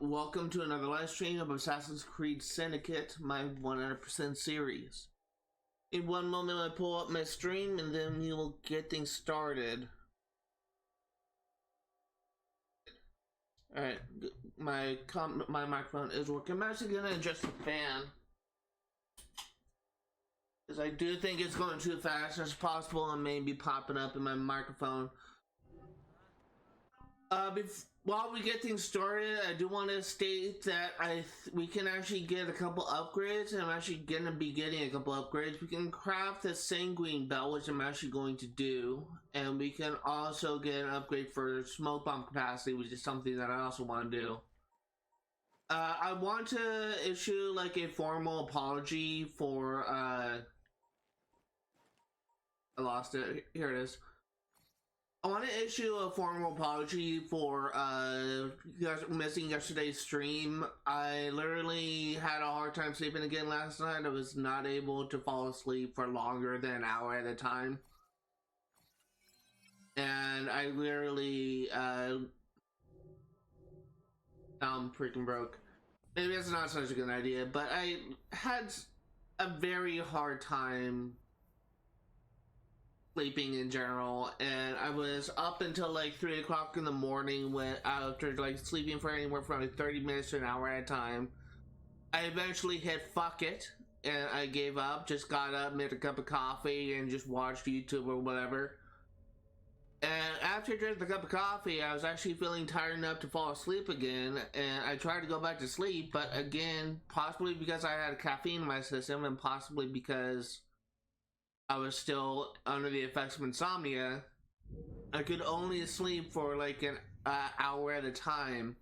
welcome to another live stream of Assassin's Creed Syndicate, my 100% series. In one moment I pull up my stream and then we will get things started. Alright, my microphone is working. I'm actually gonna adjust the fan, because I do think it's going too fast as possible and maybe popping up in my microphone. While we get things started, I do want to state that we can actually get a couple upgrades, and I'm actually going to be getting a couple upgrades. We can craft the sanguine belt, which I'm actually going to do, and we can also get an upgrade for smoke bomb capacity, which is something that I also want to do. I want to issue like a formal apology for I lost it. Here it is. I want to issue a formal apology for missing yesterday's stream. I literally had a hard time sleeping again last night. I was not able to fall asleep for longer than an hour at a time. And I literally, I'm freaking broke. Maybe that's not such a good idea, but I had a very hard time sleeping in general, and I was up until like 3 o'clock in the morning after like sleeping for anywhere from like 30 minutes to an hour at a time. I eventually hit fuck it, and I gave up, just got up, made a cup of coffee, and just watched YouTube or whatever. And after drinking the cup of coffee, I was actually feeling tired enough to fall asleep again, and I tried to go back to sleep, but again, possibly because I had caffeine in my system, and possibly because I was still under the effects of insomnia, I could only sleep for like an hour at a time.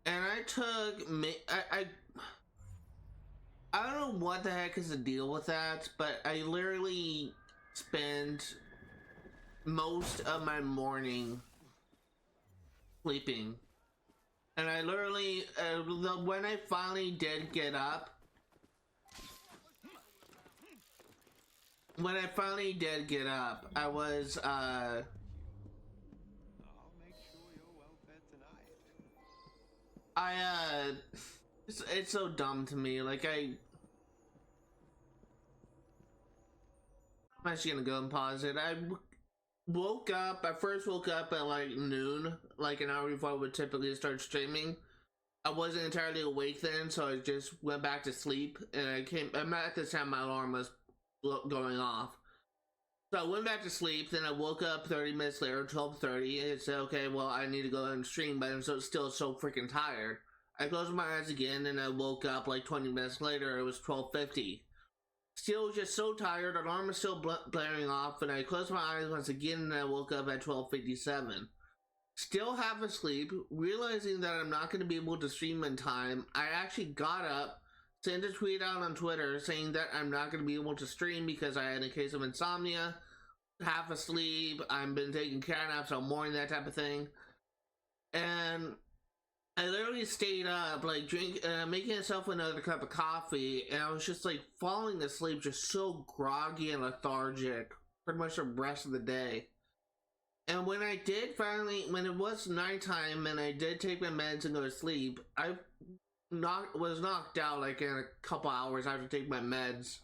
And I took, I don't know what the heck is the deal with that, but I literally spend most of my morning sleeping. And I literally, when I finally did get up, I was, I'll make sure you're well fed tonight. It's so dumb to me. Like, I'm actually gonna go and pause it. I first woke up at like noon, like an hour before I would typically start streaming. I wasn't entirely awake then, so I just went back to sleep, and at this time my alarm was going off. So I went back to sleep, then I woke up 30 minutes later, 12:30, and said, okay, well, I need to go and stream, but I'm still so freaking tired. I closed my eyes again, and I woke up like 20 minutes later. It was 12:50. Still just so tired, alarm was still blaring off, and I closed my eyes once again, and I woke up at 12:57. Still half asleep, realizing that I'm not going to be able to stream in time, I actually got up, sent a tweet out on Twitter saying that I'm not going to be able to stream because I had a case of insomnia, half asleep, I've been taking cat naps all morning, that type of thing. And I literally stayed up, like making myself another cup of coffee, and I was just like falling asleep, just so groggy and lethargic, pretty much the rest of the day. And when I did finally, when it was nighttime and I did take my meds and go to sleep, I was knocked out like in a couple hours after taking my meds.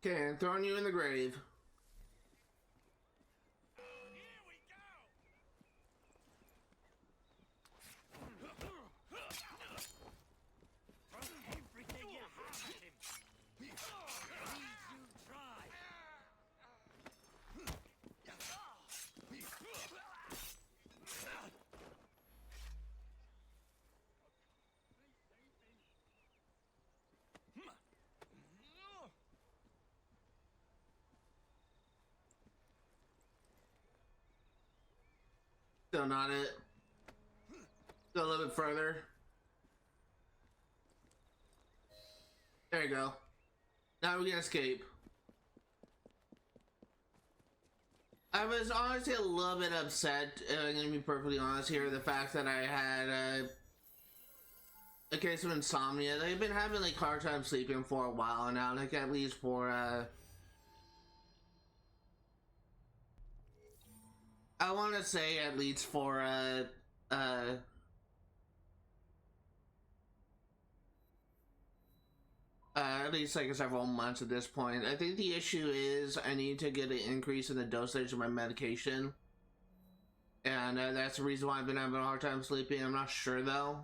Okay, I'm throwing you in the grave. Still not it. Go a little bit further. There you go. Now we can escape. I was honestly a little bit upset, I'm gonna be perfectly honest here, the fact that I had a case of insomnia. I've been having like hard time sleeping for a while now, like at least for I want to say at least for at least like several months at this point. I think the issue is I need to get an increase in the dosage of my medication, and that's the reason why I've been having a hard time sleeping. I'm not sure though.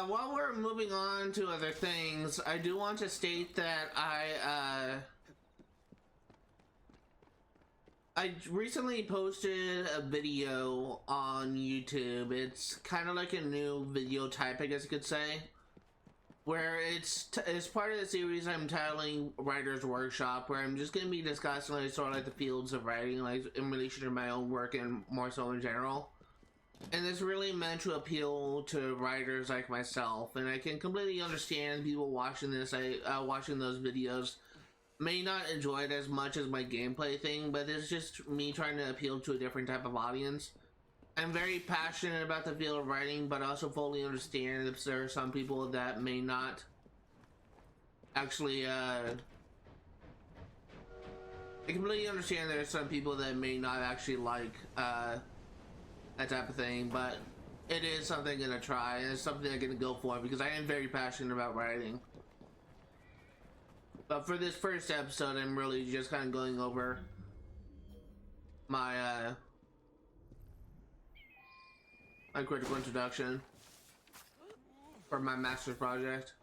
While we're moving on to other things, I do want to state that I recently posted a video on YouTube. It's kind of like a new video type, I guess you could say, where it's part of the series I'm titling Writer's Workshop, where I'm just going to be discussing like sort of like the fields of writing, like in relation to my own work and more so in general. And it's really meant to appeal to writers like myself, and I can completely understand people watching this, watching those videos may not enjoy it as much as my gameplay thing, but it's just me trying to appeal to a different type of audience. I'm very passionate about the field of writing, but also fully understand if there are some people that may not actually, I completely understand there are some people that may not actually like, that type of thing, but it is something I'm gonna try, and it's something I'm gonna go for because I am very passionate about writing. But for this first episode, I'm really just kind of going over my my critical introduction for my master's project.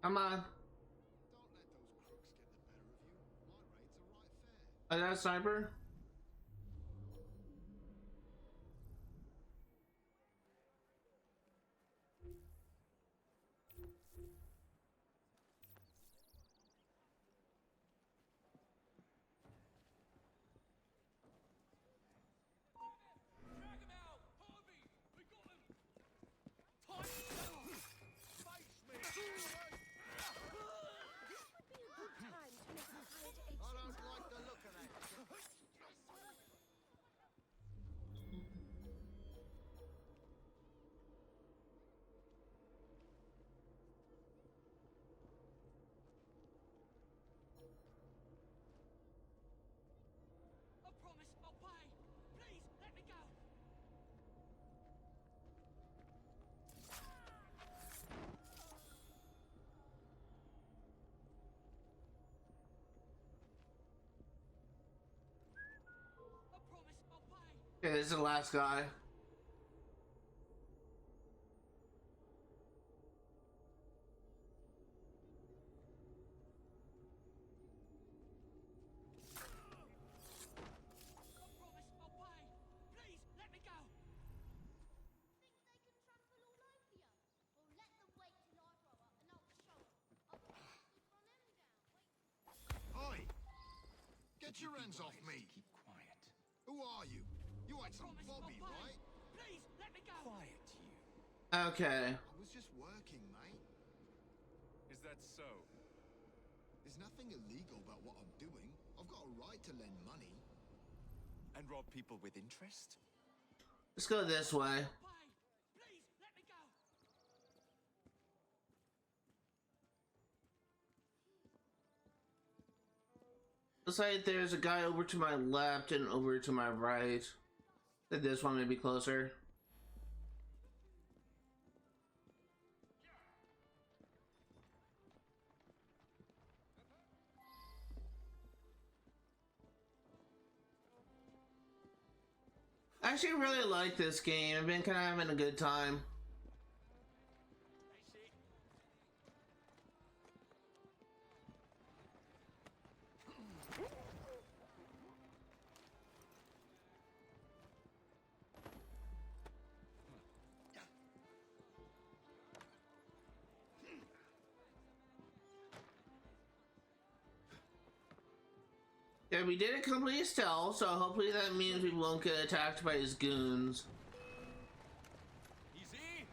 Come on. Is that a sniper? Okay, this is the last guy. Oi! Get your hands off me! Keep quiet. Who are you? You ain't some Bobby, right? Please, let me go! Quiet, you. Okay. I was just working, mate. Is that so? There's nothing illegal about what I'm doing. I've got a right to lend money. And rob people with interest? Let's go this way. Please, let me go! Looks like there's a guy over to my left and over to my right. I think this one may be closer. I actually really like this game. I've been kind of having a good time. Yeah, we did a complete stealth, so hopefully that means we won't get attacked by his goons. Easy.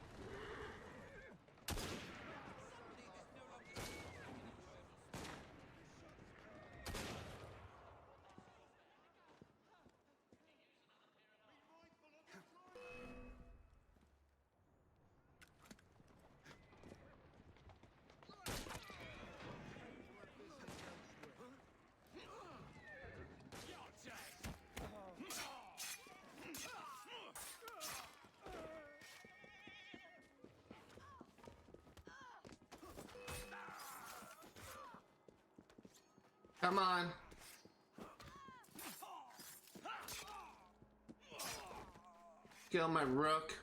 Come on. Kill my rook.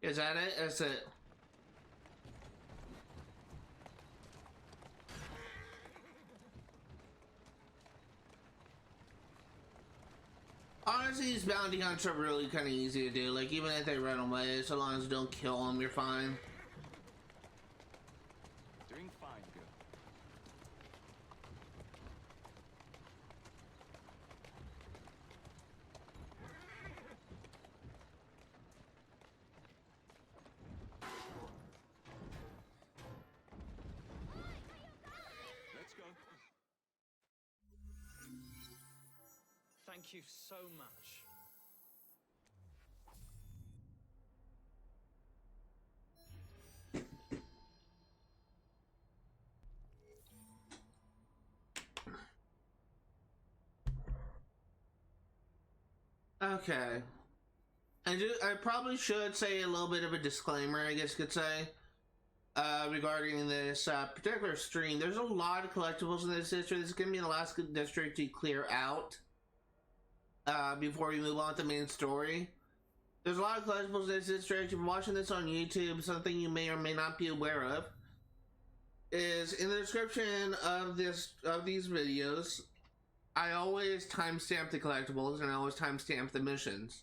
Is that it? That's it. Honestly, these bounty hunts are really kind of easy to do. Like, even if they run away, so long as you don't kill them, you're fine. Doing fine, girl. Let's go. Thank you so much. Okay. I probably should say a little bit of a disclaimer, I guess you could say, regarding this particular stream. There's a lot of collectibles in this district. This is going to be the last district to clear out before we move on to the main story. There's a lot of collectibles in this district. If you're watching this on YouTube, something you may or may not be aware of is in the description of these videos. I always timestamp the collectibles and I always timestamp the missions.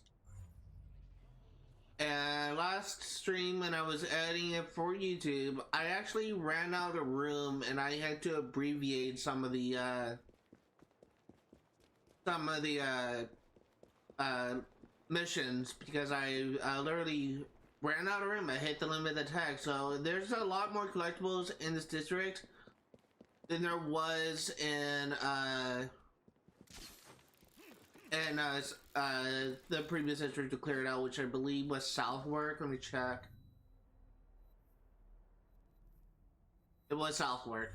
And last stream when I was editing it for YouTube, I actually ran out of the room and I had to abbreviate some of the missions because I literally ran out of room. I hit the limit of the text. So there's a lot more collectibles in this district than there was in the previous district to clear it out, which I believe was Southwark. Let me check. It was Southwark.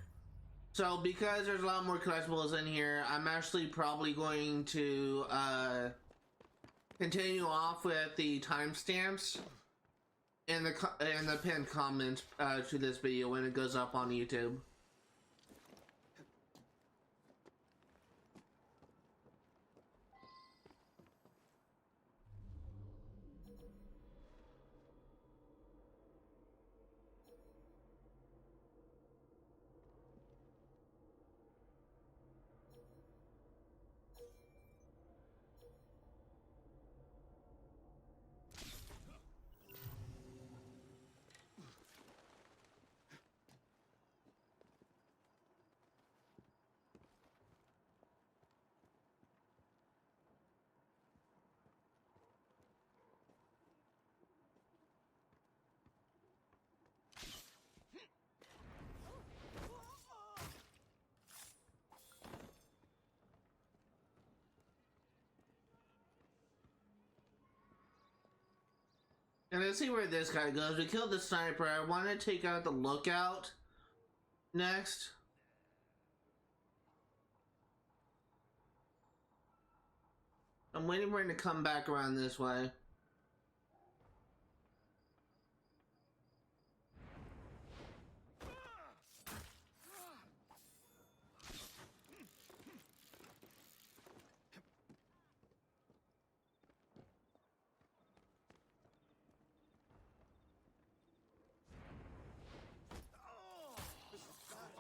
So because there's a lot more collectibles in here, I'm actually probably going to continue off with the timestamps in the pinned comments to this video when it goes up on YouTube. And let's see where this guy goes. We killed the sniper. I want to take out the lookout next. I'm waiting for him to come back around this way. I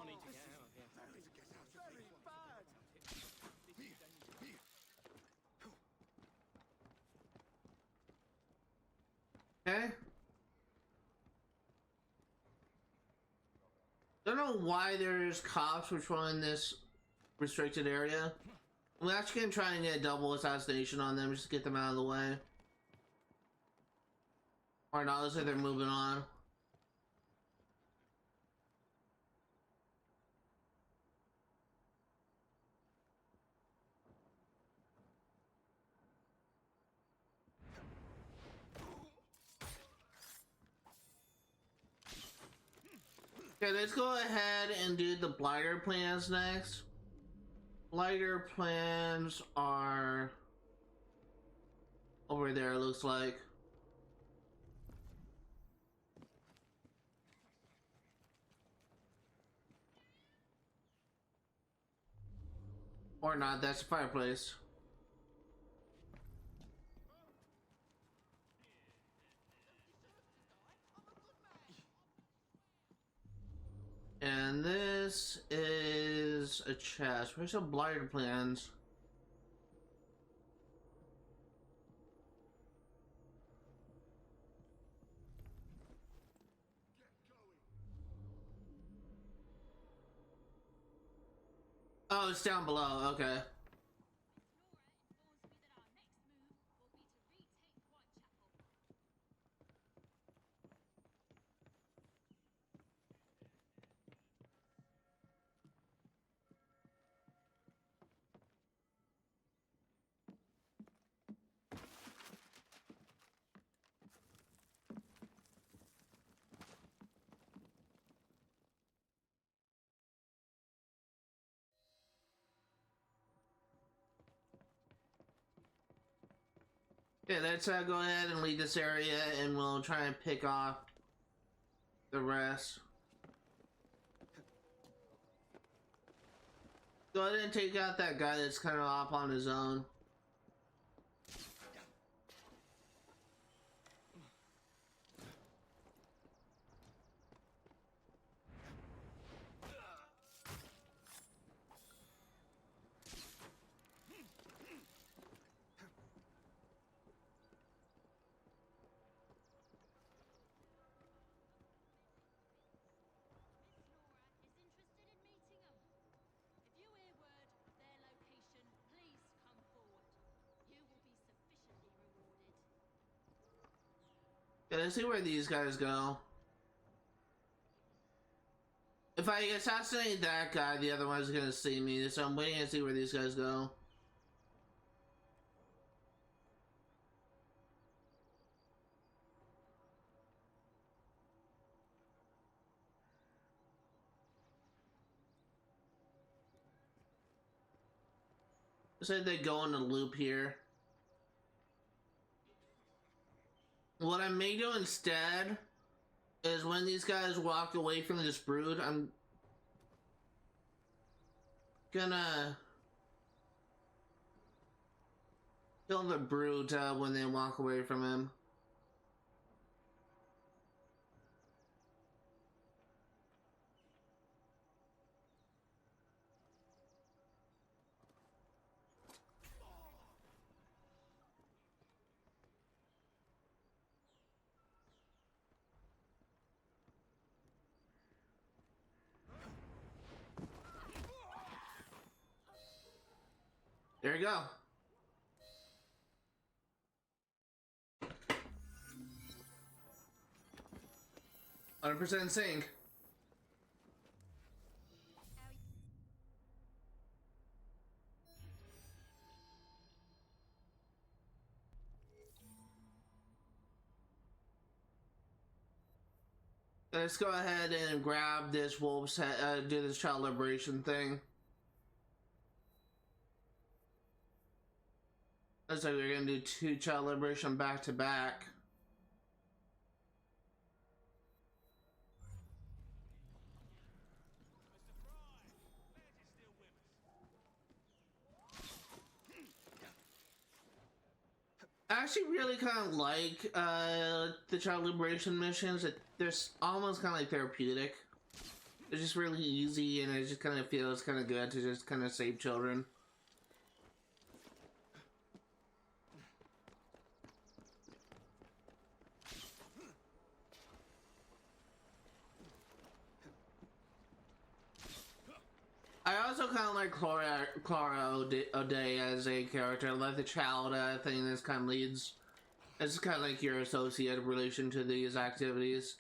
need to get out of here. Okay. Don't know why there's cops patrolling this restricted area. I'm actually gonna try and get a double assassination on them just to get them out of the way. Or not, looks like they're moving on. Okay, let's go ahead and do the blighter plans next. Blighter plans are over there, it looks like. Or not, that's the fireplace. And this is a chest. Where's some blighter plans? Oh, it's down below. Okay. Yeah, let's go ahead and leave this area and we'll try and pick off the rest. Go ahead and take out that guy that's kind of off on his own. Yeah, let's see where these guys go. If I assassinate that guy, the other one's gonna see me, so I'm waiting to see where these guys go. Say they go in a loop here. What I may do instead is when these guys walk away from this brood, I'm gonna kill the brood when they walk away from him. There you go. %, sync. Let's go ahead and grab this wolf's head, do this child liberation thing. Looks like we're gonna do 2 child liberation back to back. I actually really kind of like the child liberation missions. They're almost kind of like therapeutic. It's just really easy, and it just kind of feels kind of good to just kind of save children. I also kind of like Clara O'Day as a character. I like the child thing this kind of leads. It's kind of like your associated relation to these activities.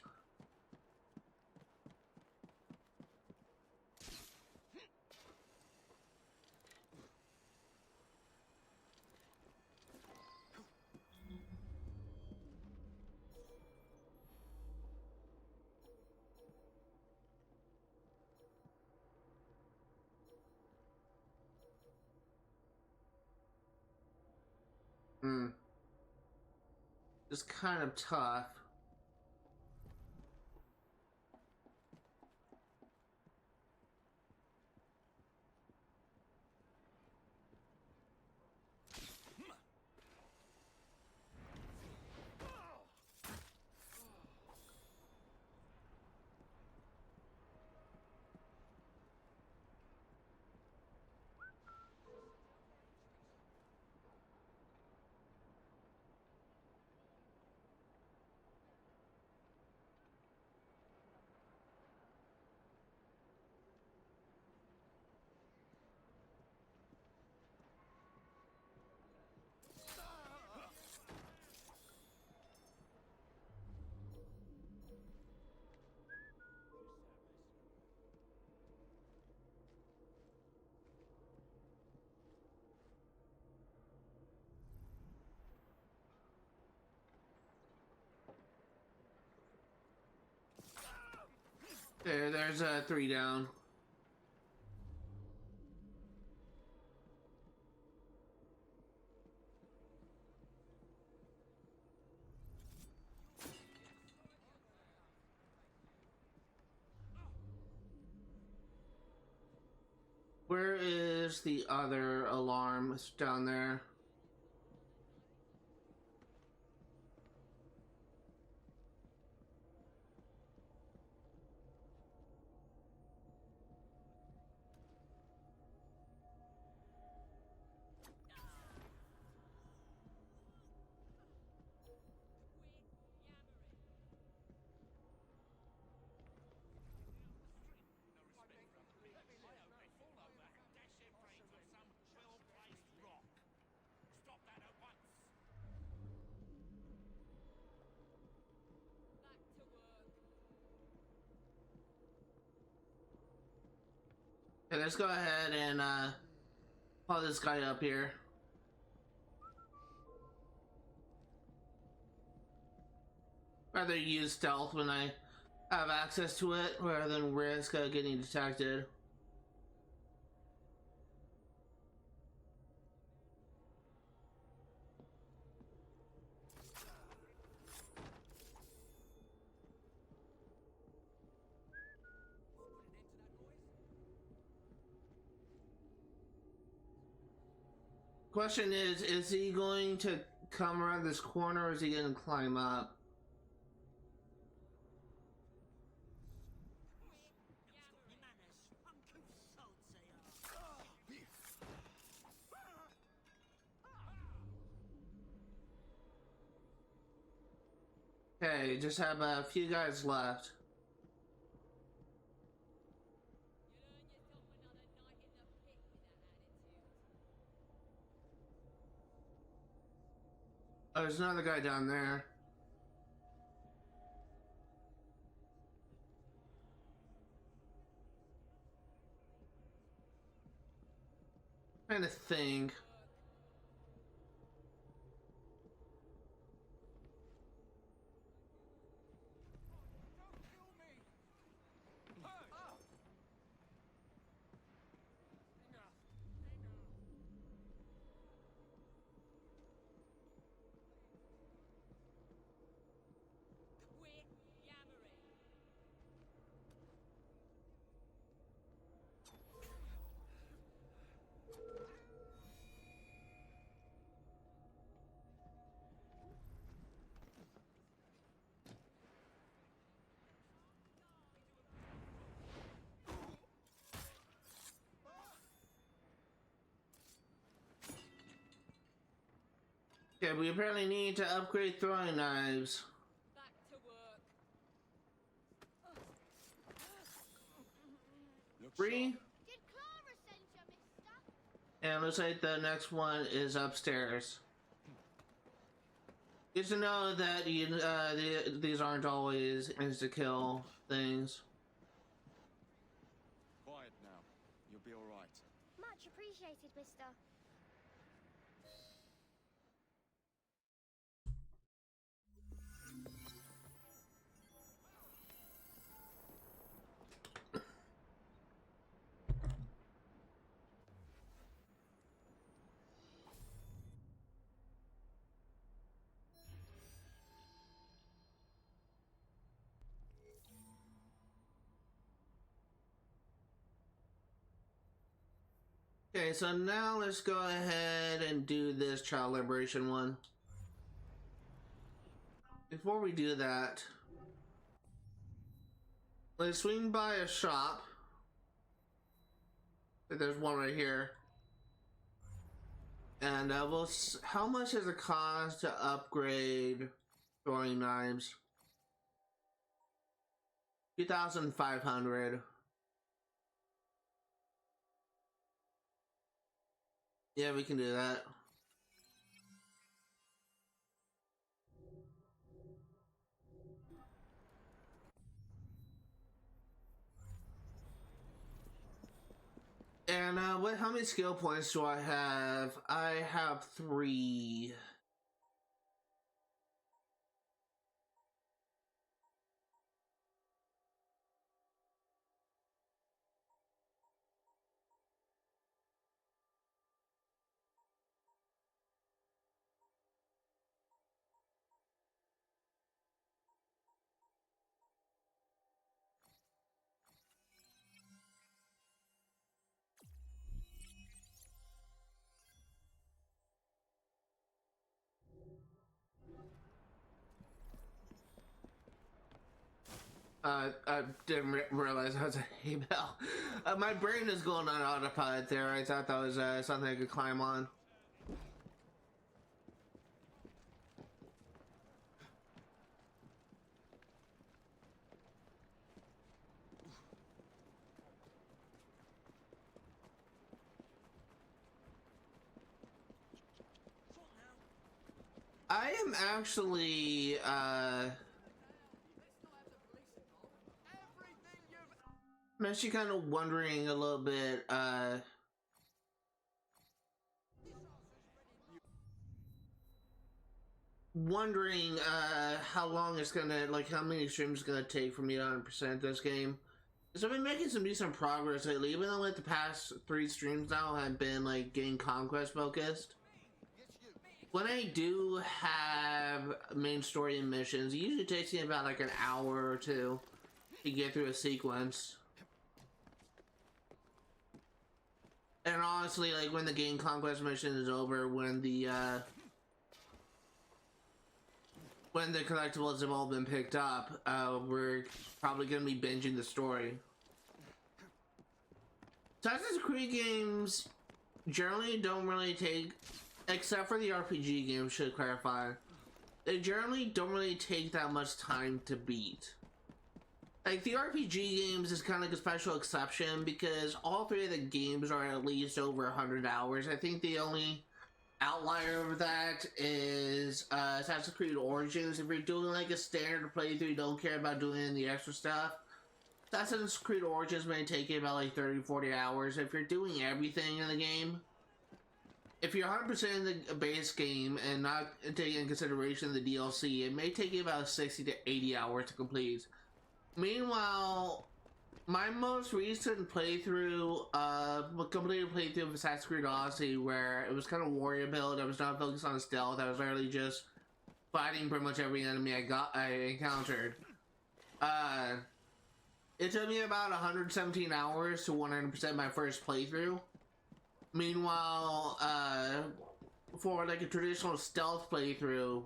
It's kind of tough. There's a 3 down. Where is the other alarm? It's down there. Okay, let's go ahead and pull this guy up here. Rather use stealth when I have access to it, rather than risk getting detected. Question is he going to come around this corner, or is he going to climb up? Okay, just have a few guys left. Oh, there's another guy down there. Trying to think. Okay, we apparently need to upgrade throwing knives. Back to work. Look 3. sharp. Did Clara send you, mister? And looks like the next one is upstairs. Good to know that these aren't always insta-kill things. Quiet now. You'll be all right. Much appreciated, mister. Okay, so now let's go ahead and do this child liberation one. Before we do that, let's swing by a shop. There's one right here. And how much does it cost to upgrade throwing knives? 2,500. Yeah, we can do that. And how many skill points do I have? I have 3. I didn't realize that was a hay bell. My brain is going on autopilot there. I thought that was something I could climb on. I am actually I'm actually kind of wondering a little bit how long it's gonna, like, how many streams it's gonna take for me to 100% this game. Because I've been making some decent progress lately, even though like the past 3 streams now have been like Gang Conquest focused. When I do have main story and missions, it usually takes me about like an hour or 2 to get through a sequence. And honestly, like when the Gang Conquest mission is over, when the collectibles have all been picked up, we're probably gonna be binging the story. Assassin's Creed games generally don't really take, except for the RPG games, should clarify, they generally don't really take that much time to beat. Like, the RPG games is kind of like a special exception because all 3 of the games are at least over 100 hours. I think the only outlier of that is Assassin's Creed Origins. If you're doing like a standard playthrough, you don't care about doing any of the extra stuff, Assassin's Creed Origins may take you about like 30-40 hours. If you're doing everything in the game, if you're 100% in the base game and not taking into consideration the DLC, it may take you about 60 to 80 hours to complete. Meanwhile, my most recent playthrough, completed playthrough of Assassin's Creed Odyssey, where it was kind of warrior build, I was not focused on stealth, I was literally just fighting pretty much every enemy I encountered. It took me about 117 hours to 100% my first playthrough. Meanwhile, for like a traditional stealth playthrough,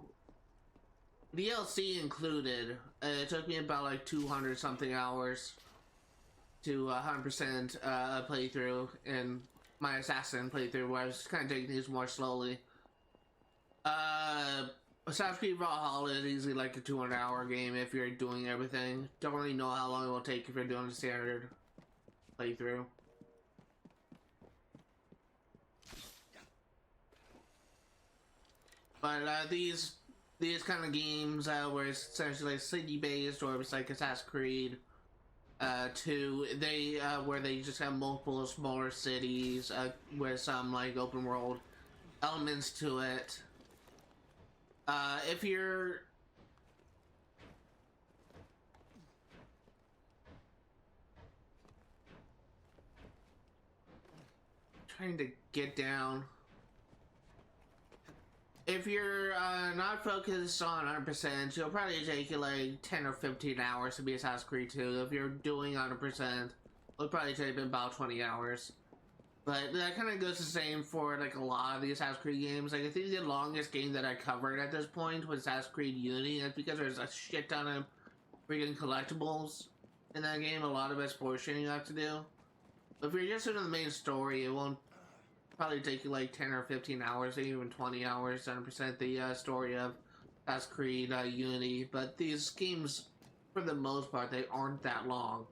DLC included, it took me about like 200 something hours to 100% playthrough in my assassin playthrough, where I was kind of taking things more slowly. Assassin's Creed Valhalla is easily like a 200-hour game if you're doing everything. Don't really know how long it will take if you're doing a standard playthrough. But these kind of games where it's essentially like city based, or it's like Assassin's Creed 2, they where they just have multiple smaller cities with some like open world elements to it. If you're trying to get down, if you're not focused on 100%, you'll probably take you like 10 or 15 hours to be Assassin's Creed 2. If you're doing 100%, it'll probably take about 20 hours. But that kind of goes the same for like a lot of the Assassin's Creed games. Like I think the longest game that I covered at this point was Assassin's Creed Unity. That's because there's a shit ton of freaking collectibles in that game. A lot of exploration you have to do. But if you're just doing the main story, it won't probably take you like 10 or 15 hours, or even 20 hours, 100% the story of Assassin's Creed Unity. But these games, for the most part, they aren't that long.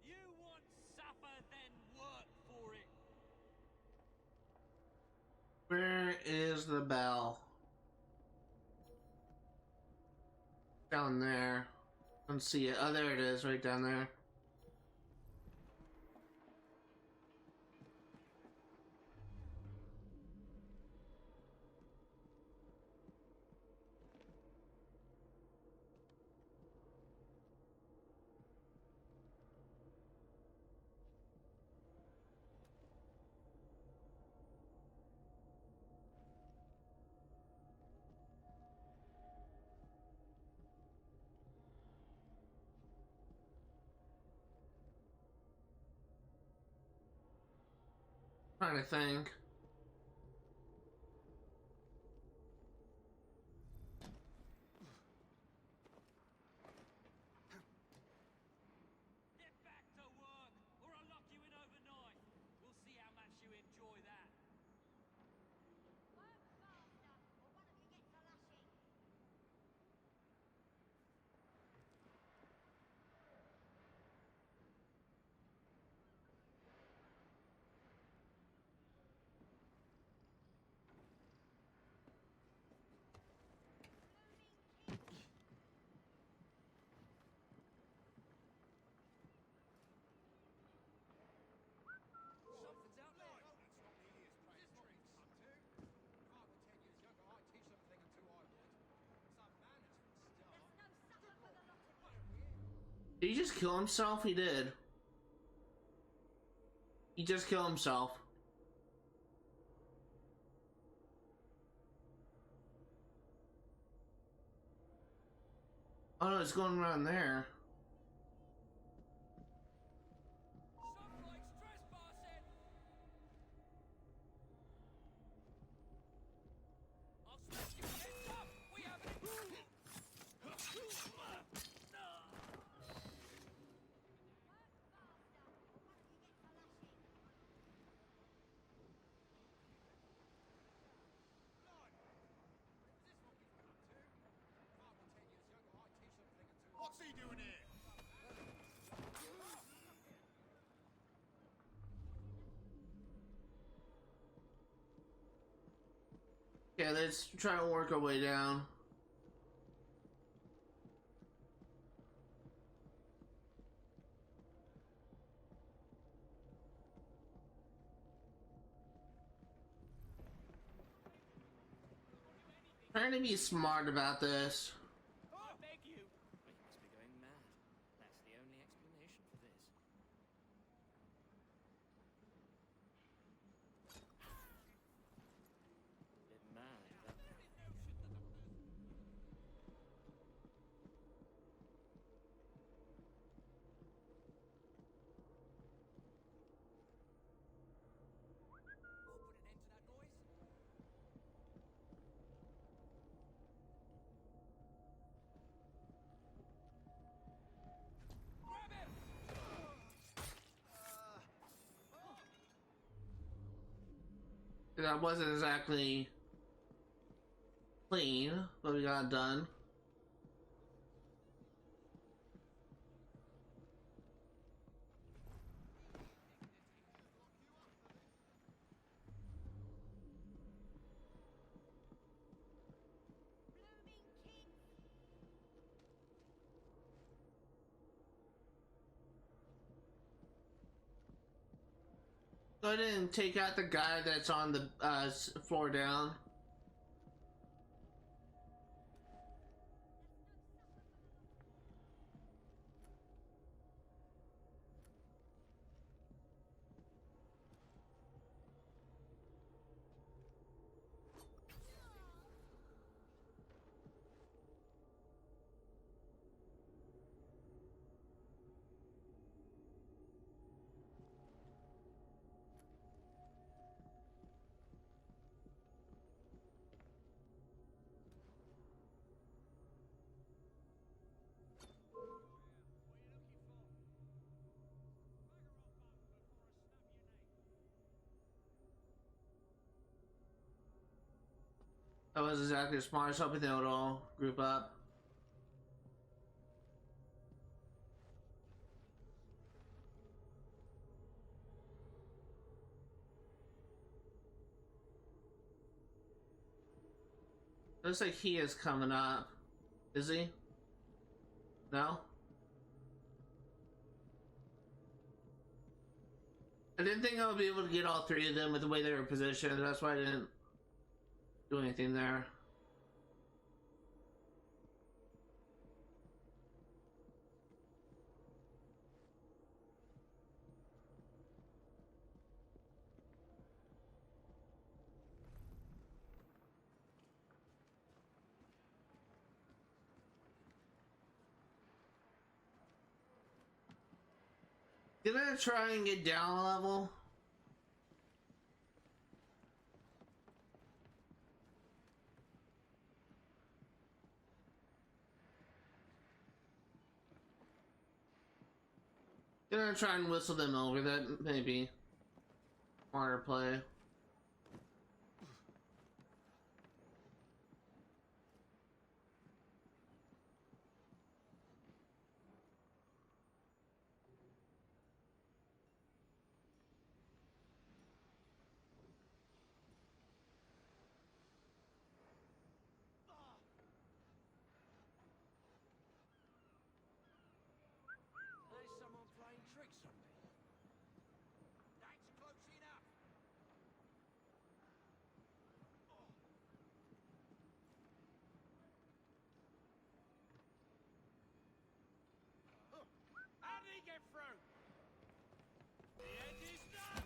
You want supper, then work for it. Where is the bell? Down there. I don't see it. Oh, there it is, right down there. Trying to think. Get back to work, or I'll lock you in overnight. We'll see how much you enjoy that. Work faster, or one of you gets a lashing. Something's out there. That's not the easiest place to treat. Up to. 5 or 10 years younger, I'd teach them a thing or two, I would. Some manners for a start. There's no supper for the lot of you. Why don't we? Did he just kill himself? He did. He just killed himself. Oh no, it's going around there. Someplace trespassing. I'll smash your heads up. We haven't. Work faster, or one of you gets a lashing. What's he doing here? Yeah, let's try to work our way down. Trying to be smart about this. I beg you. Well, you must be going mad. That's the only explanation for this. That wasn't exactly clean, but we got it done. Go ahead and take out the guy that's on the floor down. That was exactly smart. I was hoping they would all group up. Looks like he is coming up. Is he? No? I didn't think I would be able to get all three of them with the way they were positioned. That's why I didn't do anything there. Did I try and get down a level? Did I try and whistle them over? That maybe smarter play. There's someone playing tricks on me. That's close enough. How did he get through? The edge is done.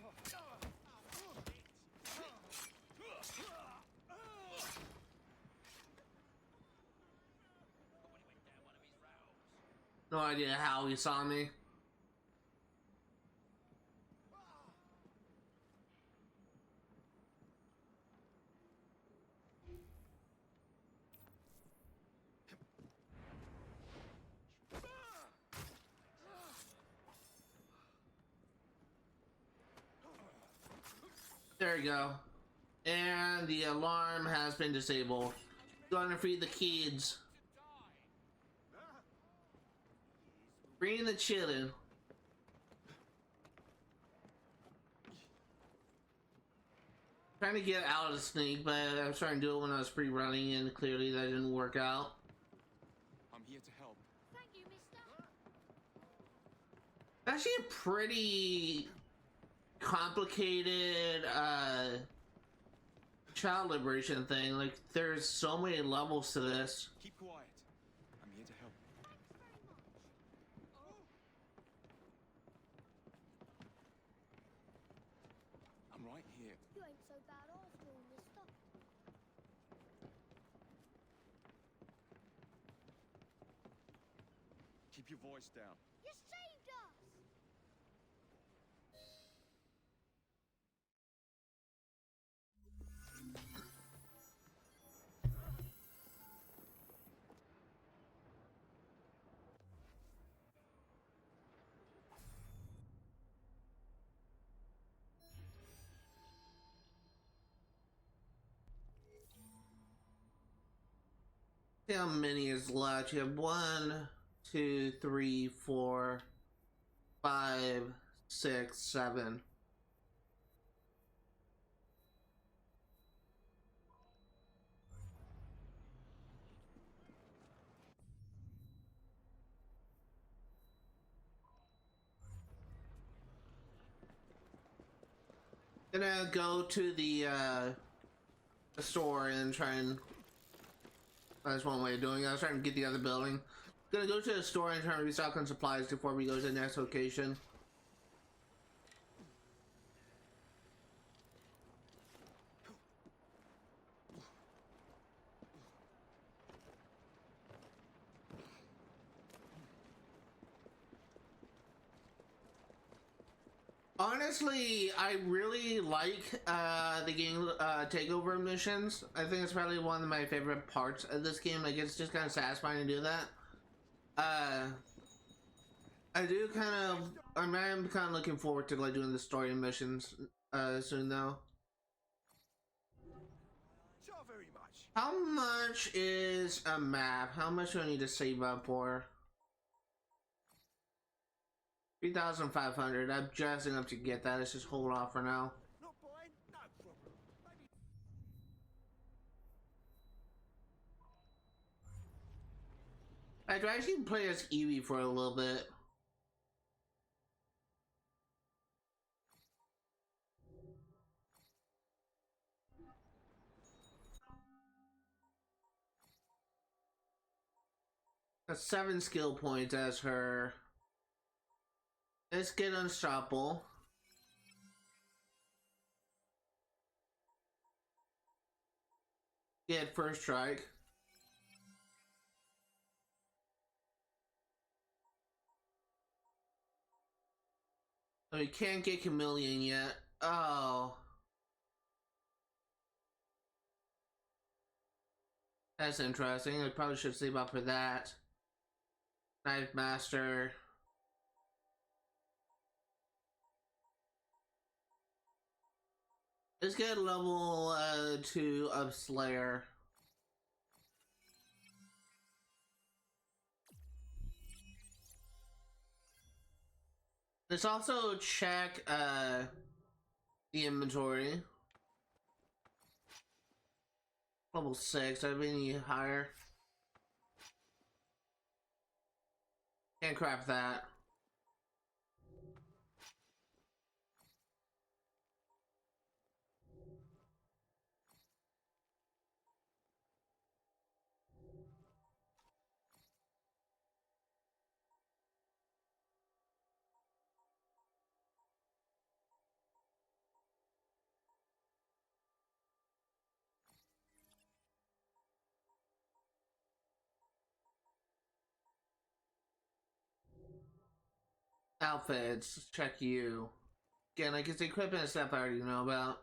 No idea how he saw me. There you go. And the alarm has been disabled. Gonna free the kids. Bring the children. Trying to get out of the sneak, but I was trying to do it when I was pre-running, and clearly that didn't work out. I'm here to help. Thank you, mister. Actually a pretty complicated child liberation thing. Like, there's so many levels to this. Keep quiet. I'm here to help. Thanks very much. I'm right here. You ain't so bad after all, mister. Keep your voice down. You saved us! See how many is left. You have 1, 2, 3, 4, 5, 6, 7. Gonna go to the store and try and. That's one way of doing it. I was trying to get the other building. Gonna go to the store and try to restock on supplies before we go to the next location. Honestly, I really like the game takeover missions. I think it's probably one of my favorite parts of this game. Like, it's just kind of satisfying to do that. I do kind of, I'm kind of looking forward to like doing the story missions soon though. So very much. How much is a map? How much do I need to save up for? 3,500. I'm just enough to get that. Let's just hold off for now. Not buying? No problem. Maybe. I could actually play as Evie for a little bit. That's 7 skill points as her. Let's get unstoppable. Get first strike. Oh, we can't get chameleon yet. Oh. That's interesting. I probably should save up for that. Knife Master. Let's get level 2 of Slayer. Let's also check the inventory. Level 6, I mean any higher. Can't craft that. Outfits, check you. Again, like it's equipment and stuff I already know about.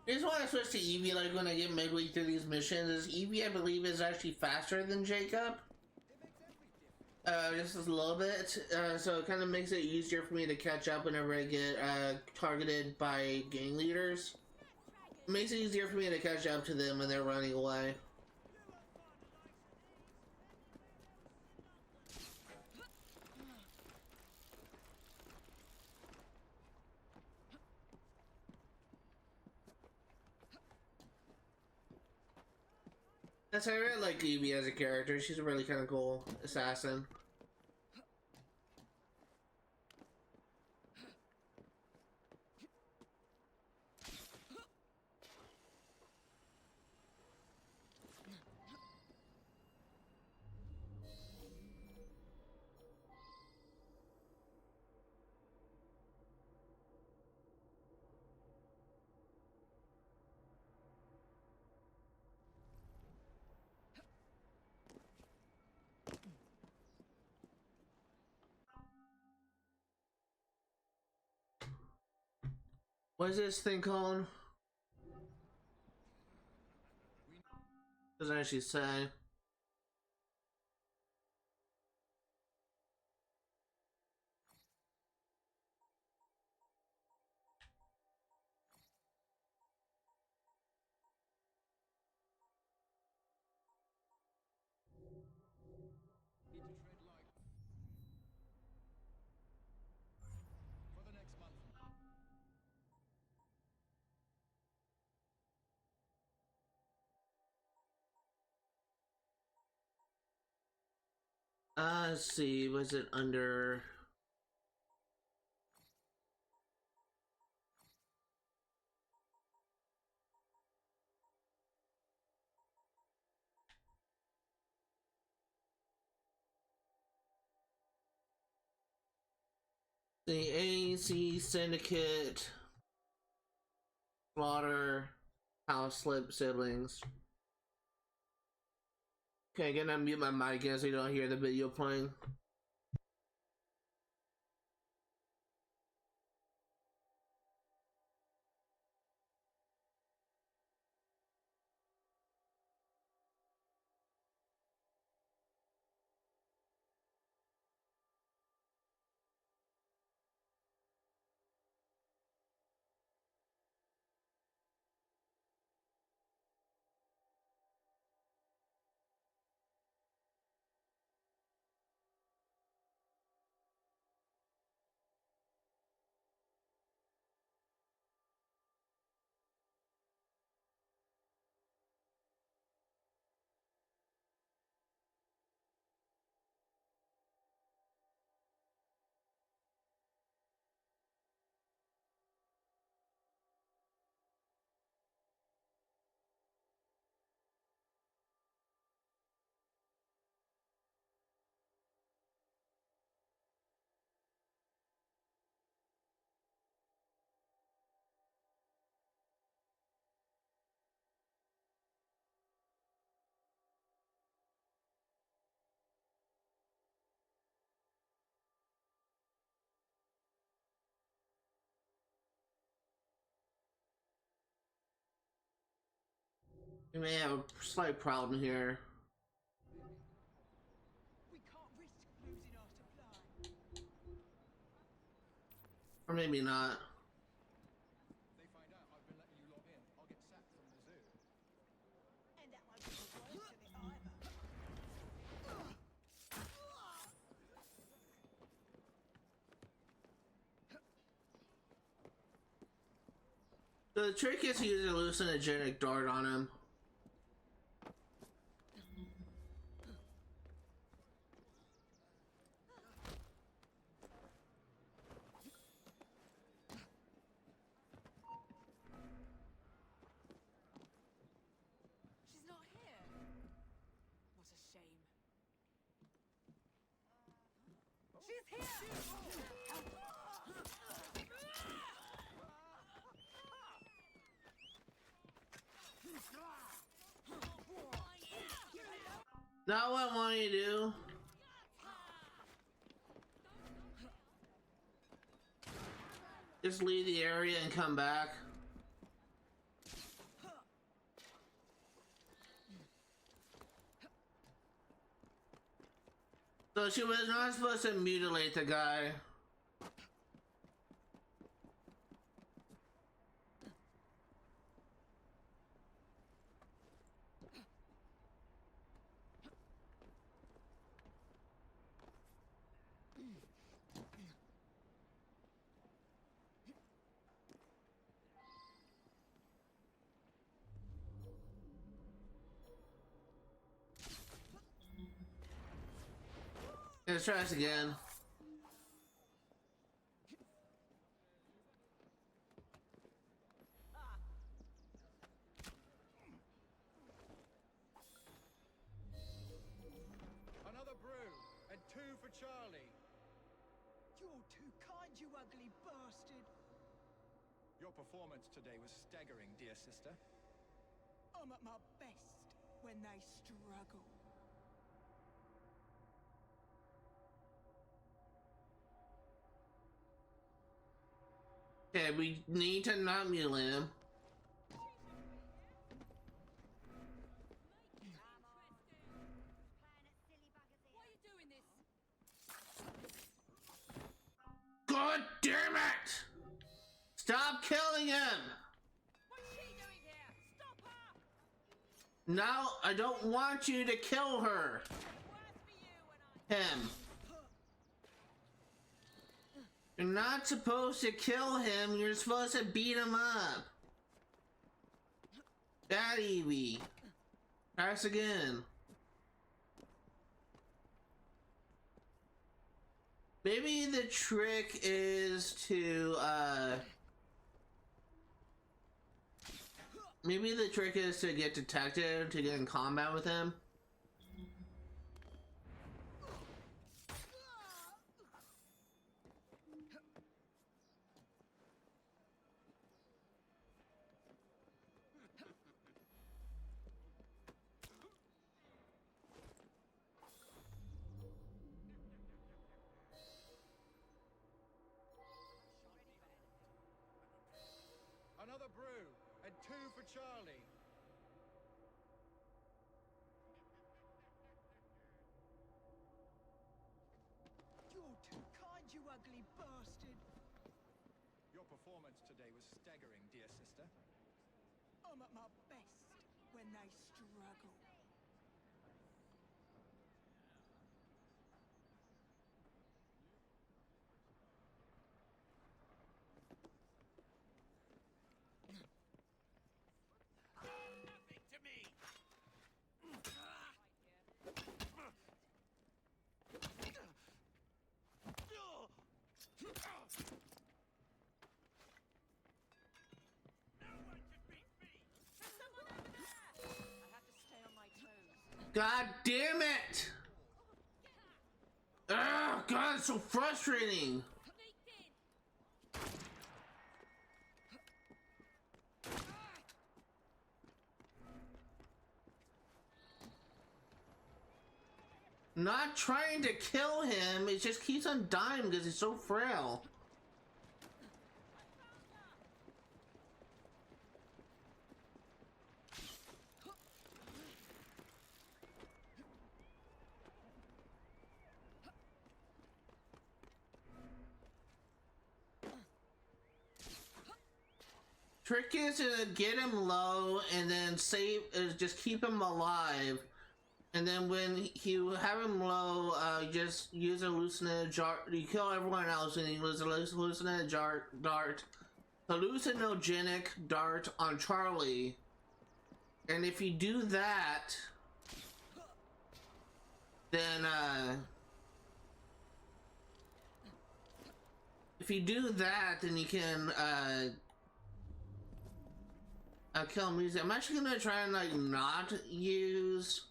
I just want to switch to Evie like when I get midway through these missions. Evie, I believe, is actually faster than Jacob. Just a little bit. So it kind of makes it easier for me to catch up whenever I get targeted by gang leaders. It makes it easier for me to catch up to them when they're running away. That's I really like Evie as a character. She's a really kind of cool assassin. What is this thing called? Doesn't actually say. Let's see, was it under... The AC Syndicate, Slaughter, House Slip Siblings. Okay, gonna mute my mic again so you don't hear the video playing. We may have a slight problem here. We can't risk losing our supply. Or maybe not. They find out I've been letting you log in, I'll get sacked from the zoo. And that won't be the worst of it either. The trick is to use a hallucinogenic dart on him. She's not here. What a shame. She's here! Now what I want you to do? Just leave the area and come back. So she was not supposed to mutilate the guy. Let's try this again. Another brew, and 2 for Charlie. You're too kind, you ugly bastard. Your performance today was staggering, dear sister. I'm at my best when they struggle. Okay, we need to not mutilate him. Why are you doing this? God damn it! Stop killing him! What's she doing here? Stop her! Now I don't want you to kill her. Worse for you when I... Him. You're not supposed to kill him, you're supposed to beat him up. That Evie. Try this again. Maybe the trick is to maybe the trick is to get detective to get in combat with him. Another brew, and 2 for Charlie. You're too kind, you ugly bastard. Your performance today was staggering, dear sister. I'm at my best when they struggle. Nothing to me. No one can beat me. Someone over there. I have to stay on my toes. God damn it! Oh God, it's so frustrating. Sneaked in. Not trying to kill him, it just keeps on dying because he's so frail. Trick is to get him low and then save, just keep him alive. And then when you have him low, just use a hallucinogenic dart. You kill everyone else and you use a hallucinogenic dart on Charlie. And if you do that, then you can kill him easy. I'm actually gonna try and like not use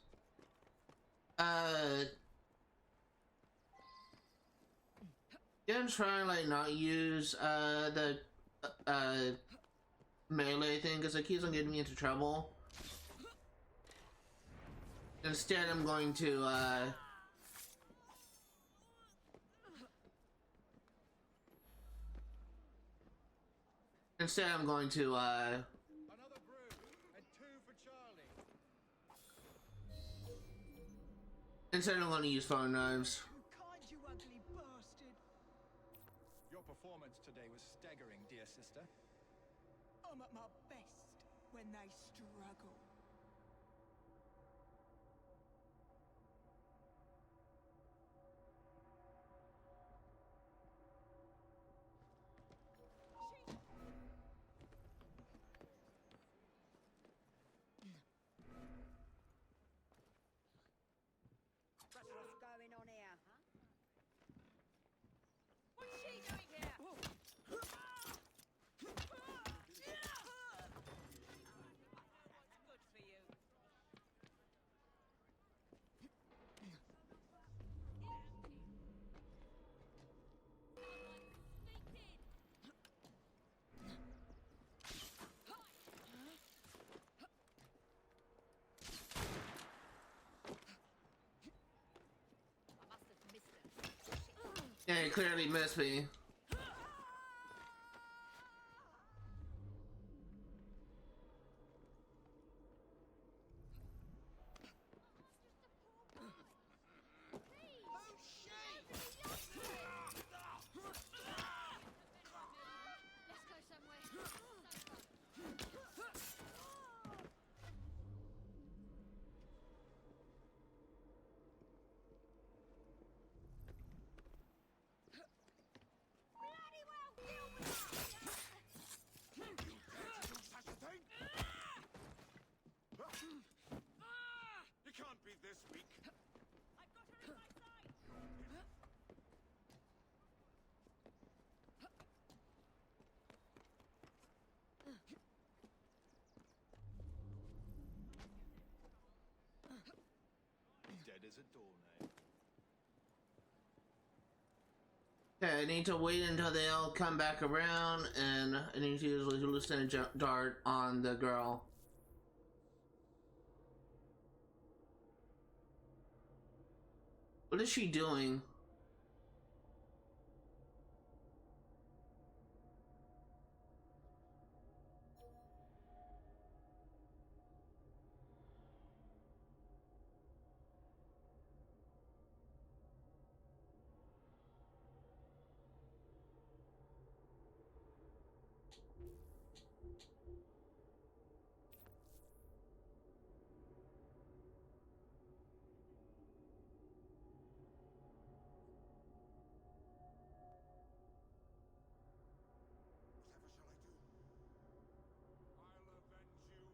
gonna try and like not use the melee thing because it keeps on getting me into trouble. Instead I'm going to Another brew, and 2 for Charlie. I'm going to use phone knives. Too kind, you ugly bastard. Your performance today was staggering, dear sister. I'm at my best when they struggle. What's going on here? What's she doing here? What's good for you? Sneaked in. I must have missed her. Yeah, he clearly missed me. Let's go somewhere. as a doornail. Okay, I need to wait until they all come back around, and I need to use a Lieutenant Dart on the girl. What is she doing? I'll avenge you.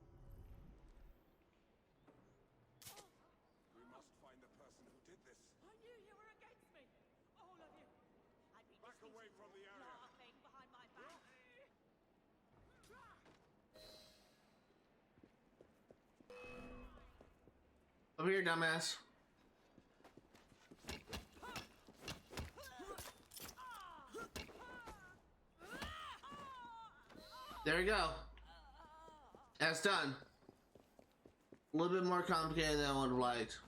We must find the person who did this. I knew you were against me, all of you. I've been Back listening away to from you the area. laughing behind my back. Over here, dumbass. There we go. That's done. A little bit more complicated than I would have liked.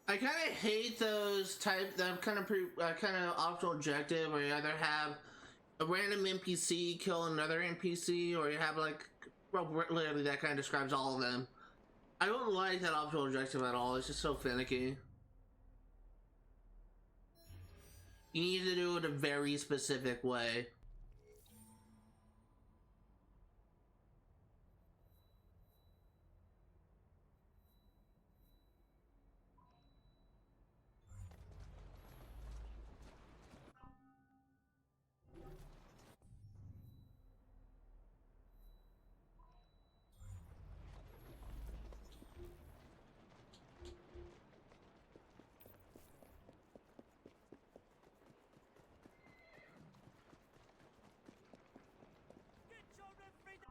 I kind of hate those that kind of optional objective where you either have a random NPC kill another NPC, or you have like, well, literally that kind of describes all of them. I don't like that optional objective at all. It's just so finicky. You need to do it a very specific way. Get your everything.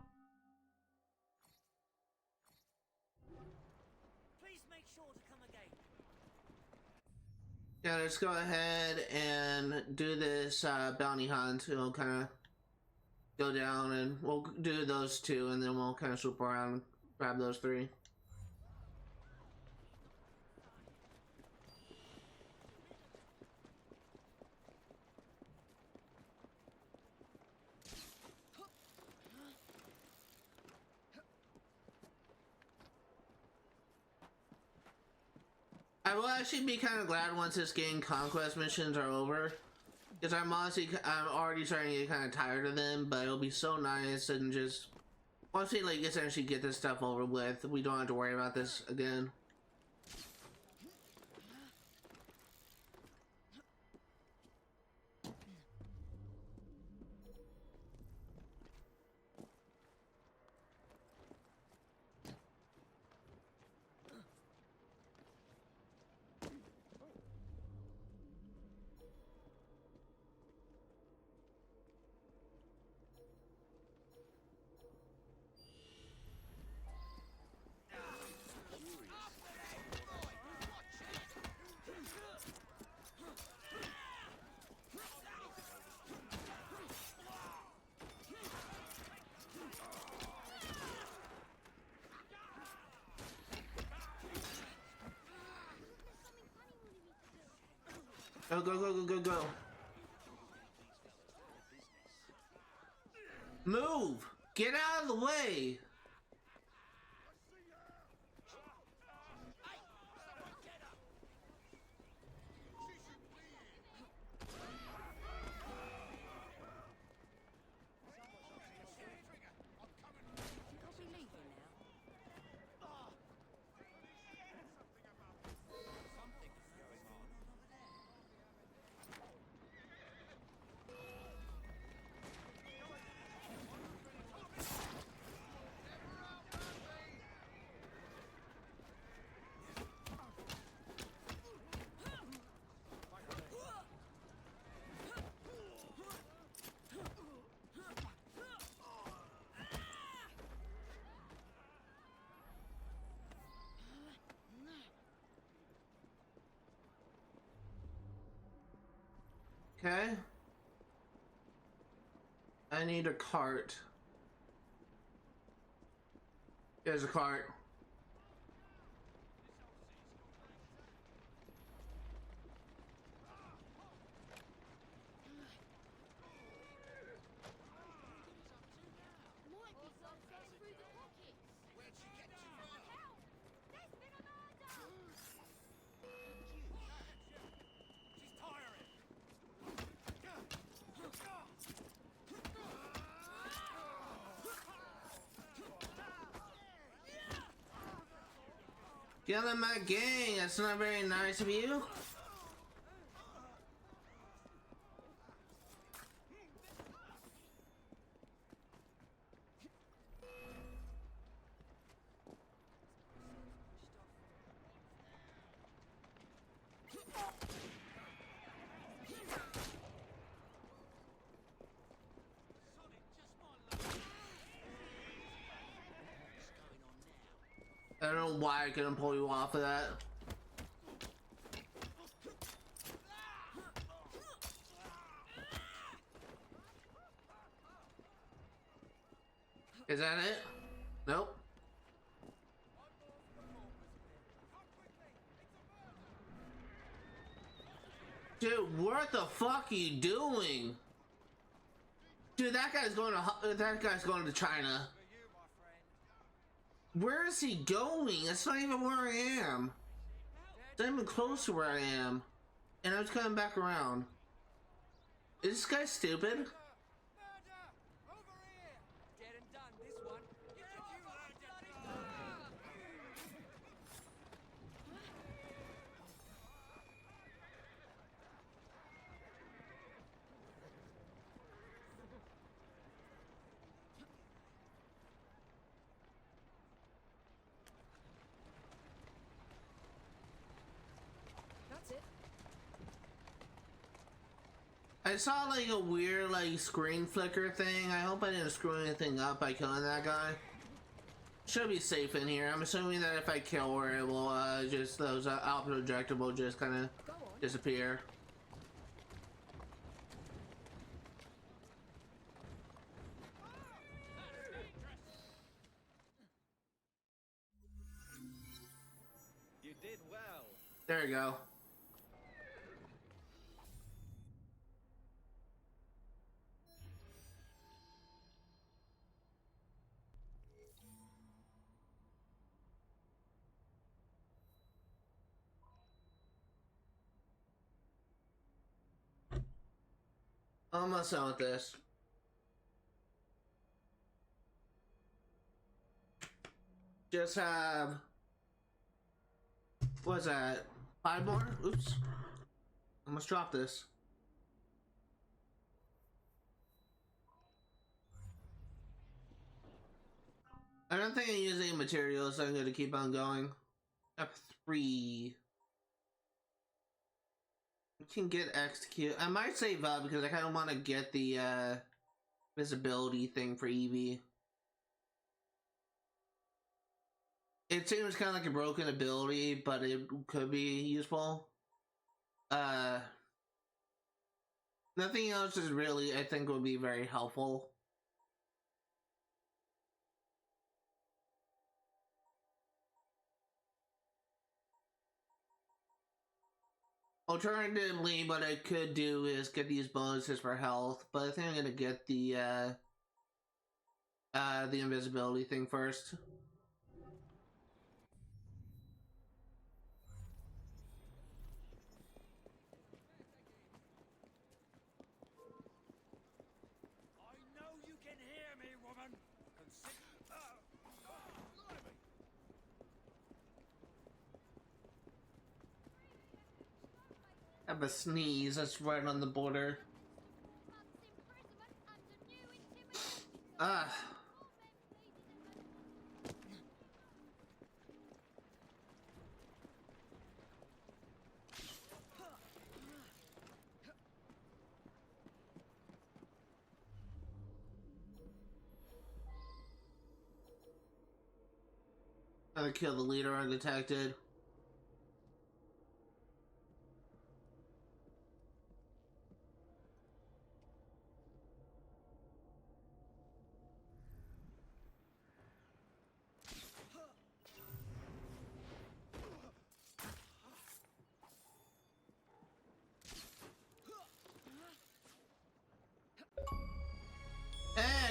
Please make sure to come again. Yeah, let's go ahead and do this bounty hunt. It'll kind of go down, and we'll do those two, and then we'll kind of swoop around and grab those three. I will actually be kind of glad once this Gang Conquest missions are over, because I'm already starting to get kind of tired of them. But it'll be so nice and just once we like essentially get this stuff over with, we don't have to worry about this again. Go, go, go, go, go, go. Move! Get out of the way! I'll be leaving now. Okay. I need a cart. Here's a cart. She's tiring. Killing my gang, that's not very nice of you. I don't know why I couldn't pull you off of that. Is that it? Nope. Dude, what the fuck are you doing? Dude, that guy's going to China. Where is he going? That's not even where I am. It's not even close to where I am. And I was coming back around. Is this guy stupid? Murder! Over here! Dead and done, this one. You That's it. I saw like a weird like screen flicker thing. I hope I didn't screw anything up by killing that guy. Should be safe in here. I'm assuming that if I kill her, it will just those output objective will just kind of disappear. You did well. There you go. Almost done with this. Just have, what's that? 5 more? Oops. Almost dropped this. I don't think I use any materials, so I'm going to keep on going. Up 3. We can get execute. I might save up because I kind of want to get the visibility thing for Evie. It seems kind of like a broken ability, but it could be useful. Nothing else is really, I think, would be very helpful. Alternatively, what I could do is get these bonuses for health, but I think I'm gonna get the invisibility thing first. I know you can hear me, woman. I have a sneeze, that's right on the border. Ah. I killed the leader undetected.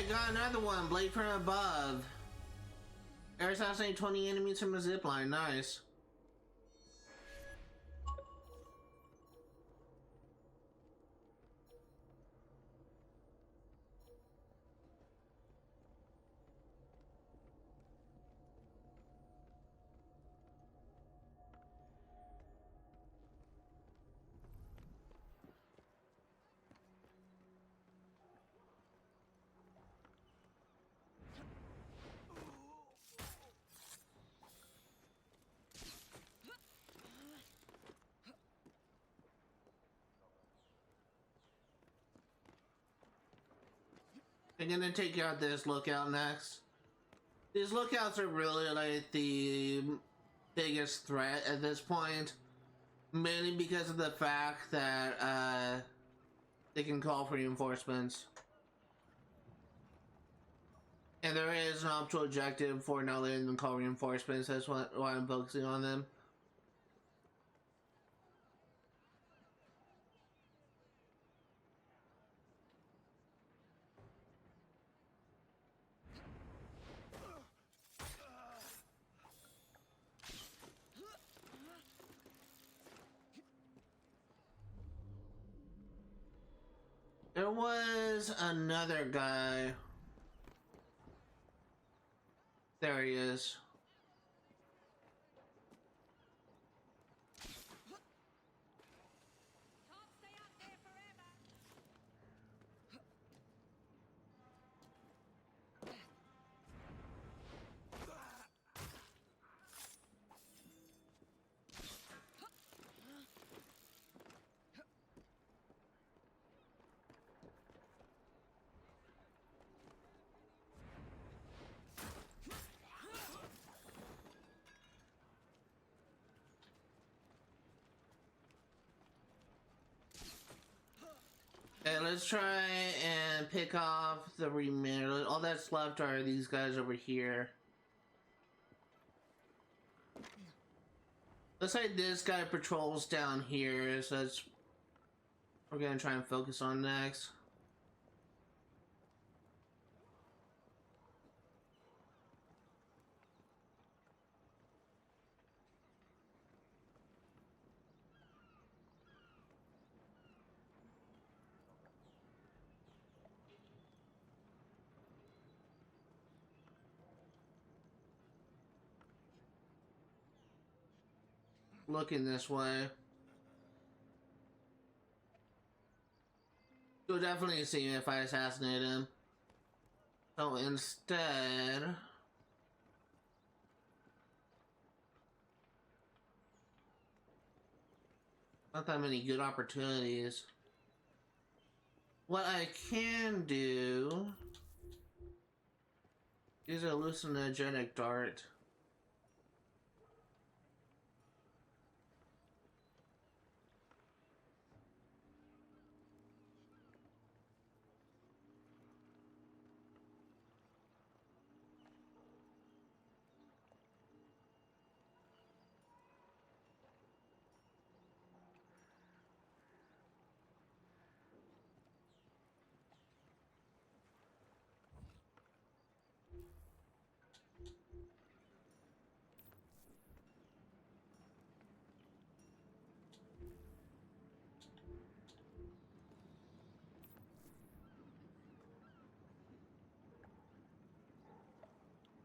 got another one. Blade from above. Air assassinate 20 enemies from a zipline. Nice. I'm gonna take out this lookout next. These lookouts are really like the biggest threat at this point, mainly because of the fact that they can call for reinforcements. And there is an optional objective for not letting them call reinforcements. That's why I'm focusing on them. There was another guy. There he is. Can't stay up there forever. Okay, let's try and pick off the remainder. All that's left are these guys over here. Looks like this guy patrols down here, so that's what we're gonna try and focus on next. Looking this way. You'll definitely see me if I assassinate him. So instead... not that many good opportunities. What I can do is a hallucinogenic dart.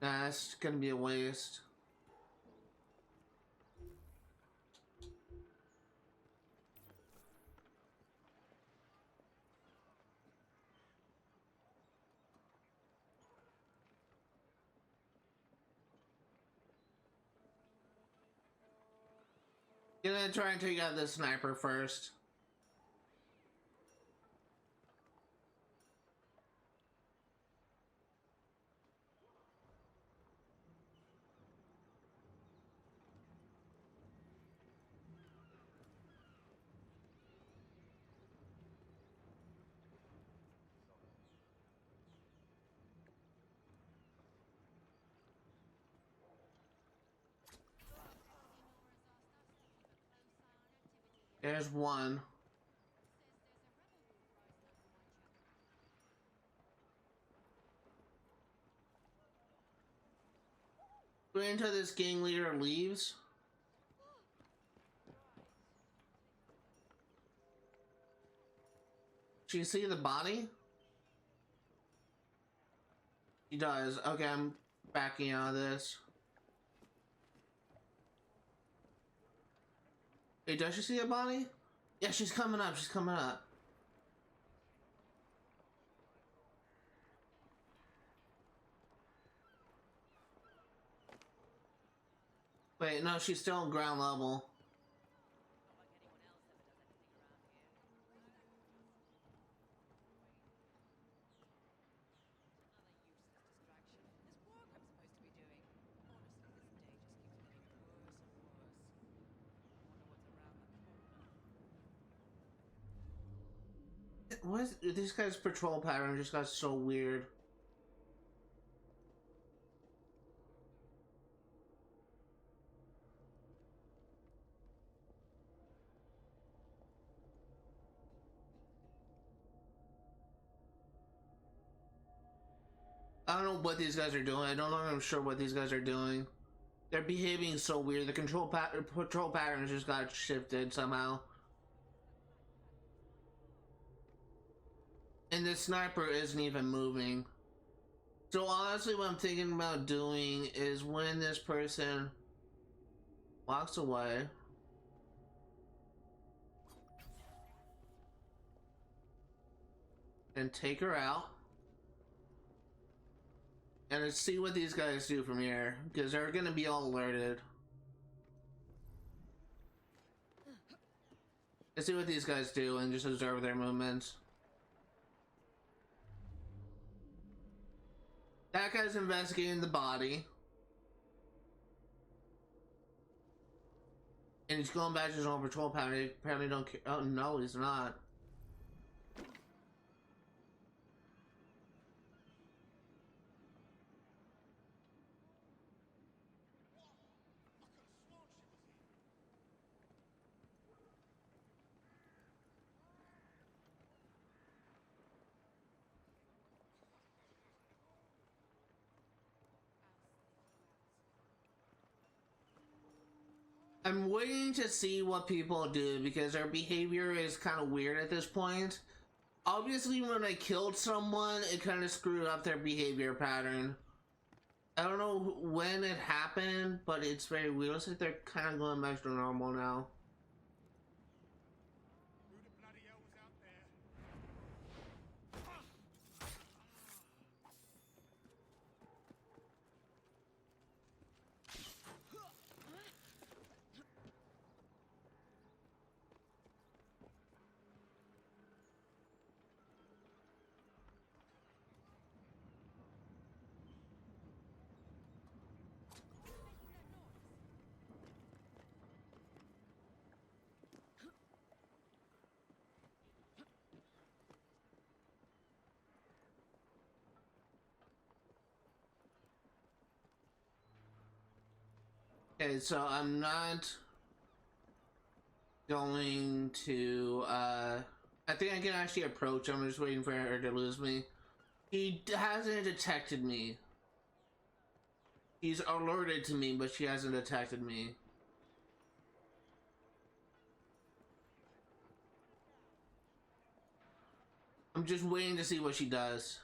Nah, it's gonna be a waste. Gonna try and take out the sniper first. There's one. Wait until this gang leader leaves. Do you see the body? He does. Okay, I'm backing out of this. Hey, does she see a body? Yeah, she's coming up. She's coming up. Wait, no, she's still on ground level. What is this guy's patrol pattern just got so weird. I don't know what these guys are doing. I don't know. I'm sure what these guys are doing. They're behaving so weird. The patrol patterns just got shifted somehow. And the sniper isn't even moving. So honestly, what I'm thinking about doing is when this person walks away, and take her out, and let's see what these guys do from here, because they're gonna be all alerted. Let's see what these guys do and just observe their movements. That guy's investigating the body. And he's going back to his own patrol pattern. He apparently don't care. Oh no, he's not. I'm waiting to see what people do because their behavior is kind of weird at this point. Obviously, when I killed someone, it kind of screwed up their behavior pattern. I don't know when it happened, but it's very weird. Looks like they're kind of going back to normal now. Who the bloody hell was out there? Okay, so I'm not going to, I think I can actually approach. I'm just waiting for her to lose me. She hasn't detected me. She's alerted to me, but she hasn't detected me. I'm just waiting to see what she does.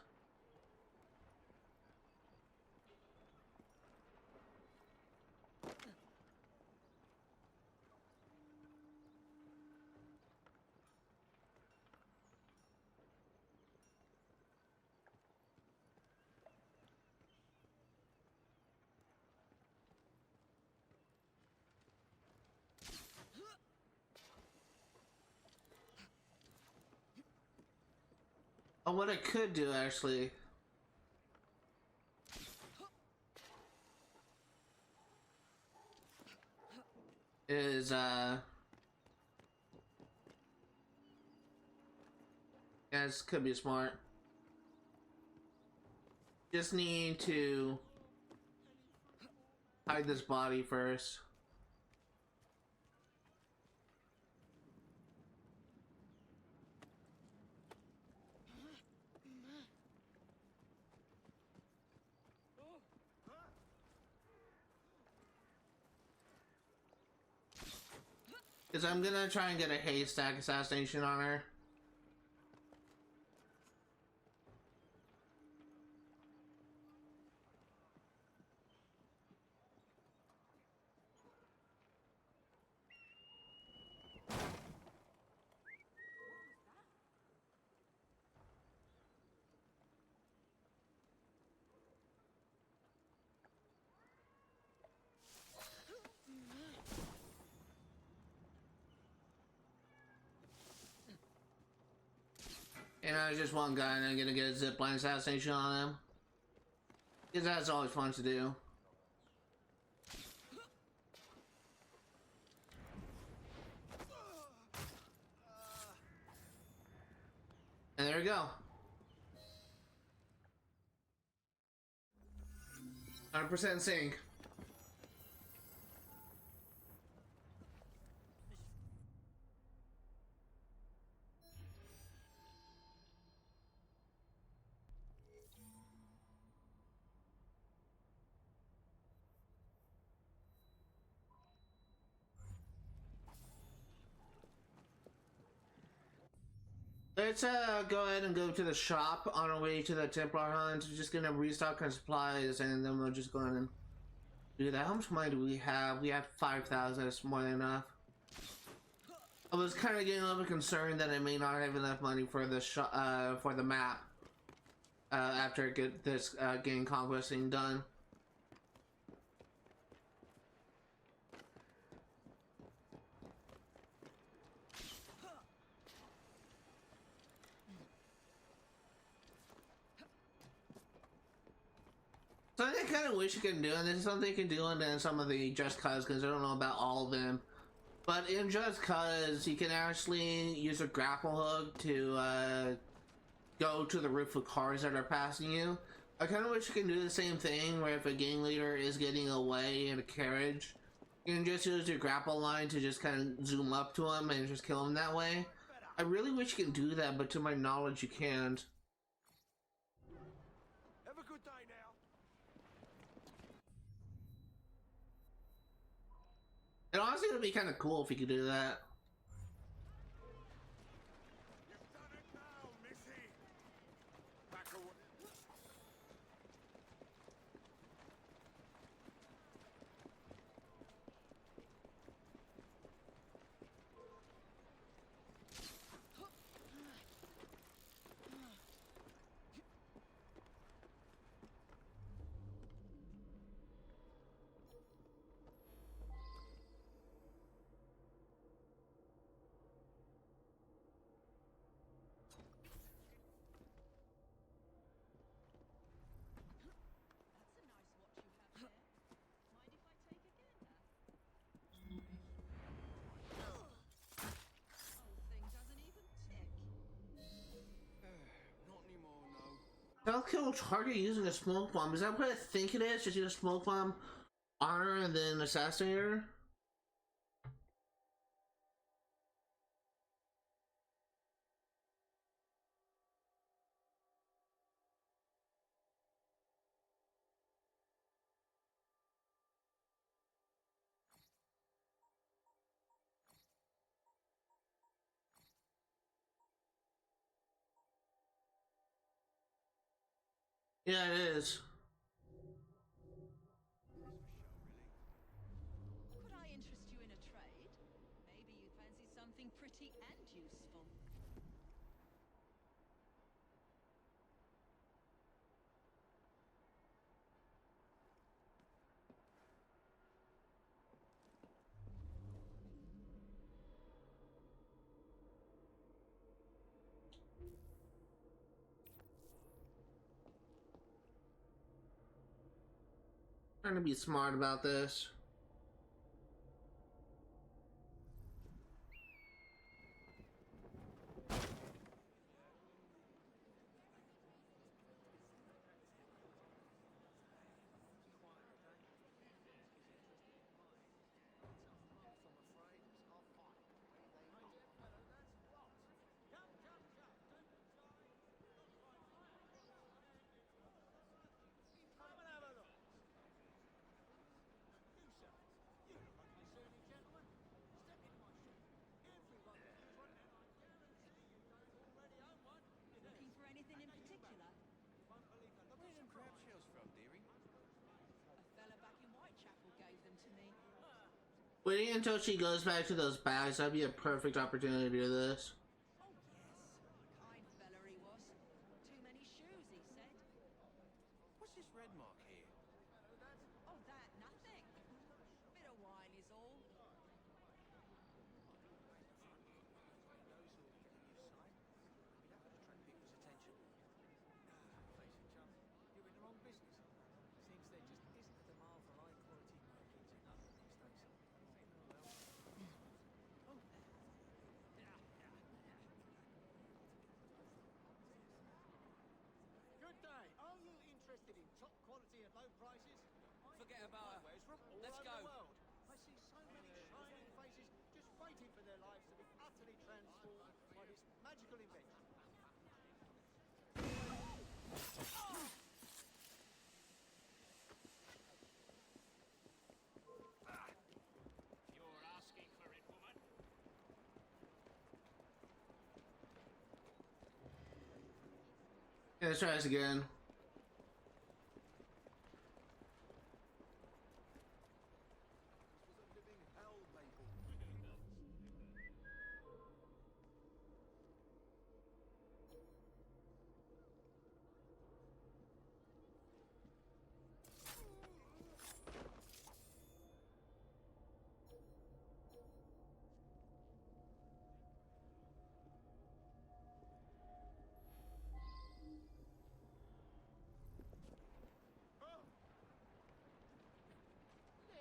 Oh, what I could do actually is yeah, this could be smart. Just need to hide this body first. Because I'm gonna try and get a haystack assassination on her. And I just one guy and I'm gonna get a zipline assassination on him. Because that's always fun to do. And there we go. 100% sync. Let's go ahead and go to the shop on our way to the Templar hunt. We're just gonna restock our supplies and then we'll just go ahead and do that. How much money do we have? We have 5,000. That's more than enough. I was kind of getting a little bit concerned that I may not have enough money for the for the map after I get this Gang Conquest thing done. Something I kind of wish you could do, and this is something you can do in some of the Just Cause, because I don't know about all of them. But in Just Cause, you can actually use a grapple hook to go to the roof of cars that are passing you. I kind of wish you can do the same thing, where if a gang leader is getting away in a carriage, you can just use your grapple line to just kind of zoom up to him and just kill him that way. I really wish you can do that, but to my knowledge, you can't. Have a good day now. It honestly would be kind of cool if you could do that. You've done it now, missy. Back away. Stealth kill target using a smoke bomb. Is that what I think it is? Just use a smoke bomb on her and then assassinate her? Yeah, it is. Could I interest you in a trade? Maybe you fancy something pretty and useful. Trying to be smart about this. Waiting until she goes back to those bags, that'd be a perfect opportunity to do this. Oh, yes. Kind fella he was. Too many shoes, he said. What's this red mark here? Oh, that, nothing. Bit of wine is all. You're in the wrong business. Seems there just isn't a demand for high quality merchants in London these days. Oh, good day. Are you interested in top quality at low prices? Forget about her. Eyewear's from all Let's over go. the world. I see so many shining faces just waiting for their lives to be utterly transformed by this magical invention. You're asking for it, woman. Yeah, let's try this again. This was a living hell label.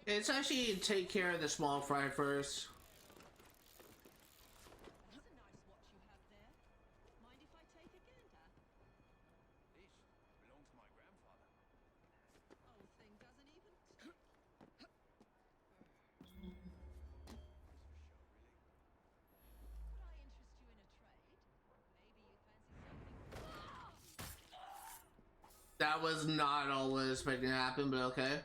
It's actually take care of the small fry first. That's a nice watch you have there. Mind if I take a gander? This belonged to my grandfather. Old thing doesn't even It's tick. for show, really. Could I interest you in a trade? Maybe you fancy something. That was not all I was expecting to happen, but okay.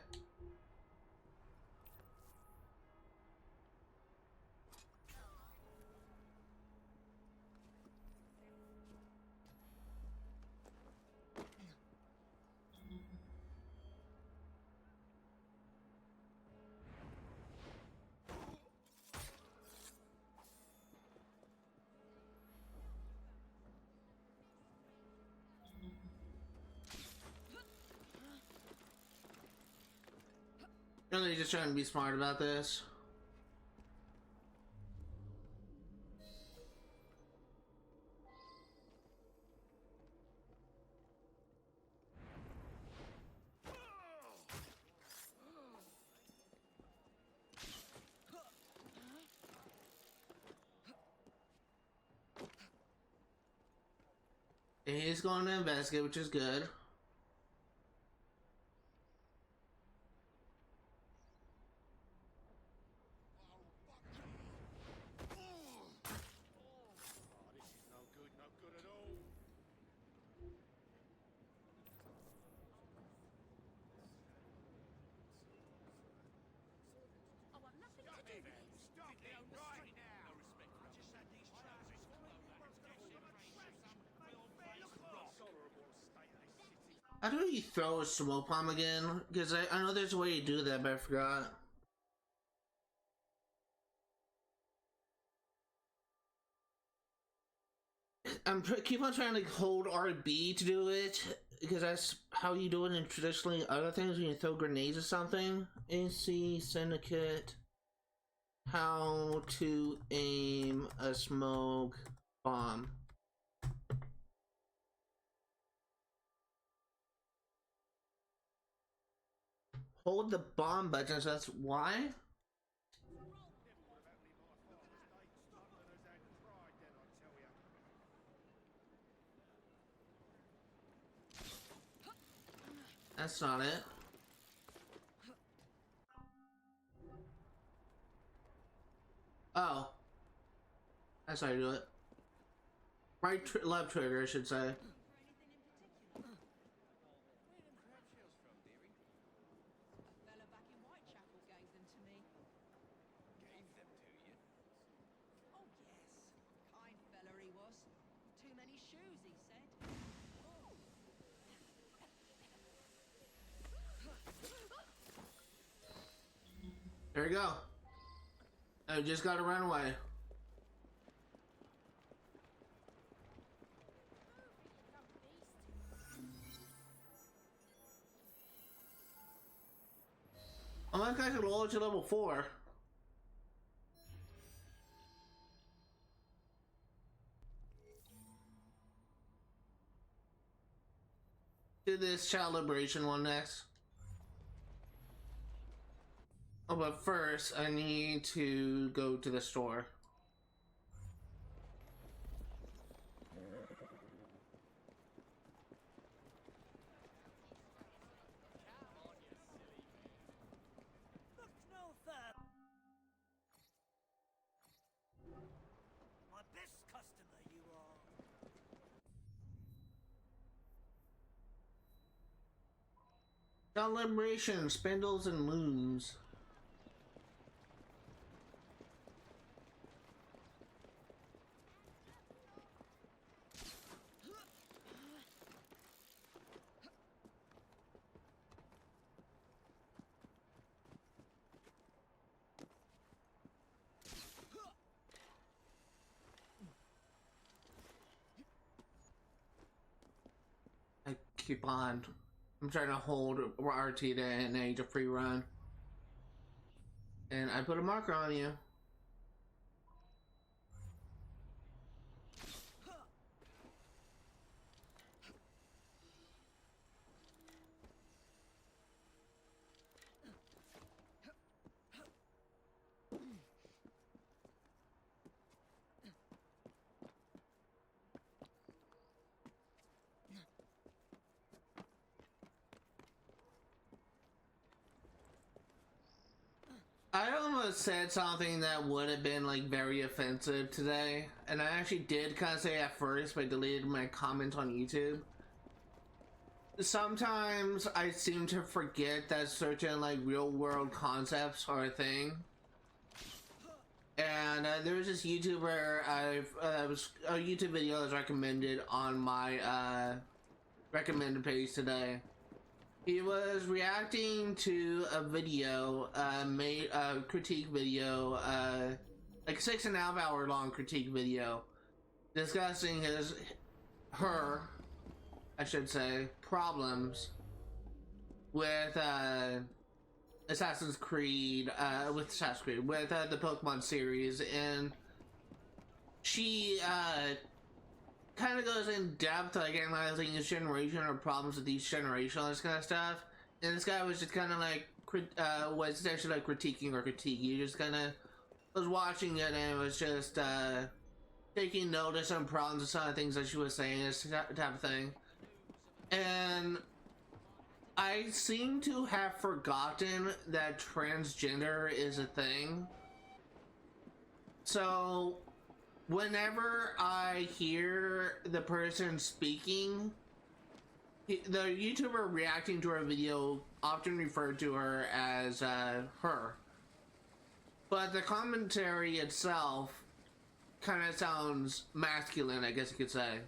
Really just trying to be smart about this. He's going to investigate, which is good. This is no good at all. I want nothing to do with it. Stop it right now. I just had these trousers. Tolerable state of this city. How do you throw a smoke bomb again? Because I know there's a way to do that, but I forgot. Keep on trying to hold RB to do it, because that's how you do it in traditionally other things when you throw grenades or something. AC Syndicate. How to aim a smoke bomb. Hold the bomb button, so that's why? That's not it. Oh. That's how you do it. Right, left trigger, I should say. For anything in particular? Where them crab shells from, dearie? A fella back in Whitechapel gave them to me. Gave them to you? Oh, yes. Kind fella he was. Too many shoes, he said. There you go. I just gotta run away. Oh, that guy can lower to level 4. Do this child liberation one next. Oh, but first I need to go to the store. Look no further. My best customer you are. Child liberation, spindles and looms. I keep on. I'm trying to hold RT to an age of free run. And I put a marker on you. I almost said something that would have been like very offensive today, and I actually did kind of say at first, but I deleted my comments on YouTube. Sometimes I seem to forget that certain like real world concepts are a thing. And there was this YouTuber was a YouTube video that was recommended on my recommended page today. He was reacting to a video, made a critique video, like a 6.5 hour long critique video, discussing her, problems with Assassin's Creed, with the Pokemon series, and she kind of goes in depth, like analyzing each generation or problems with each generation, all this kind of stuff. And this guy was just kind of like was essentially like critiquing her critique. He just kind of was watching it and was just taking notice on problems and some of the things that she was saying, this type of thing. And I seem to have forgotten that transgender is a thing. So whenever I hear the person speaking, the YouTuber reacting to her video often referred to her as her. But the commentary itself kind of sounds masculine, I guess you could say.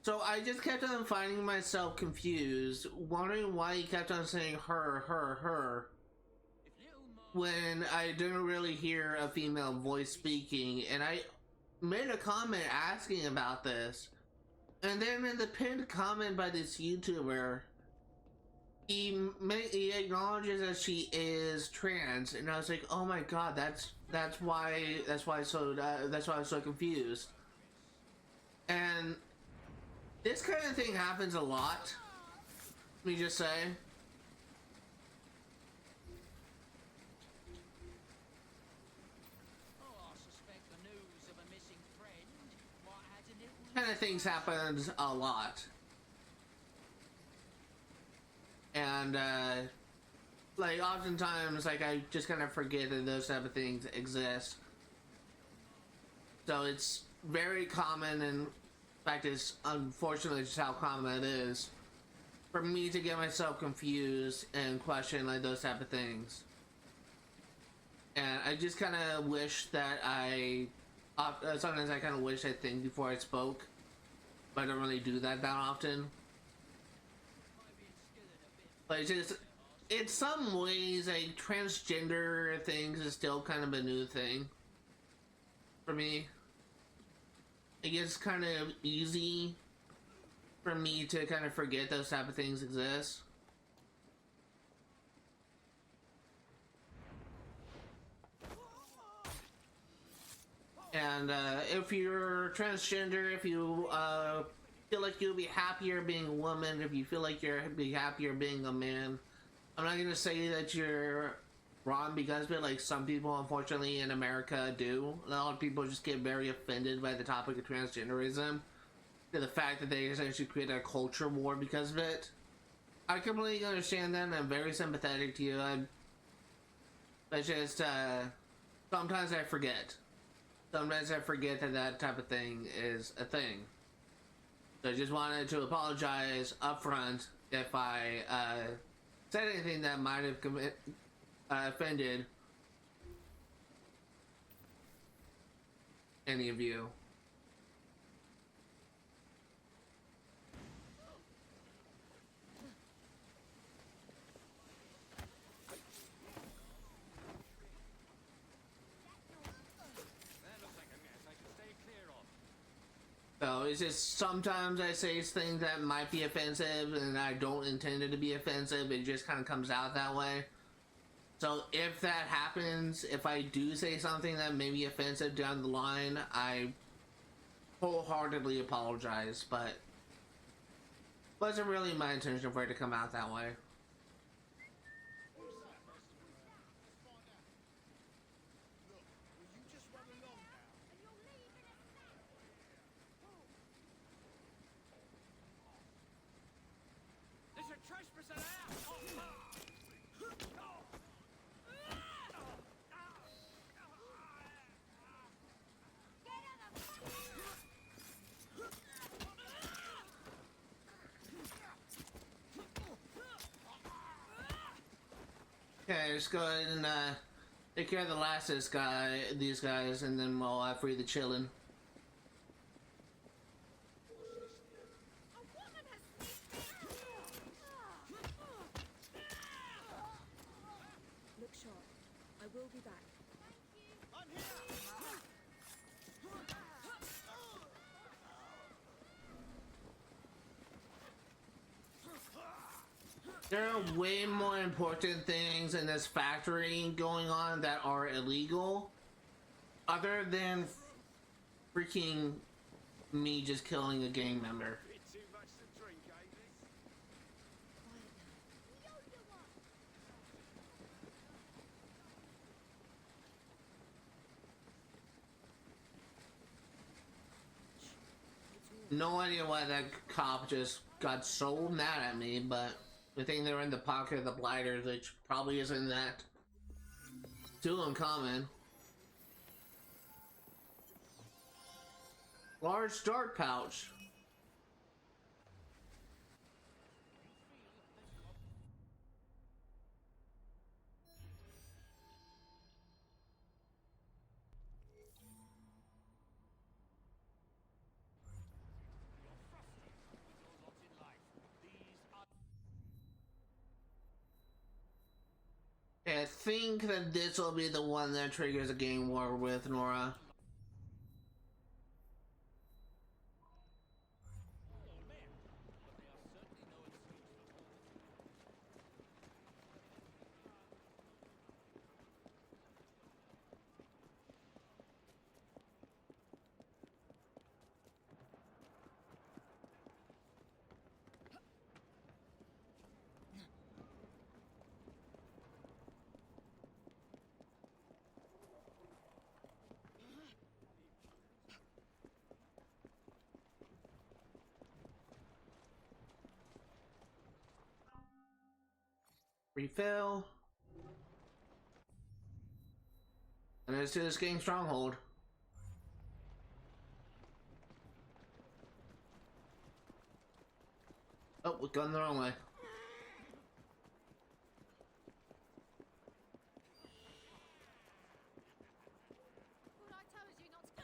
So I just kept on finding myself confused, wondering why he kept on saying her, when I didn't really hear a female voice speaking, and I made a comment asking about this. And then in the pinned comment by this YouTuber, he acknowledges that she is trans, and I was like, oh my god, that's why I'm so confused. And this kind of thing happens a lot, let me just say. Kind of things happens a lot. And like oftentimes, like I just kind of forget that those type of things exist. So it's very common, and in fact it's unfortunately just how common it is for me to get myself confused and question like those type of things. And I just kind of wish that sometimes I kind of wish I think before I spoke, but I don't really do that often. But in some ways, like, transgender things is still kind of a new thing for me. It gets kind of easy for me to kind of forget those type of things exist. And if you're transgender, if you feel like you'll be happier being a woman, if you feel like you'll be happier being a man, I'm not gonna say that you're wrong because of it. Like, some people, unfortunately, in America do. A lot of people just get very offended by the topic of transgenderism, to the fact that they essentially create a culture war because of it. I completely understand that, and I'm very sympathetic to you. But just sometimes I forget. Sometimes I forget that that type of thing is a thing. So I just wanted to apologize up front if I said anything that might have offended any of you. So it's just sometimes I say things that might be offensive and I don't intend it to be offensive. It just kind of comes out that way. So if that happens, if I do say something that may be offensive down the line, I wholeheartedly apologize, but it wasn't really my intention for it to come out that way. Okay, let's go ahead and take care of the last of these guys, and then we'll free the chillin'. Look sharp. I will be back. I'm here! There are way more important things in this factory going on that are illegal, other than freaking me just killing a gang member. Bit too much to drink, eh, miss? No idea why that cop just got so mad at me, but I think they were in the pocket of the blighters, which probably isn't that too uncommon. Large dart pouch. I think that this will be the one that triggers a gang war with Nora. Refill. And let's do this gang stronghold. Oh, we've gone the wrong way. What I told you not to.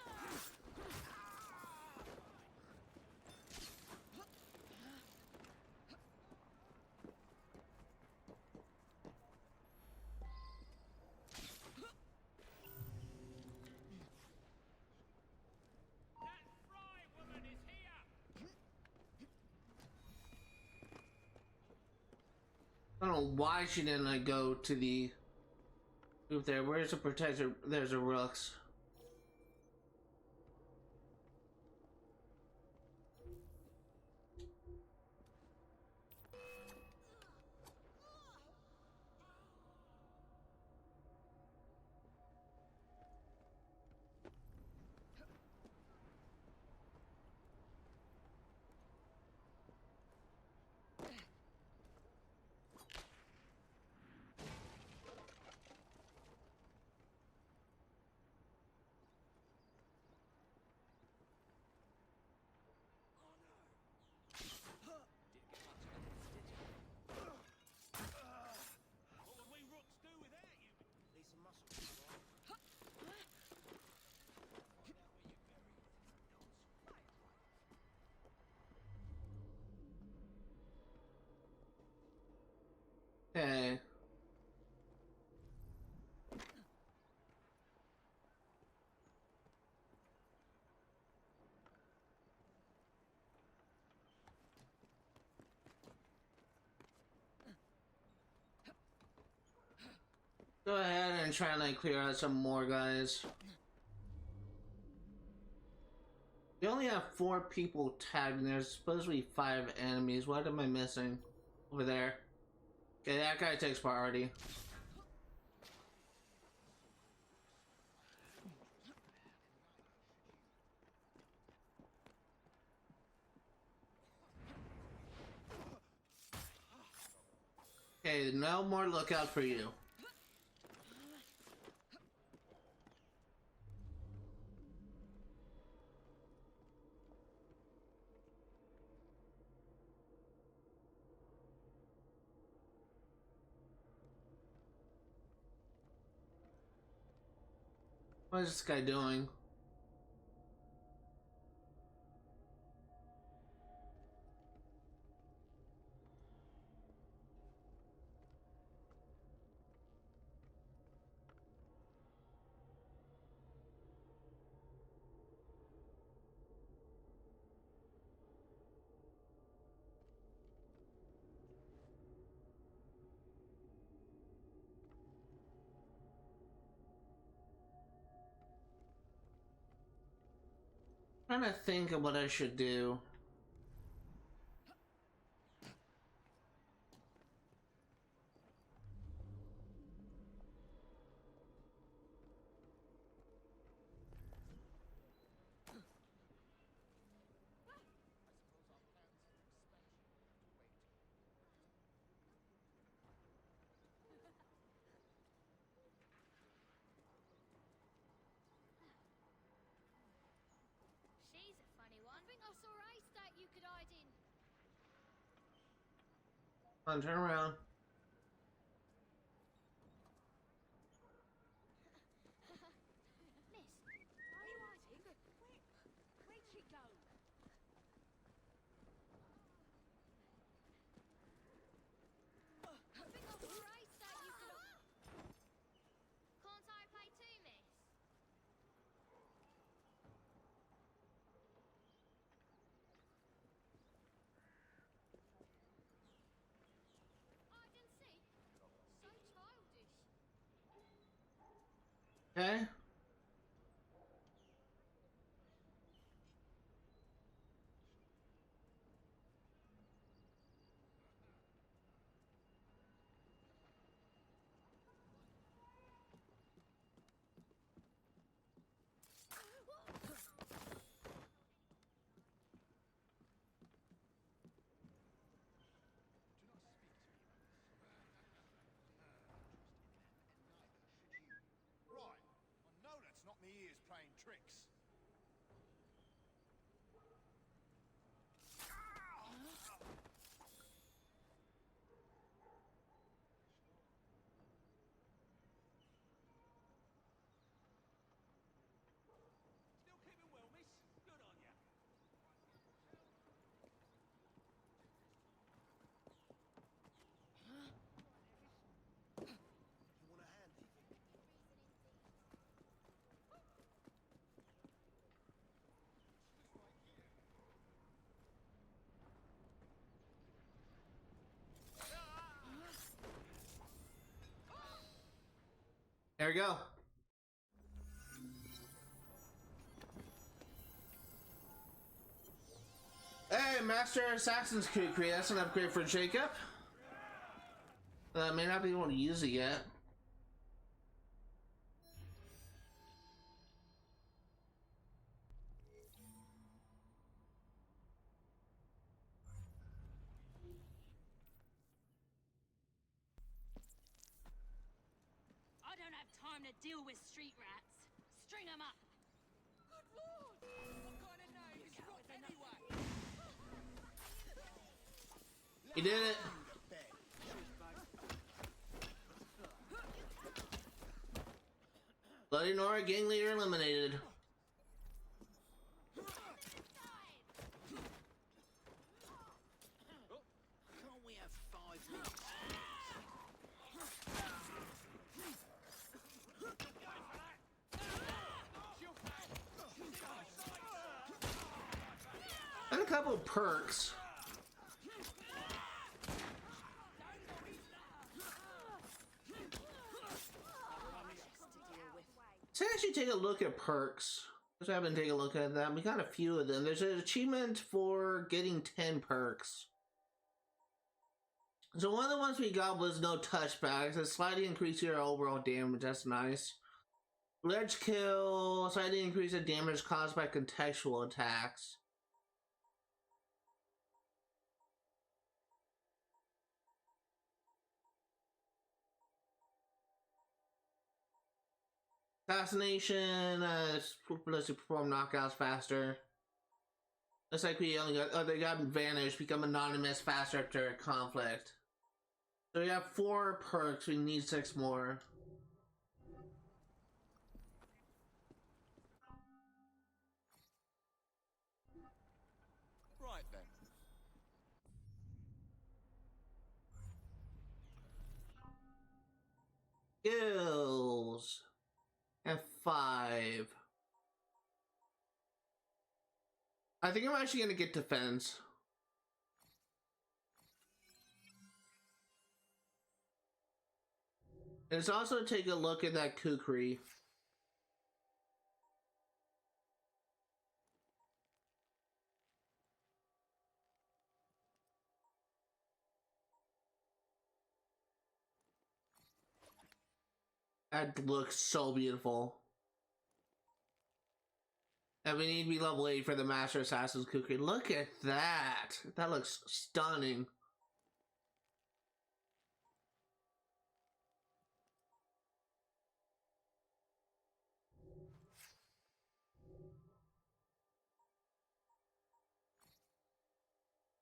don't know why she didn't like go to the group there. Where's the protector? There's a Rooks. What would we rooks do without you? Need some muscle, right? Find out where you're buried. Okay. Go ahead and try and like clear out some more guys. We only have 4 people tagged and there's supposed to be 5 enemies. What am I missing? Over there. Okay, that guy takes priority. Okay, no more lookout for you. What is this guy doing? I'm trying to think of what I should do. She's a funny one. Think I saw a state you could hide in. Come on, turn around. Miss, why are you hiding? Quick, where'd she go? I think I saw a state you could hide. Can't I play too, miss? Hide and seek? So childish. Okay. Right. I know that's not me ears playing tricks. Still keeping well, miss? Good on ya. You want a hand, do you think? There we go. Hey, Master Assassin's Creed, that's an upgrade for Jacob. May not be able to use it yet. I don't have time to deal with street rats. String them up. Good lord! What kind of name is Rock anyway? He did it. Bloody Nora, gang leader eliminated. Can't we have 5 minutes? And a couple of perks. Let's actually take a look at perks. Because I haven't taken a look at them. We got a few of them. There's an achievement for getting 10 perks. So one of the ones we got was no touchbacks. It slightly increases your overall damage. That's nice. Ledge kill. Slightly increase the damage caused by contextual attacks. Assassination, lets you perform knockouts faster. Looks like we only got, they got vanished, become anonymous faster after a conflict. So we have 4 perks, we need 6 more. Right then. Skills. F5. I think I'm actually gonna get defense. Let's also take a look at that kukri. That looks so beautiful. And we need to be level 8 for the Master Assassin's Kukri. Look at that! That looks stunning.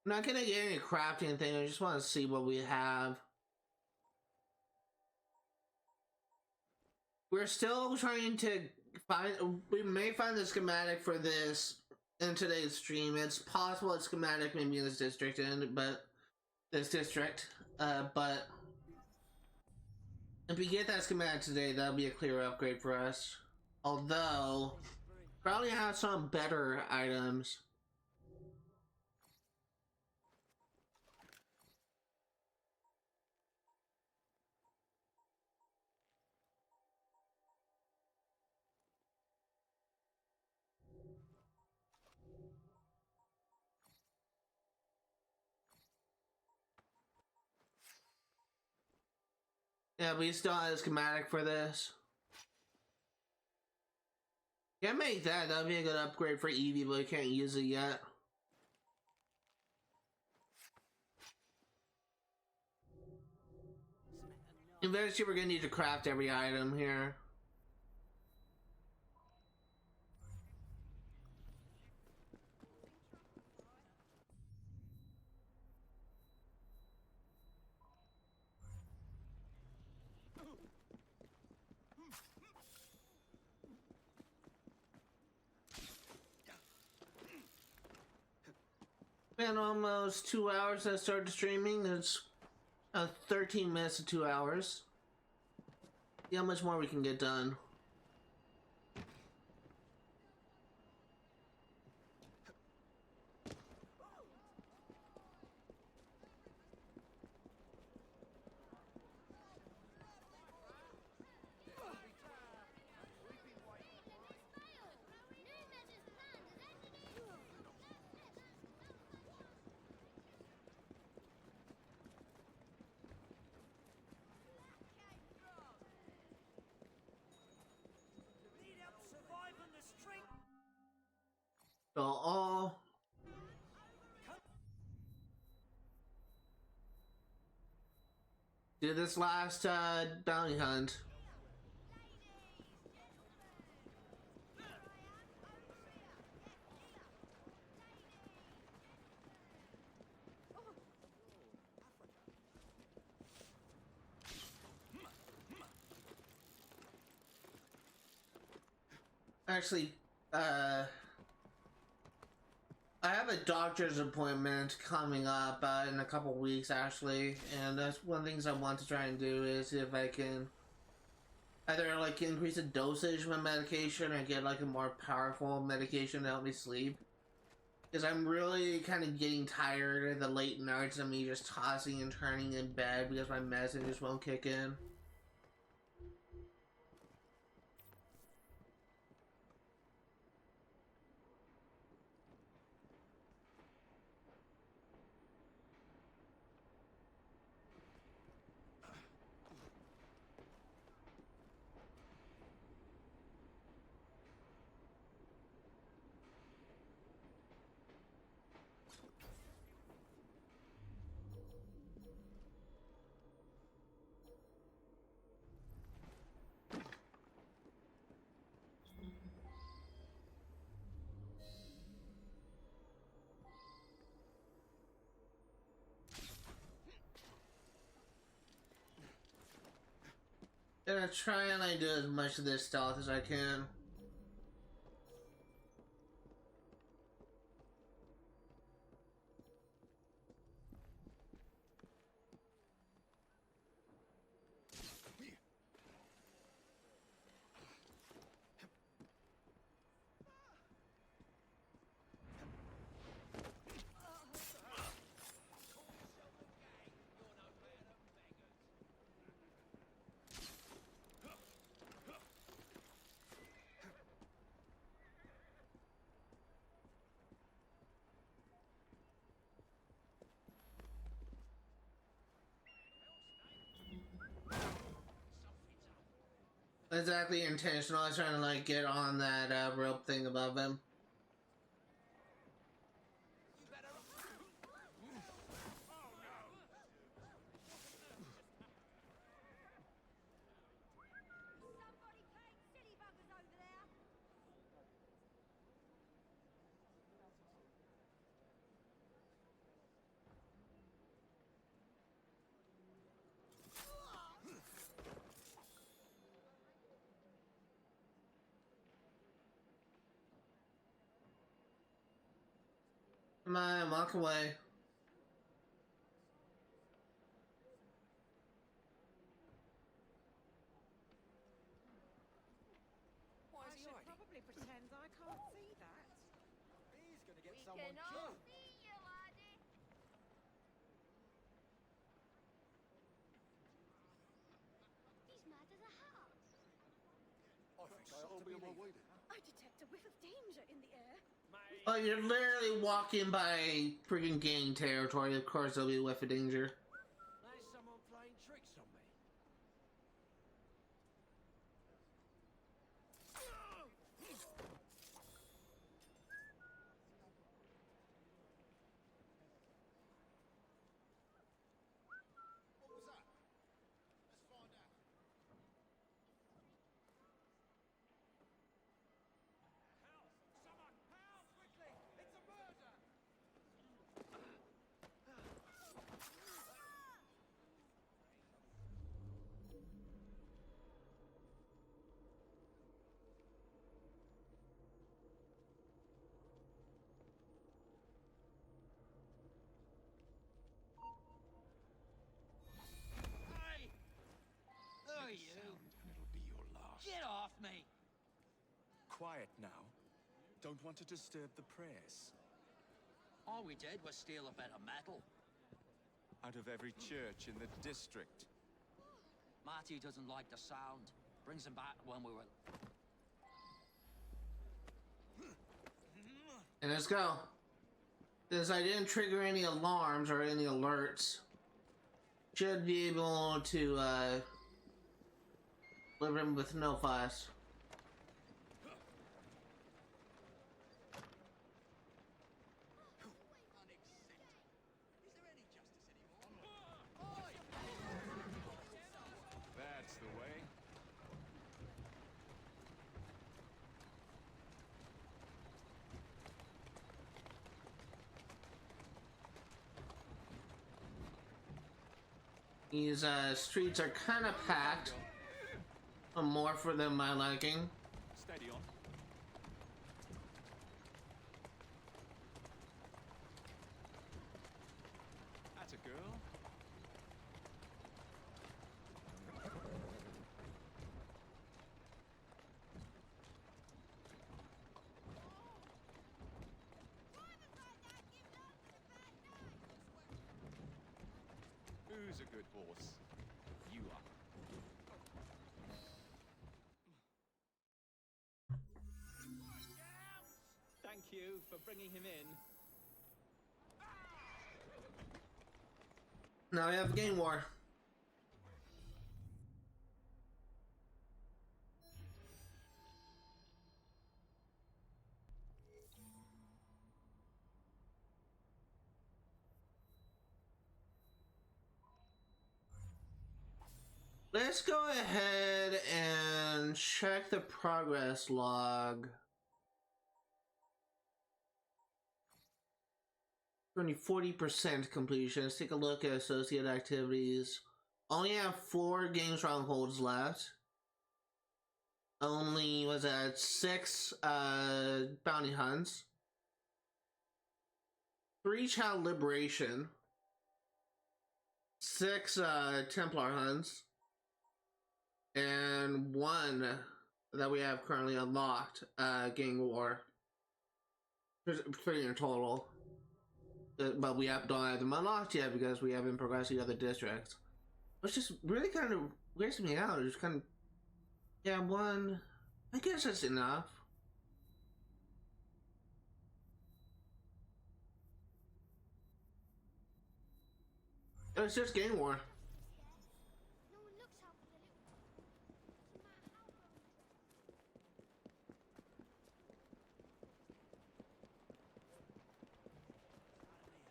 I'm not gonna get any crafting thing, I just want to see what we have. We're still trying to find, we may find the schematic for this in today's stream. It's possible it's schematic maybe in this district, but if we get that schematic today, that'll be a clear upgrade for us. Although, probably have some better items. Yeah, we still have a schematic for this. Can't make that. That'd be a good upgrade for Eevee, but we can't use it yet. Eventually, we're gonna need to craft every item here. Been almost 2 hours since I started streaming. It's 13 minutes to 2 hours. See how much more we can get done. So all do this last bounty hunt. Actually, I have a doctor's appointment coming up in a couple weeks, actually, and that's one of the things I want to try and do is see if I can either like increase the dosage of my medication or get like a more powerful medication to help me sleep. Because I'm really kind of getting tired of the late nights of me just tossing and turning in bed because my medicine just won't kick in. Gonna try and like do as much of this stealth as I can. Exactly intentional. I was trying to like get on that rope thing above him. Somebody playing silly buggers over there. Come on, walk away. I should probably pretend I can't see that. He's gonna get We someone can all killed. see you, laddie. He's mad as a hat. I think I ought to be leaving. I detect a whiff of danger in the air. Oh, you're literally walking by freaking gang territory. Of course, there'll be a whiff of danger. There's someone playing tricks on me. What was that? Let's find out. Someone, help quickly! It's a murder! Hey! Who are you? And it'll be your last. Get off me! Quiet now. Don't want to disturb the prayers. All we did was steal a bit of metal. Out of every church in the district. Marty doesn't like the sound. Brings him back when we were... And let's go. Since I didn't trigger any alarms or any alerts, should be able to deliver him with no fuss. These streets are kind of packed. More for them my liking. Steady on. That's a girl. Who's a good horse? You are. Thank you for bringing him in. Now we have Gang War. Let's go ahead and check the progress log. 40% completion. Let's take a look at associate activities. Only have 4 gang strongholds left. Only was at 6 bounty hunts. 3 child liberation. 6 Templar hunts. And 1 that we have currently unlocked, gang war. 3 in total. But we don't have them unlocked yet because we haven't progressed the other districts. Which just really kind of weirds me out. It's kind of, yeah, 1. I guess that's enough. It's just gang war. No one looks out for the little one. No matter how well you dress.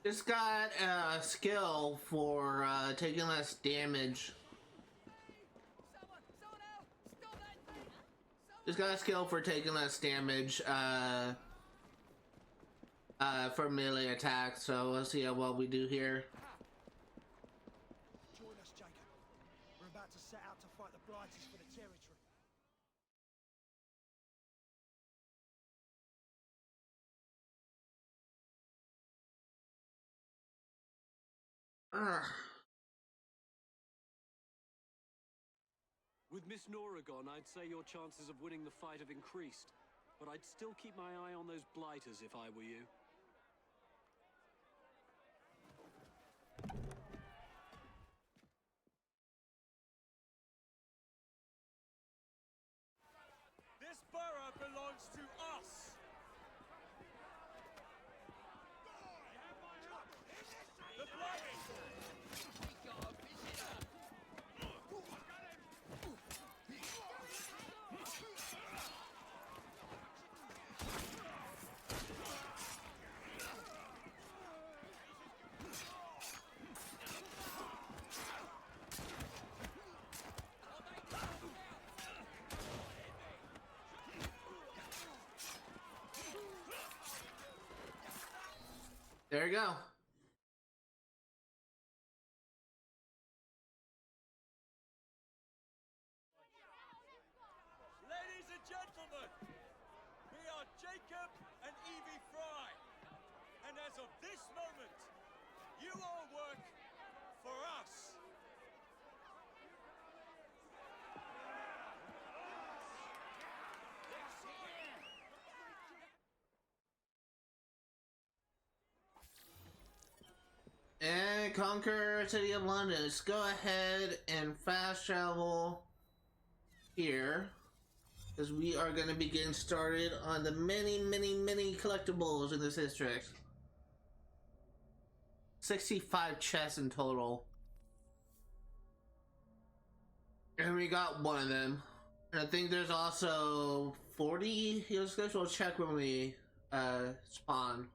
Just got a skill for taking less damage. Just got a skill for taking less damage for melee attacks. So let's see how well we do here. Join us, Jacob. We're about to set out to fight the Blighters for the territory. With Miss Nora gone, I'd say your chances of winning the fight have increased. But I'd still keep my eye on those blighters if I were you. This borough belongs to us. The Blighters. There you go. Ladies and gentlemen, we are Jacob and Evie Fry. And as of this moment, you all work for us. And conquer City of London. Let's go ahead and fast travel here, because we are going to be getting started on the many collectibles in this district. 65 chests in total. And we got 1 of them. And I think there's also 40. We'll check when we spawn.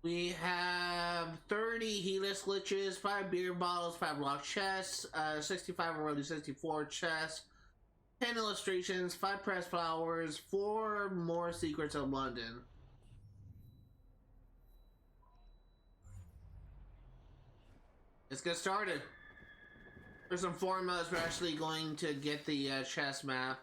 We have 30 Helix glitches, 5 beer bottles, 5 locked chests, 65 or really 64 chests, 10 illustrations, 5 pressed flowers, 4 more secrets of London. Let's get started. First and foremost, we're actually going to get the chess map.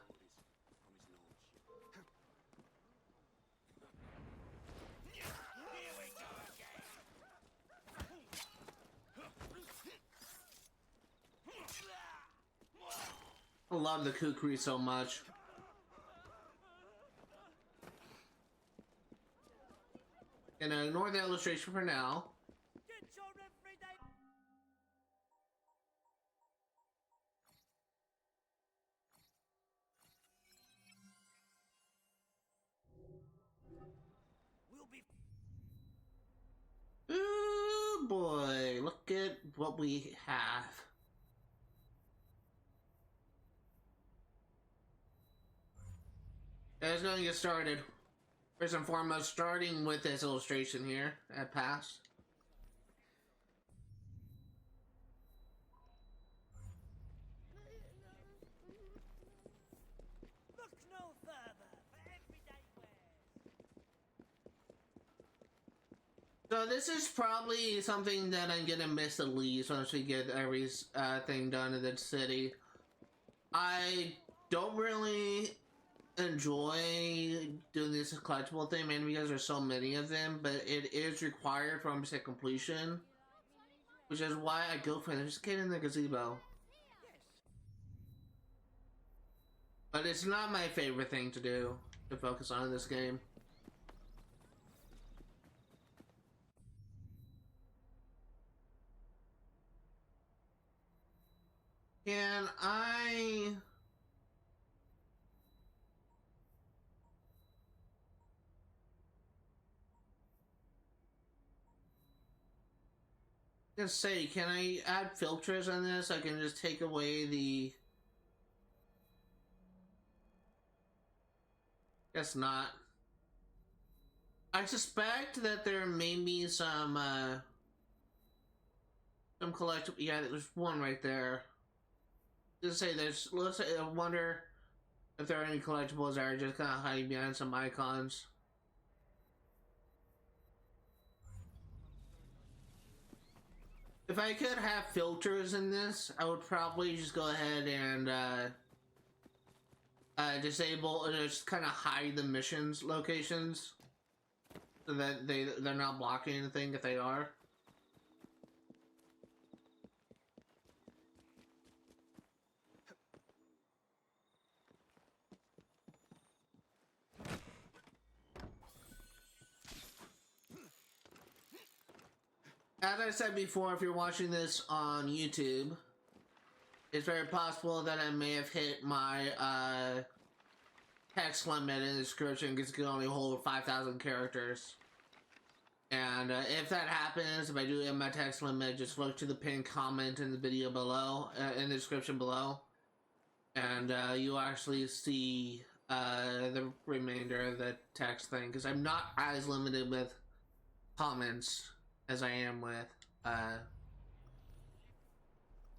I love the kukri so much. Gonna ignore the illustration for now. Ooh boy, look at what we have. Let's go and get started. First and foremost, starting with this illustration here at pass. Look no further for everyday wear. So this is probably something that I'm gonna miss the least once we get every thing done in the city. I don't really enjoy doing this collectible thing, mainly because there's so many of them, but it is required for 100% completion, which is why I go for it. Just get in the gazebo. But it's not my favorite thing to do, to focus on in this game. Can I... Just say, can I add filters on this? I can just take away the... Guess not. I suspect that there may be some collectible... Yeah, there's one right there. Just say there's... Let's say, I wonder if there are any collectibles that are just kind of hiding behind some icons. If I could have filters in this, I would probably just go ahead and disable, just kind of hide the missions locations so that they're not blocking anything if they are. As I said before, if you're watching this on YouTube, it's very possible that I may have hit my text limit in the description because it can only hold 5,000 characters. And if that happens, if I do hit my text limit, just look to the pinned comment in the video below, in the description below, and you'll actually see the remainder of the text thing, because I'm not as limited with comments as I am with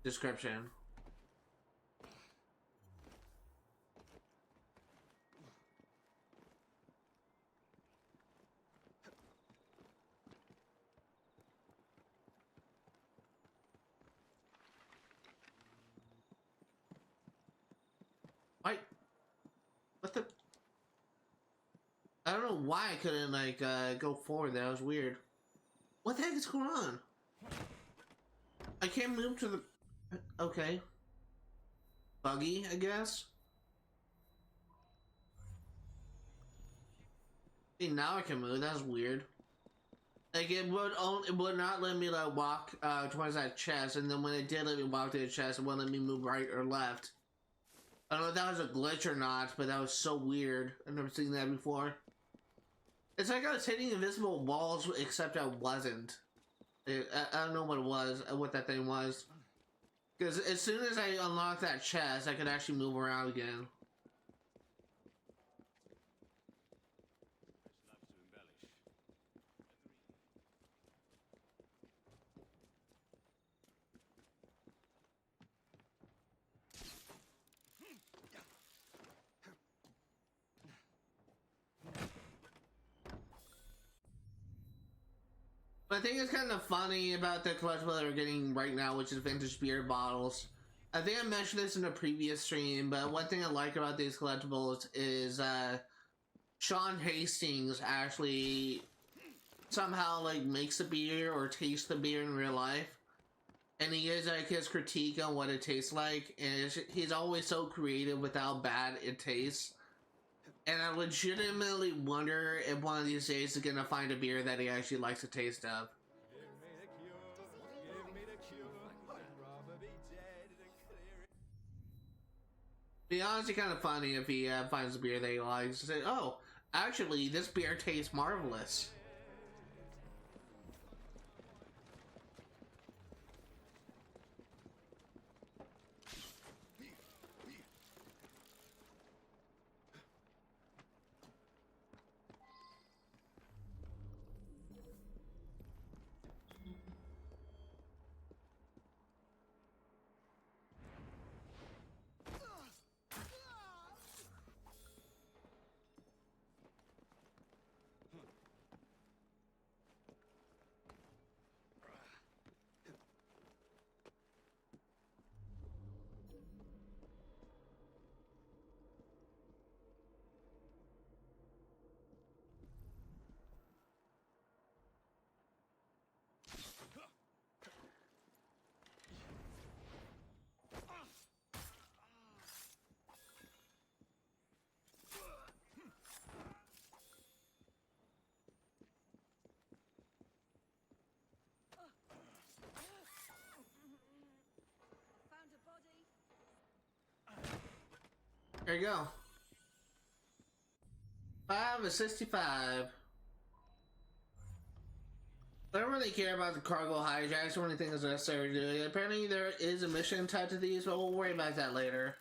description. What the? I don't know why I couldn't like go forward. That was weird. What the heck is going on? I can't move to the... Okay. Buggy, I guess? See, now I can move. That's weird. Like, it would not let me, like, walk towards that chest, and then when it did let me walk to the chest, it wouldn't let me move right or left. I don't know if that was a glitch or not, but that was so weird. I've never seen that before. It's like I was hitting invisible walls, except I wasn't. I don't know what it was, what that thing was. Because as soon as I unlocked that chest, I could actually move around again. But I think it's kind of funny about the collectible that we're getting right now, which is vintage beer bottles. I think I mentioned this in a previous stream, but one thing I like about these collectibles is Sean Hastings actually somehow like makes the beer or tastes the beer in real life, and he gives like his critique on what it tastes like, and he's always so creative with how bad it tastes. And I legitimately wonder if one of these days he's gonna find a beer that he actually likes the taste of. Be honestly kind of funny if he finds a beer that he likes and say, "Oh, actually, this beer tastes marvelous." Found a body. There you go. 5 of 65. I don't really care about the cargo hijacks. The only thing that's necessary to do it. Apparently there is a mission tied to these, but we'll worry about that later.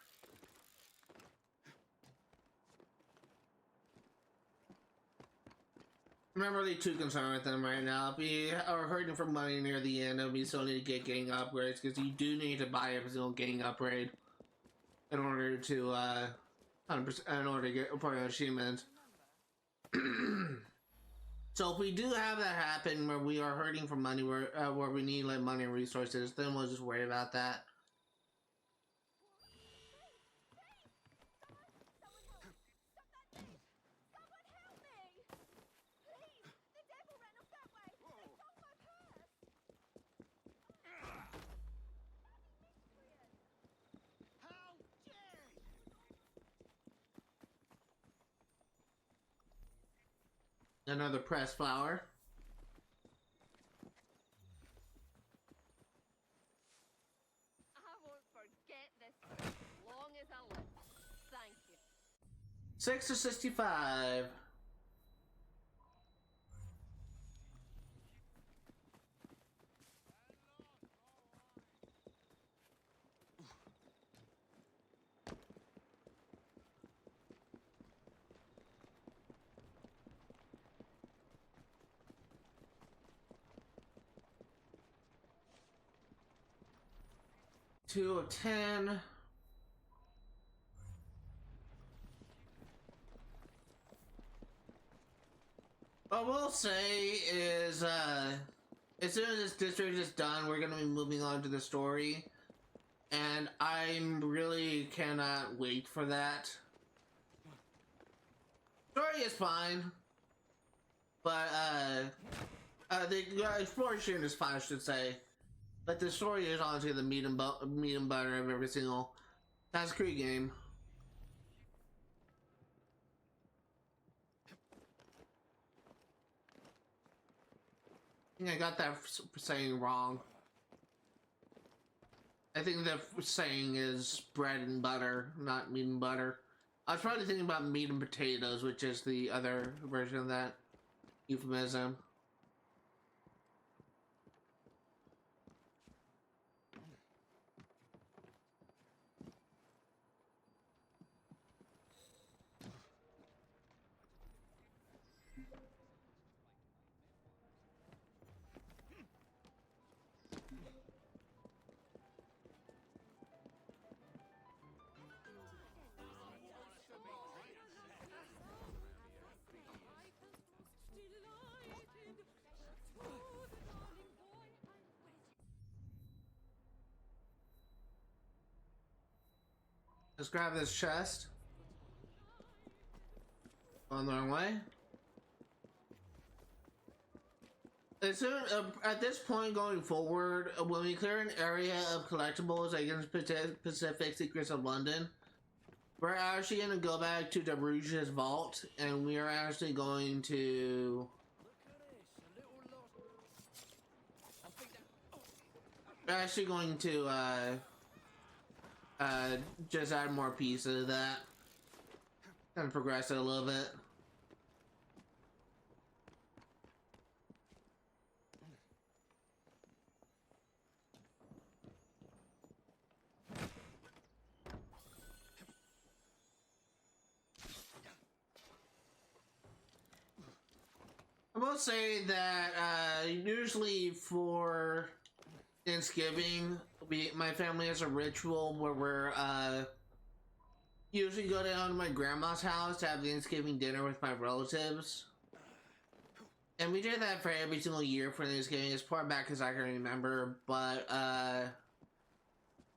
I'm not really too concerned with them right now. If you are hurting for money near the end, we still need to get gang upgrades, because you do need to buy every single gang upgrade in order to 100% in order to get part of achievements. So if we do have that happen where we are hurting for money, where we need like money and resources, then we'll just worry about that. Another pressed flower. I won't forget this as long as I live. Thank you. 6 of 65. Two of 10. What we'll say is, as soon as this district is done, we're gonna be moving on to the story. And I really cannot wait for that. Story is fine. But, the exploration is fine, I should say. But the story is honestly the meat and butter of every single Assassin's Creed game. I think I got that saying wrong. I think the saying is bread and butter, not meat and butter. I was probably thinking about meat and potatoes, which is the other version of that euphemism. Let's grab this chest. On the wrong way. As soon, at this point going forward, when we clear an area of collectibles against Pacific Secrets of London, we're actually going to go back to Daruja's vault, and we are actually going to just add more pieces of that and progress it a little bit. I will say that usually for Thanksgiving, my family has a ritual where we're usually go down to my grandma's house to have Thanksgiving dinner with my relatives. And we did that for every single year for Thanksgiving, as far back as I can remember, but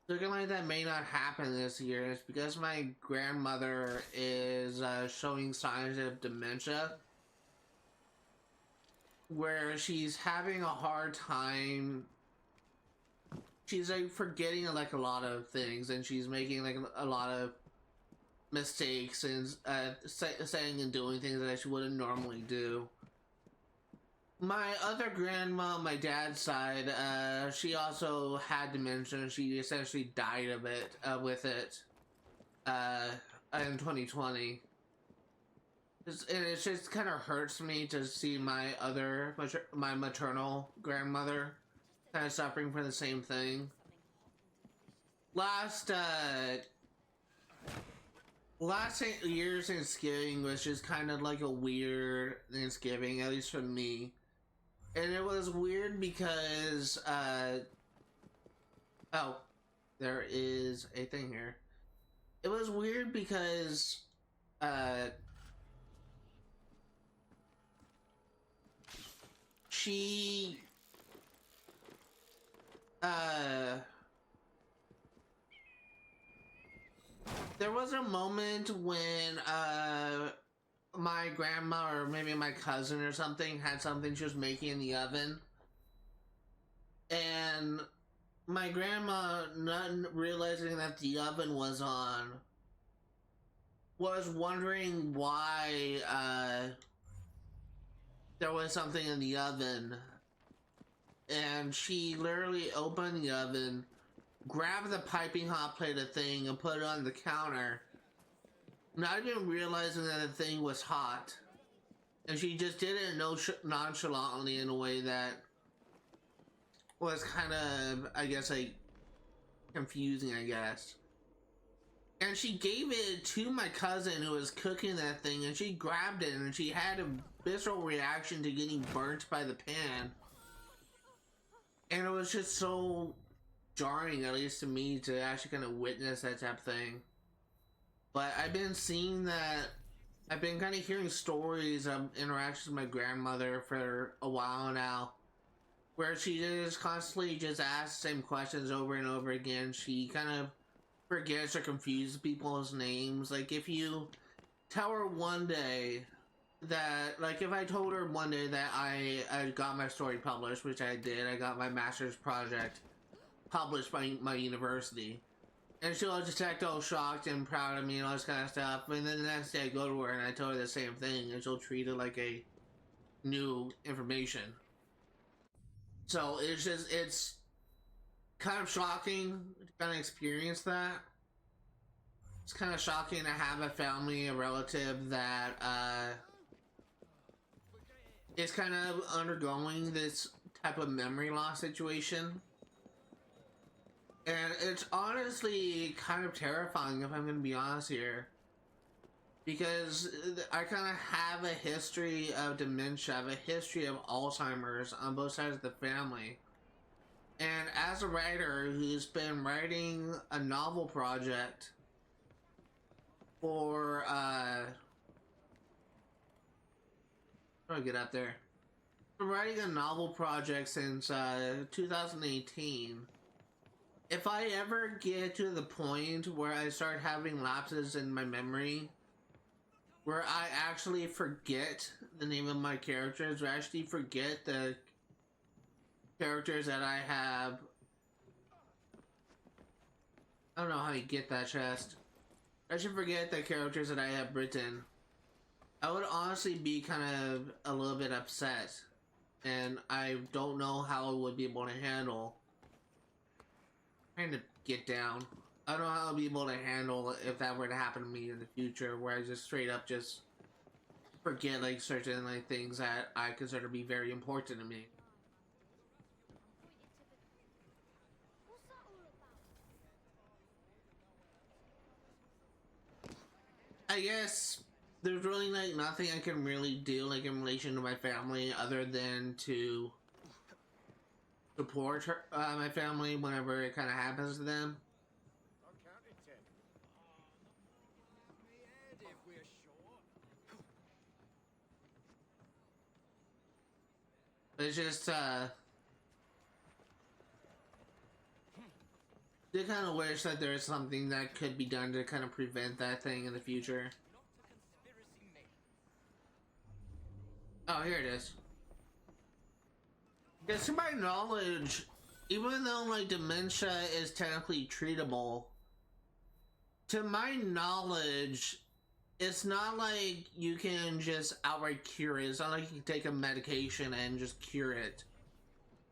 looking like that may not happen this year. It's because my grandmother is showing signs of dementia, where she's having a hard time. She's like forgetting like a lot of things, and she's making like a lot of mistakes and saying and doing things that she wouldn't normally do. My other grandma, my dad's side, she also had dementia. She essentially died of it with it in 2020. And it just kind of hurts me to see my maternal grandmother kind of suffering from the same thing. Last year's Thanksgiving was just kind of like a weird Thanksgiving, at least for me. And it was weird because, oh, there is a thing here. It was weird because, there was a moment when, my grandma or maybe my cousin or something had something she was making in the oven, and my grandma, not realizing that the oven was on, was wondering why there was something in the oven, and she literally opened the oven, grabbed the piping hot plate thing and put it on the counter, not even realizing that the thing was hot. And she just did it nonchalantly in a way that was kind of, I guess, like, confusing, I guess. And she gave it to my cousin who was cooking that thing, and she grabbed it, and she had a visceral reaction to getting burnt by the pan. And it was just so jarring, at least to me, to actually kind of witness that type of thing. But I've been seeing that, I've been kind of hearing stories of interactions with my grandmother for a while now, where she just constantly just asks the same questions over and over again. She kind of forgets or confuses people's names. Like, if you tell her one day that, like, if I told her one day that I got my story published, which I did, I got my master's project published by my university, and she'll just act all shocked and proud of me and all this kind of stuff. And then the next day I go to her and I tell her the same thing, and she'll treat it like a new information. So it's kind of shocking to kind of experience that. It's kind of shocking to have a family, a relative that is kind of undergoing this type of memory loss situation. And it's honestly kind of terrifying, if I'm going to be honest here, because I kind of have a history of dementia, I have a history of Alzheimer's on both sides of the family. And as a writer who's been writing a novel project for, how do I get up there? I'm writing a novel project since 2018. if I ever get to the point where I start having lapses in my memory, where I actually forget the name of my characters, or actually forget the characters that I have. I don't know how you get that chest. I should forget the characters that I have written. I would honestly be kind of a little bit upset, and I don't know how I would be able to handle trying to get down. I don't know how I'll be able to handle if that were to happen to me in the future, where I just straight up just forget like certain like things that I consider to be very important to me. What's that all about? I guess there's really like nothing I can really do like in relation to my family other than to support my family whenever it kind of happens to them. I counted 10. Me head if we're short. It's just I kind of wish that there's something that could be done to kind of prevent that thing in the future. Oh, here it is. Because to my knowledge, even though like dementia is technically treatable, to my knowledge, it's not like you can just outright cure it. It's not like you can take a medication and just cure it.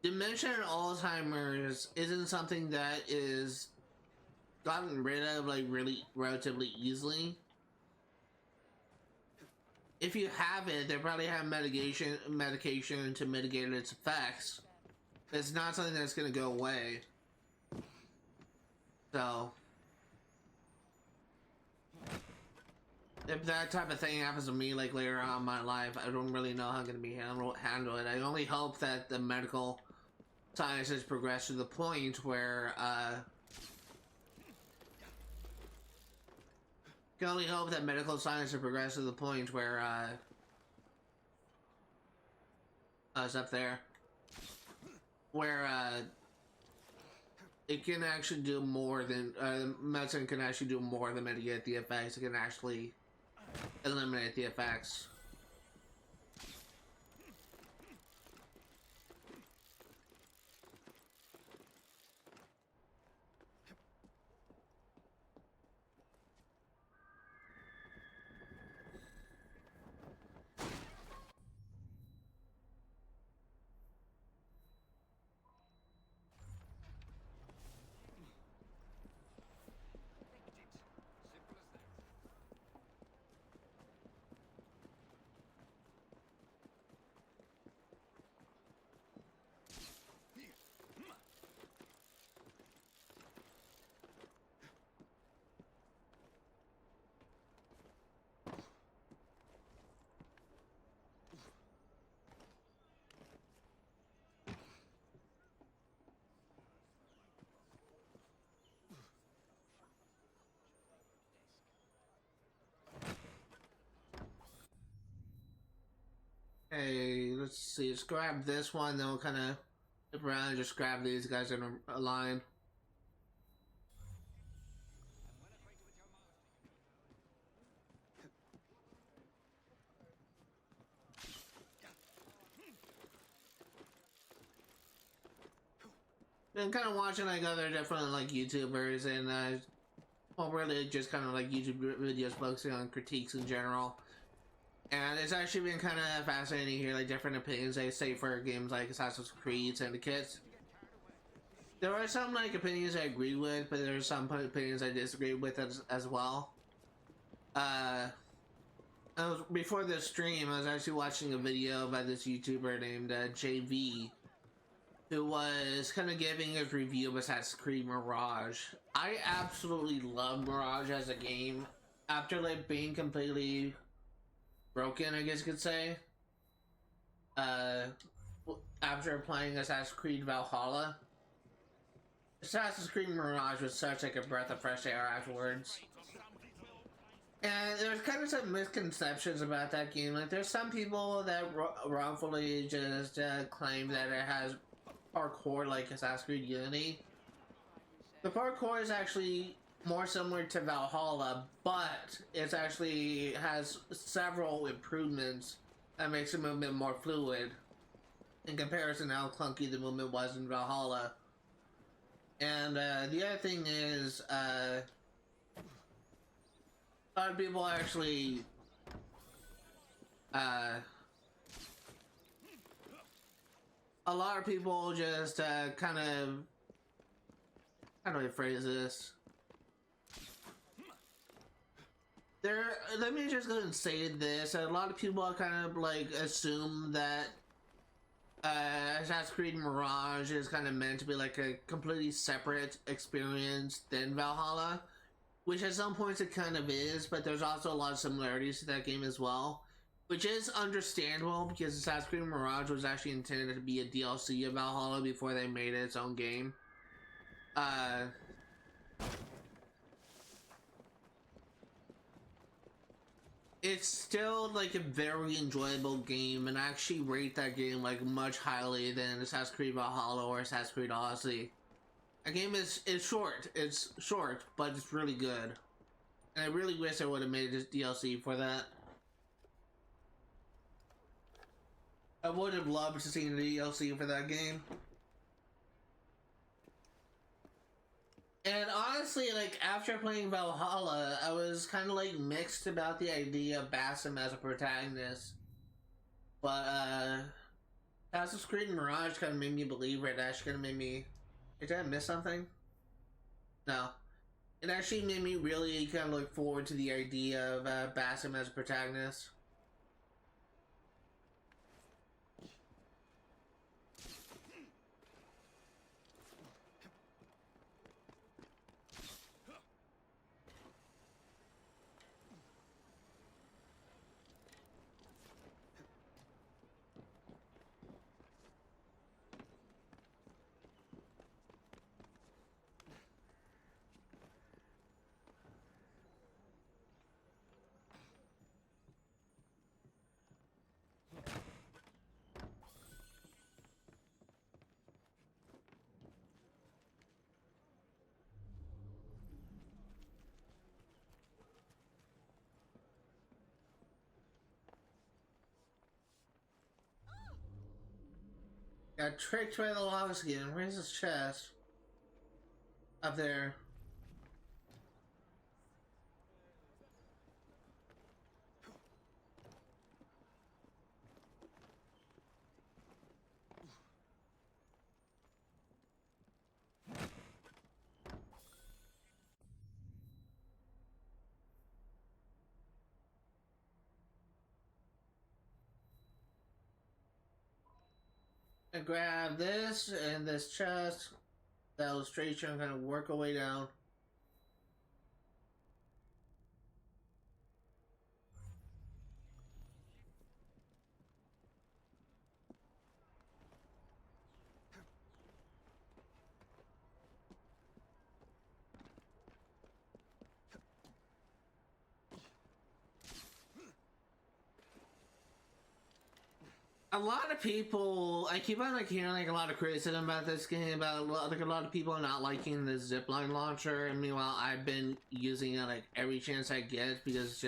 Dementia and Alzheimer's isn't something that is gotten rid of like really relatively easily. If you have it, they probably have medication to mitigate its effects. It's not something that's gonna go away. So if that type of thing happens to me like later on in my life, I don't really know how I'm gonna be handle it. I only hope that the medical sciences progress to the point where can only hope that medical science will progress to the point where it's up there, where it can actually do more than medicine can actually do more than mitigate the effects. It can actually eliminate the effects. Hey, let's see. Let's grab this one, then we'll kind of flip around and just grab these guys in a line. Been kind of watching like other different like YouTubers and well, really just kind of like YouTube videos focusing on critiques in general. And it's actually been kind of fascinating to hear like different opinions they say for games like Assassin's Creed Syndicate. There are some like opinions I agree with, but there are some opinions I disagree with as well. Before this stream, I was actually watching a video by this YouTuber named JV, who was kind of giving his review of Assassin's Creed Mirage. I absolutely love Mirage as a game. After like being completely broken, I guess you could say, after playing Assassin's Creed Valhalla, Assassin's Creed Mirage was such like a breath of fresh air afterwards. And there's kind of some misconceptions about that game. Like there's some people that wrongfully just claim that it has hardcore like Assassin's Creed Unity. The parkour is actually more similar to Valhalla, but it actually has several improvements that makes the movement more fluid in comparison to how clunky the movement was in Valhalla. And the other thing is, a lot of people actually a lot of people just kind of, how do I phrase this? Let me just go and say this. A lot of people kind of like assume that Assassin's Creed Mirage is kind of meant to be like a completely separate experience than Valhalla, which at some points it kind of is, but there's also a lot of similarities to that game as well, which is understandable because Assassin's Creed Mirage was actually intended to be a DLC of Valhalla before they made it its own game. It's still like a very enjoyable game, and I actually rate that game like much highly than Assassin's Creed Valhalla or Assassin's Creed Odyssey. That game is short. It's short, but it's really good. And I really wish I would have made this DLC for that. I would have loved to see the DLC for that game. And honestly, like, after playing Valhalla, I was kind of, like, mixed about the idea of Basim as a protagonist. But, Assassin's Creed Mirage kind of made me believe it. It actually kind of made me... Did I miss something? No. It actually made me really kind of look forward to the idea of Basim as a protagonist. Got tricked by the logs again. Where's his chest? Up there. And grab this and this chest. That illustration, I'm gonna work our way down. A lot of people, I keep on like hearing like a lot of criticism about this game, about like a lot of people not liking the zipline launcher, and meanwhile I've been using it like every chance I get because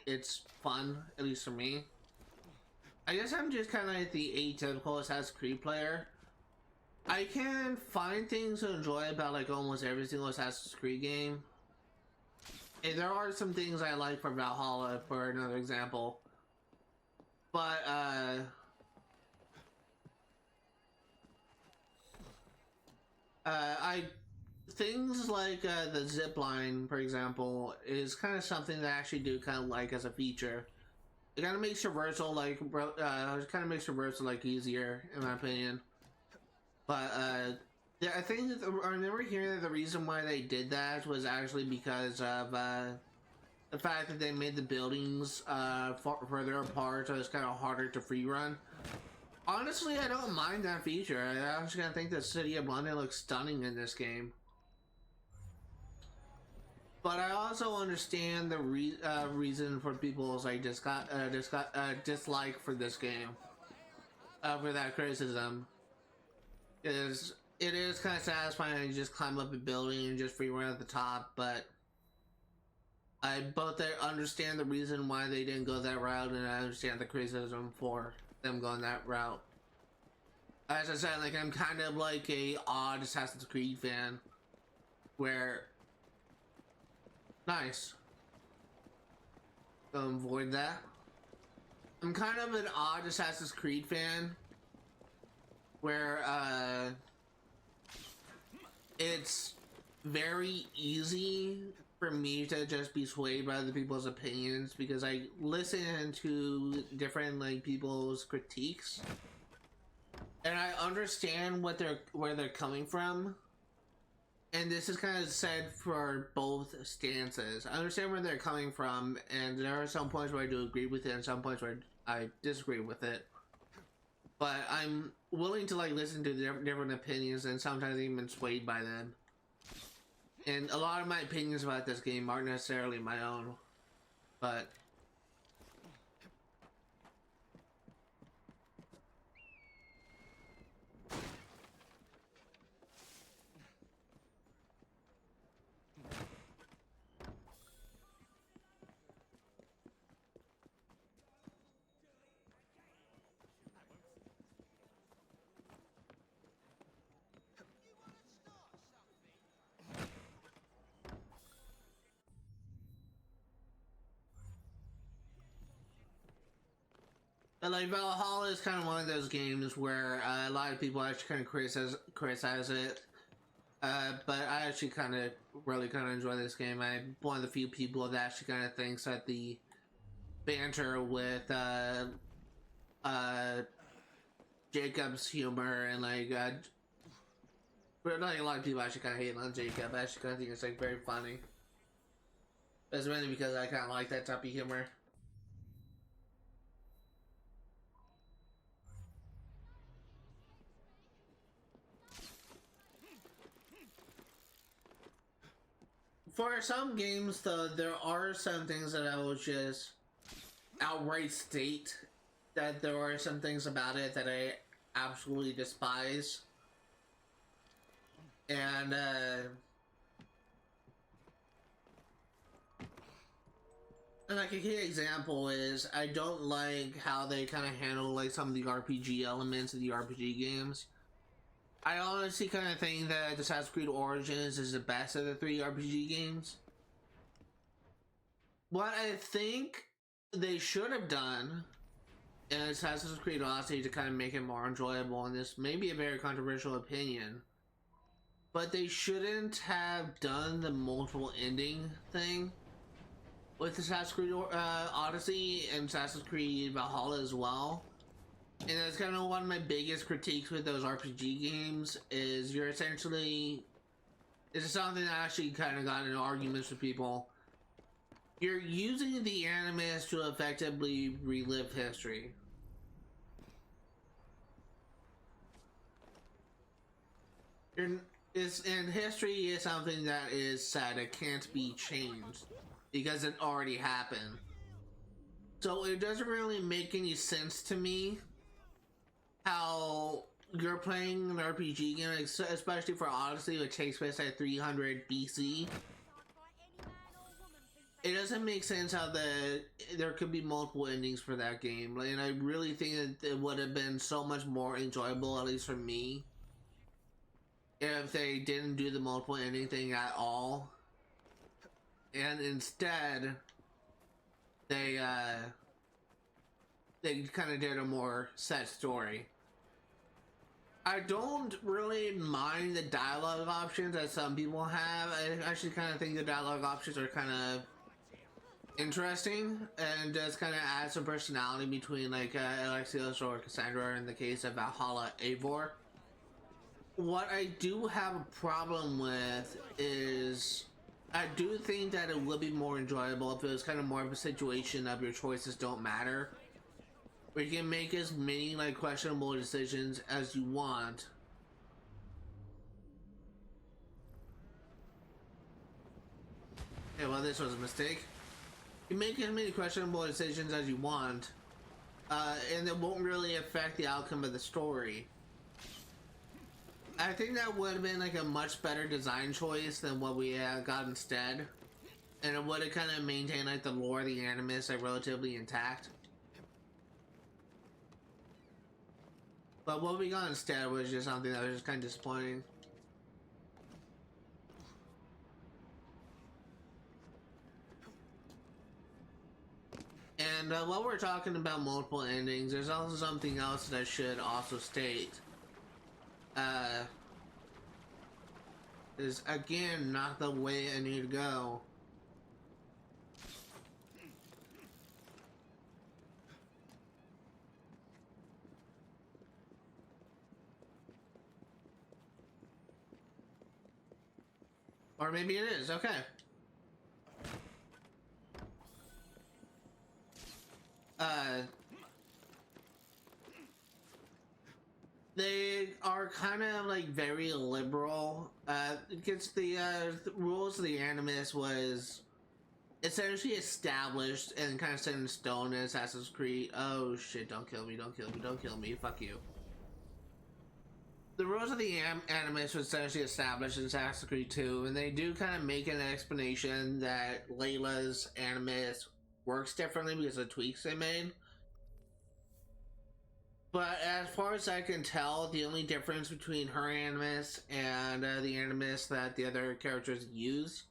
it's fun, at least for me. I guess I'm just kind of like the atypical Assassin's Creed player. I can find things to enjoy about like almost every single Assassin's Creed game. And there are some things I like for Valhalla, for another example. But things like the zip line, for example, is kind of something that I actually do kind of like as a feature. It kind of makes traversal like easier, in my opinion. But yeah, I think I remember hearing that the reason why they did that was actually because of the fact that they made the buildings further apart, so it's kind of harder to free run. Honestly, I don't mind that feature. I actually think the city of London looks stunning in this game. But I also understand the reason for people's like dislike for this game, for that criticism. Is it is kind of satisfying to just climb up a building and just free run at the top, but I both understand the reason why they didn't go that route, and I understand the criticism for them going that route. As I said, like, I'm kind of like a odd Assassin's Creed fan, where nice. Avoid that. I'm kind of an odd Assassin's Creed fan, where it's very easy for me to just be swayed by other people's opinions because I listen to different like people's critiques and I understand where they're coming from. And this is kind of said for both stances. I understand where they're coming from, and there are some points where I do agree with it and some points where I disagree with it. But I'm willing to like listen to different opinions and sometimes even swayed by them. And a lot of my opinions about this game aren't necessarily my own, but like Valhalla is kind of one of those games where a lot of people actually kind of criticize it, but I actually really enjoy this game. I'm one of the few people that actually kind of thinks that the banter with Jacob's humor and but like a lot of people actually kind of hate on Jacob. I actually kind of think it's like very funny. That's mainly because I kind of like that type of humor. For some games, though, there are some things that I will just outright state that there are some things about it that I absolutely despise. And, like a key example is I don't like how they kind of handle like some of the RPG elements of the RPG games. I honestly kind of think that Assassin's Creed Origins is the best of the 3 RPG games. What I think they should have done in Assassin's Creed Odyssey to kind of make it more enjoyable, and this may be a very controversial opinion, but they shouldn't have done the multiple ending thing with Assassin's Creed Odyssey and Assassin's Creed Valhalla as well. And that's kind of one of my biggest critiques with those RPG games is you're essentially, this is something that I actually kind of got in arguments with people. You're using the animus to effectively relive history. And history is something that is set, it can't be changed because it already happened. So it doesn't really make any sense to me how you're playing an RPG game, especially for Odyssey, which takes place at 300 BC. It doesn't make sense how there could be multiple endings for that game, and I really think that it would have been so much more enjoyable, at least for me, if they didn't do the multiple ending thing at all, and instead they kind of did a more set story. I don't really mind the dialogue options that some people have. I actually kind of think the dialogue options are kind of interesting and does kind of add some personality between like Alexios or Cassandra in the case of Valhalla Eivor. What I do have a problem with is I do think that it would be more enjoyable if it was kind of more of a situation of your choices don't matter, where you can make as many like questionable decisions as you want. Okay, well, this was a mistake. You make as many questionable decisions as you want, and it won't really affect the outcome of the story. I think that would have been like a much better design choice than what we got instead. And it would have kind of maintained like the lore of the Animus like relatively intact. But what we got instead was just something that was just kind of disappointing. And while we're talking about multiple endings, there's also something else that I should also state. Is again not the way I need to go. Or maybe it is, okay. They are kind of like very liberal. Because the rules of the Animus was essentially established and kind of set in stone in Assassin's Creed. Oh shit, don't kill me, don't kill me, don't kill me, fuck you. The rules of the Animus was essentially established in Assassin's Creed 2, and they do kind of make an explanation that Layla's Animus works differently because of tweaks they made. But as far as I can tell, the only difference between her Animus and the Animus that the other characters use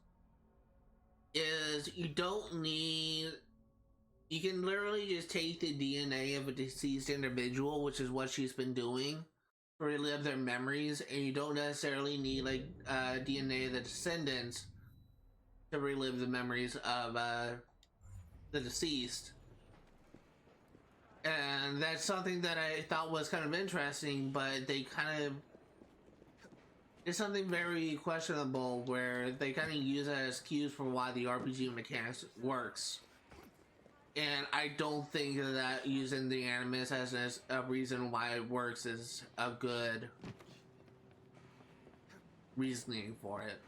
is you don't need... You can literally just take the DNA of a deceased individual, which is what she's been doing, to relive their memories, and you don't necessarily need like DNA of the descendants to relive the memories of the deceased. And that's something that I thought was kind of interesting, but they kind of... It's something very questionable where they kind of use it as excuse for why the RPG mechanics works. And I don't think that using the Animus as a reason why it works is a good reasoning for it.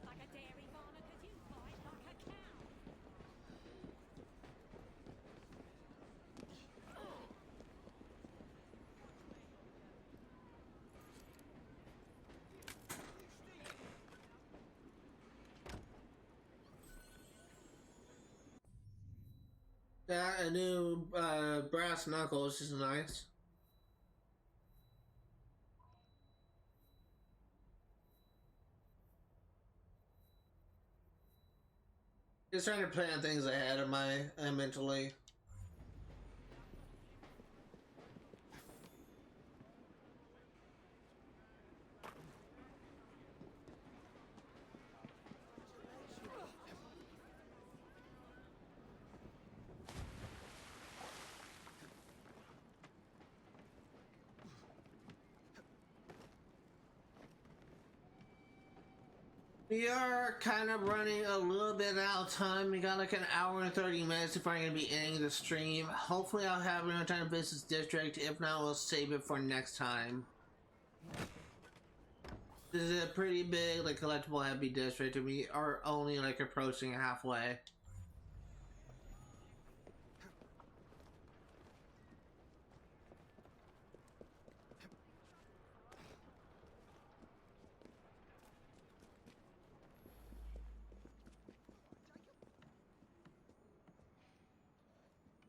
Like a dairy farmer, 'cause you fight like a cow. Yeah, a new brass knuckles is nice. Just trying to plan things ahead of my mentally. We are kind of running a little bit out of time. We got like an hour and 30 minutes before I'm going to be ending the stream. Hopefully I'll have enough time to Business District. If not, we'll save it for next time. This is a pretty big, like, collectible heavy district, and we are only like approaching halfway.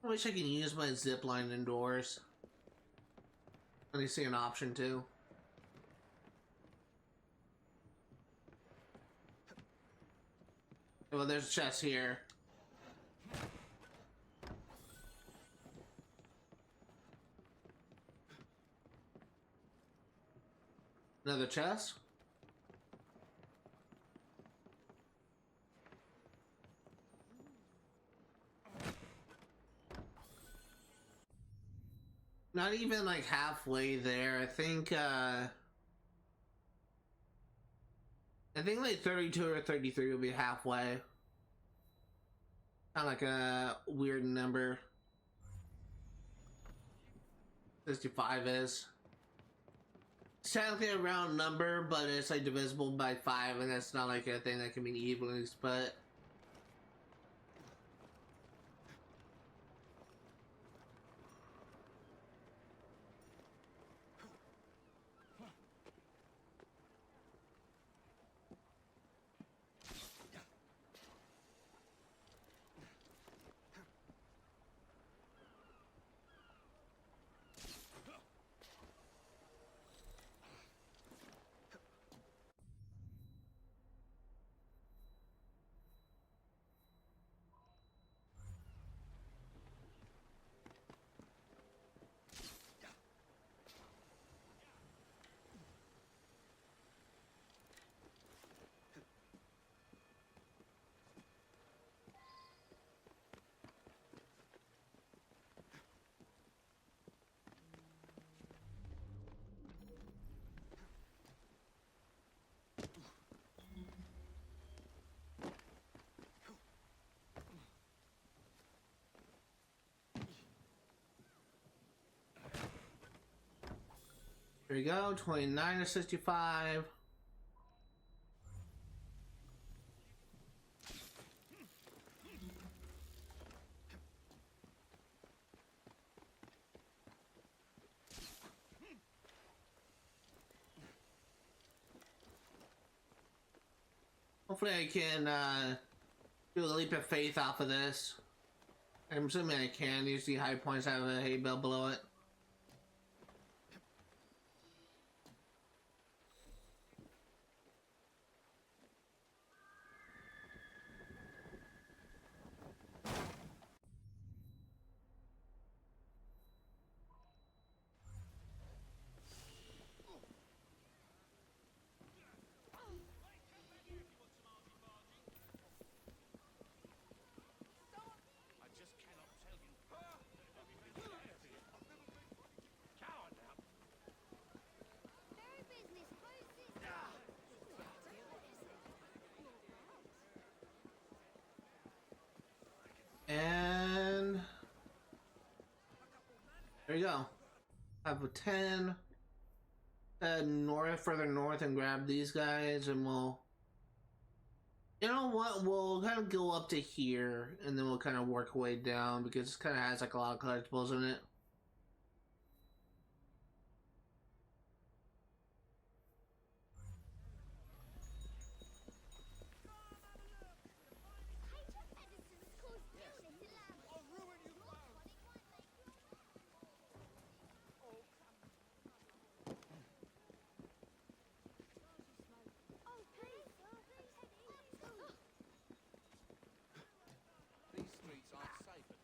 I wish I could use my zip line indoors. Let me see an option too. Well, there's a chest here. Another chest? Not even like halfway there. I think like 32 or 33 will be halfway. Kind of like a weird number. 65 is. It's technically a round number, but it's like divisible by 5, and that's not like a thing that can be evenly split. Here we go, 29 to 65. Hopefully I can do a leap of faith off of this. I'm assuming I can. Use the high points out of a hay bale below it. Very business. Who's this? And there you go. Have a 10. Head north, further north, and grab these guys, and we'll. You know what? We'll kind of go up to here, and then we'll kind of work our way down because it kind of has like a lot of collectibles in it. These streets aren't safe at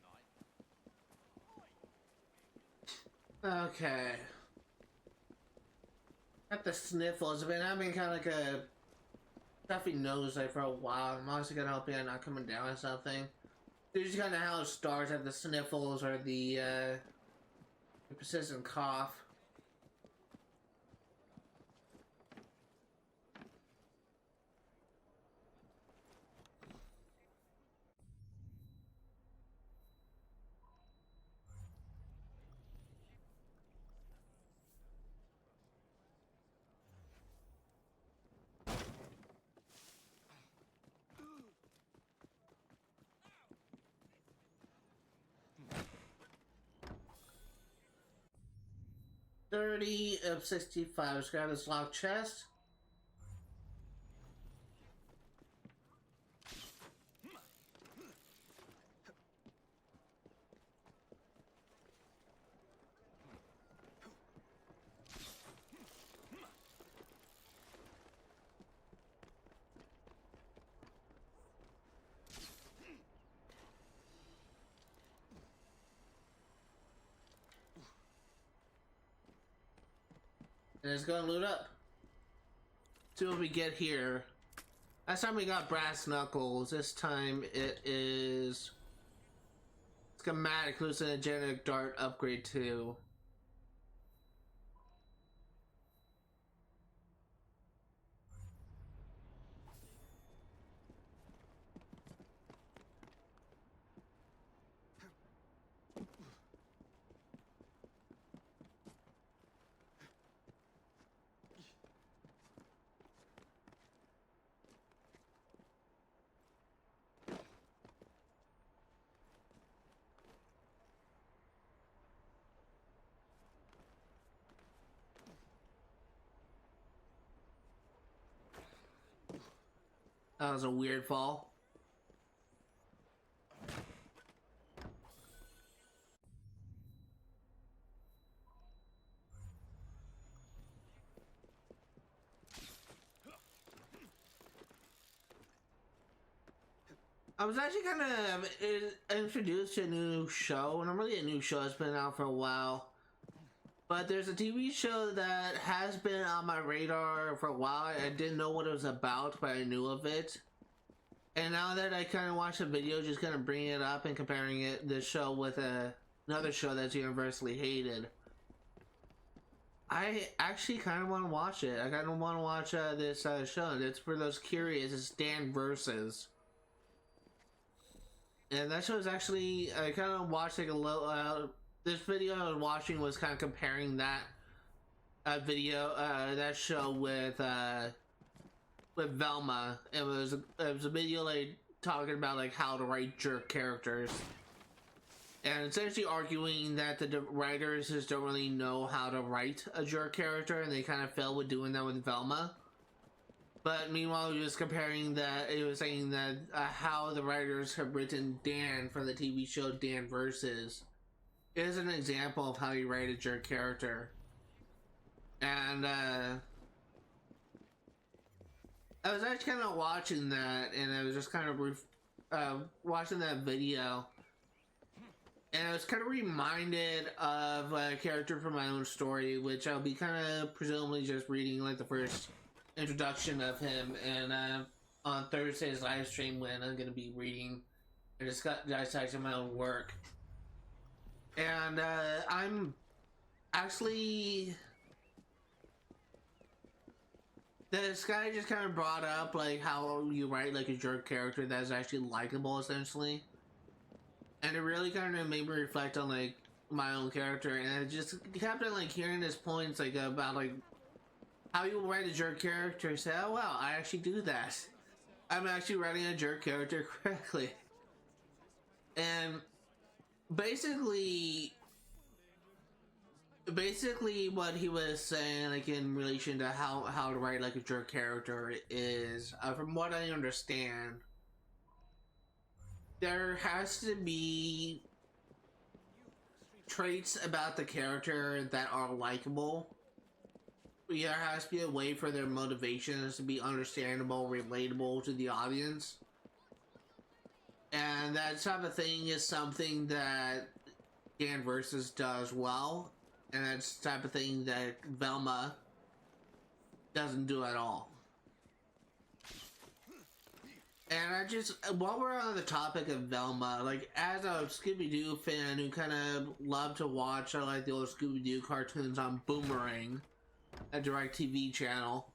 night. Okay. Got the sniffles. I've been having kind of like a stuffy nose like for a while. I'm honestly gonna hope you're not coming down or something. It's usually kind of how it starts. Have the sniffles or the persistent cough. $30 of 65. Let's grab this locked chest. And it's gonna loot up. See what we get here. Last time we got brass knuckles. This time it is schematic hallucinogenic dart upgrade 2. That was a weird fall. I was actually kind of introduced to a new show, not really a new show, it's been out for a while. But there's a TV show that has been on my radar for a while. I didn't know what it was about, but I knew of it. And now that I kind of watched a video just kind of bringing it up and comparing this show with another show that's universally hated, I actually kind of want to watch it. I kind of want to watch this show. It's for those curious. It's Dan Versus. And that show is actually, I kind of watched like a little, this video I was watching was kind of comparing that video, that show with Velma. It was a video like talking about like how to write jerk characters. And essentially arguing that the writers just don't really know how to write a jerk character, and they kind of failed with doing that with Velma. But meanwhile, he was comparing that, he was saying that how the writers have written Dan for the TV show Dan Versus is an example of how you write a jerk character. And I was actually kind of watching that, and I was just kind of watching that video. And I was kind of reminded of a character from my own story, which I'll be kind of presumably just reading like the first introduction of him, and on Thursday's live stream when I'm going to be reading and dissecting my own work. And I'm actually, this guy just kind of brought up like how you write like a jerk character that's actually likable, essentially. And it really kind of made me reflect on like my own character, and I just kept on like hearing his points like about like how you write a jerk character. Say, oh wow, I actually do that. I'm actually writing a jerk character correctly. And basically what he was saying like in relation to how to write like a jerk character is, from what I understand, there has to be traits about the character that are likable. There has to be a way for their motivations to be understandable, relatable to the audience. And that type of thing is something that Dan Versus does well. And that's the type of thing that Velma doesn't do at all. And I just, while we're on the topic of Velma, like as a Scooby-Doo fan who kind of loved to watch like the old Scooby-Doo cartoons on Boomerang, a DirecTV channel,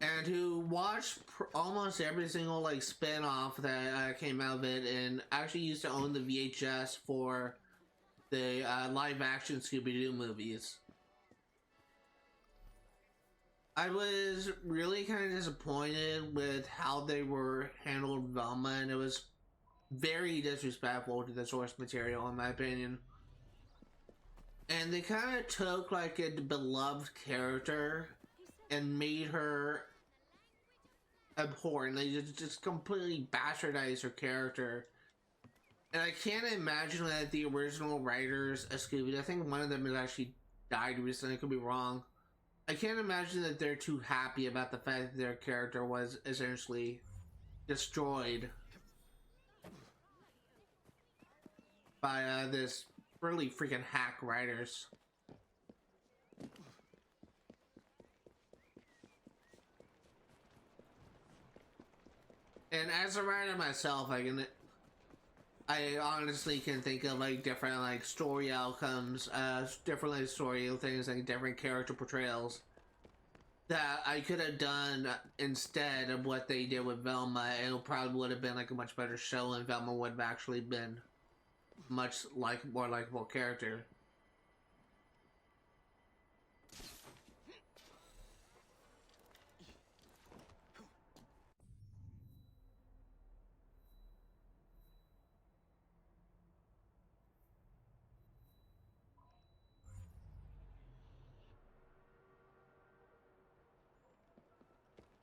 and who watched almost every single like spin-off that came out of it, and actually used to own the VHS for the live-action Scooby-Doo movies. I was really kind of disappointed with how they were handled Velma, and it was very disrespectful to the source material in my opinion. And they kind of took like a beloved character and made her abhorrent. They just completely bastardized her character. And I can't imagine that the original writers of Scooby, I think one of them has actually died recently, I could be wrong. I can't imagine that they're too happy about the fact that their character was essentially destroyed by this really freaking hack writers. And as a writer myself, I honestly can think of like different like story outcomes, different like story things, like different character portrayals that I could have done instead of what they did with Velma. It probably would have been like a much better show, and Velma would have actually been much more likable character.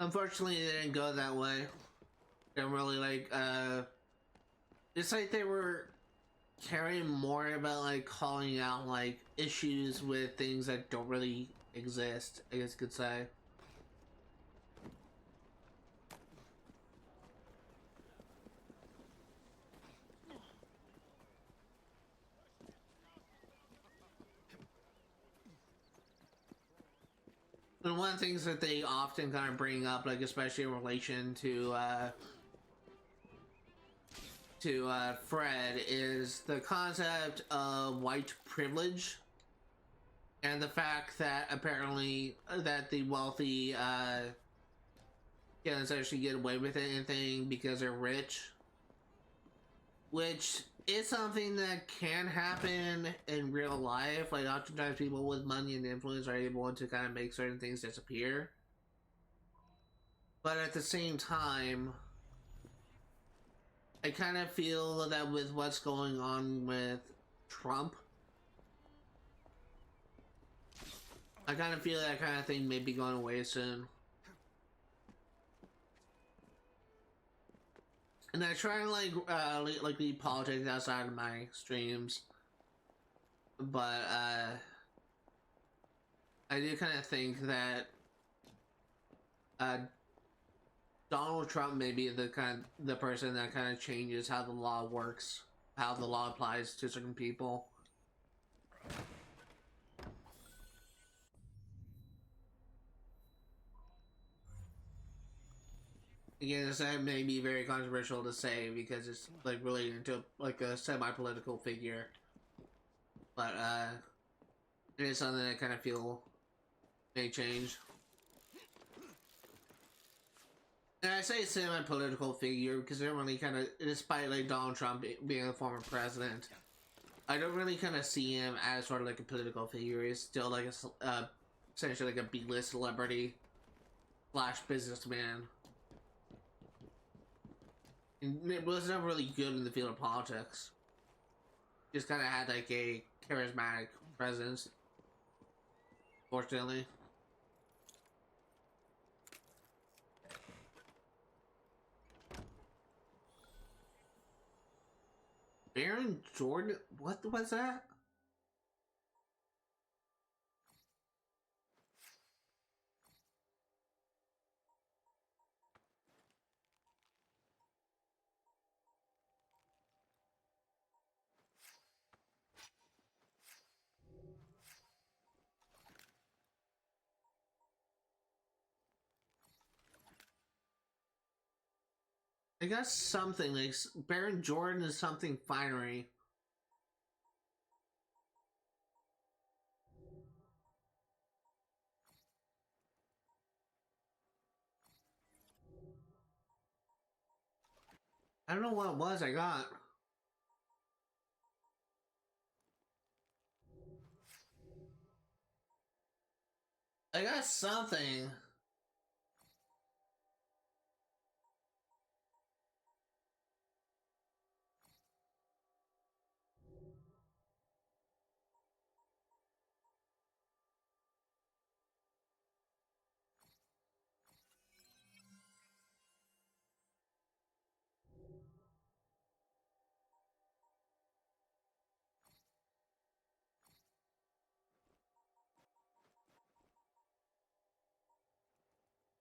Unfortunately, it didn't go that way. They're really like, it's like they were caring more about like calling out like issues with things that don't really exist, I guess you could say. And one of the things that they often kind of bring up, like especially in relation to Fred, is the concept of white privilege and the fact that apparently that the wealthy can essentially get away with anything because they're rich, which is something that can happen in real life. Like oftentimes people with money and influence are able to kind of make certain things disappear, but at the same time I kind of feel that with what's going on with Trump, I kind of feel that kind of thing may be going away soon. And I try to like leave politics outside of my streams, but I do kind of think that Donald Trump may be the person that kind of changes how the law works, how the law applies to certain people. Again, that may be very controversial to say because it's like related to like a semi-political figure, but it is something that I kind of feel may change. And I say semi-political figure because I don't really kind of, despite like Donald Trump being a former president, I don't really kind of see him as sort of like a political figure. He's still like a essentially like a B-list celebrity / businessman. And it was never really good in the field of politics. Just kind of had like a charismatic presence, fortunately. Baron Jordan? What was that? I got something like Baron Jordan is something finery. I don't know what it was I got. I got something.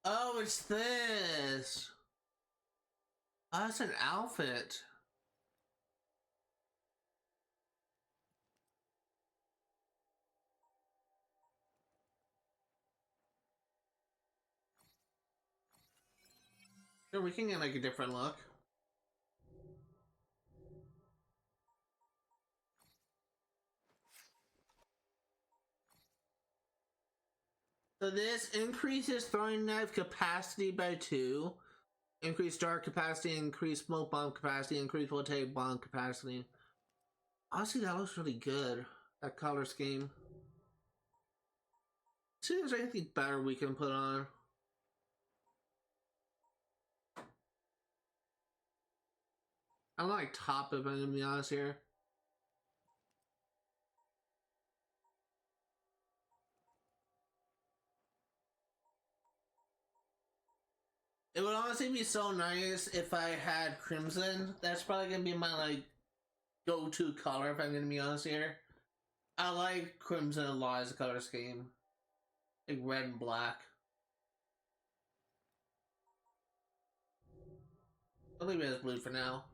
Oh, it's this. Oh, that's an outfit. Sure, we can get like a different look. So this increases throwing knife capacity by 2. Increase dart capacity, increase smoke bomb capacity, increase rotate bomb capacity. Honestly, that looks really good. That color scheme. See if there's anything better we can put on. I'm like top if I'm gonna be honest here. It would honestly be so nice if I had crimson. That's probably gonna be my like go-to color if I'm gonna be honest here. I like crimson a lot as a color scheme, like red and black. I'll leave it as blue for now.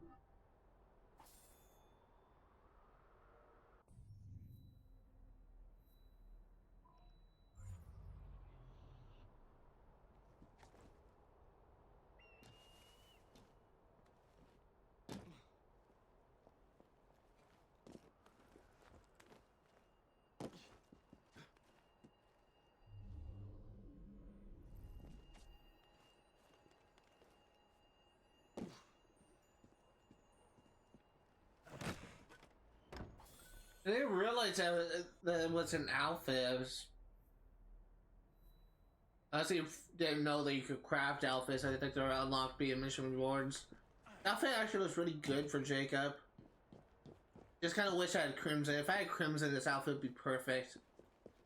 I didn't realize that it was an outfit. I honestly didn't know that you could craft outfits. I think they're unlocked via mission rewards. The outfit actually looks really good for Jacob. Just kind of wish I had crimson. If I had crimson, this outfit would be perfect.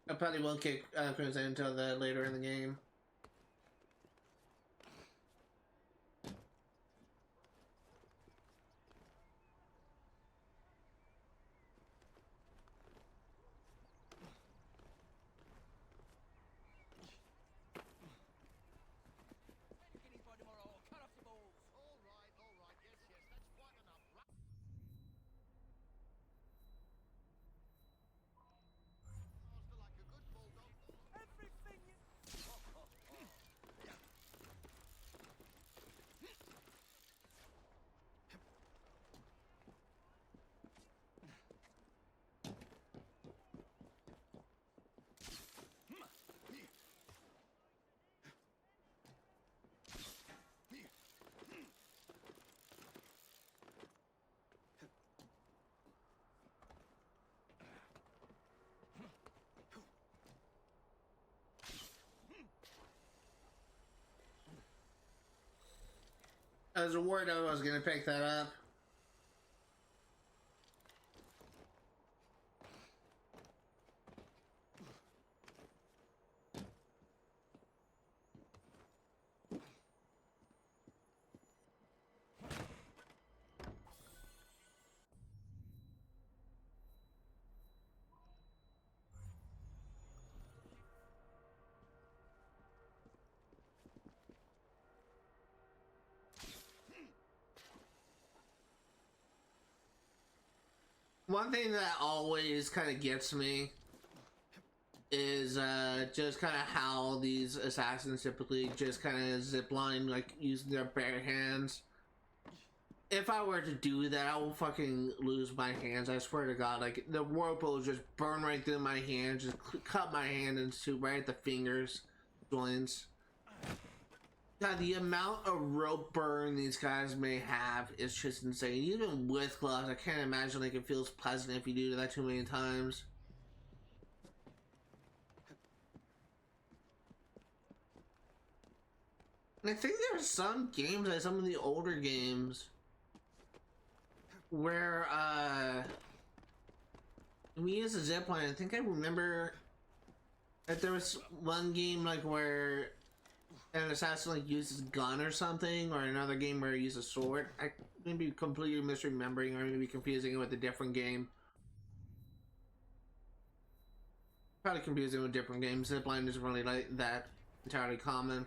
I probably won't get crimson until later in the game. I was worried I was gonna pick that up. One thing that always kind of gets me is just kind of how these assassins typically just kind of zipline, like using their bare hands. If I were to do that, I will fucking lose my hands. I swear to God, like the rope will just burn right through my hand, just cut my hand into right at the fingers joints. God, the amount of rope burn these guys may have is just insane. Even with gloves, I can't imagine like it feels pleasant if you do that too many times. And I think there are some games, like some of the older games, where we use a zipline. I think I remember that there was one game like where an assassin like uses a gun or something, or another game where he uses a sword. I may be completely misremembering, or maybe confusing it with a different game. Probably confusing with different games. Zipline isn't really like that entirely common.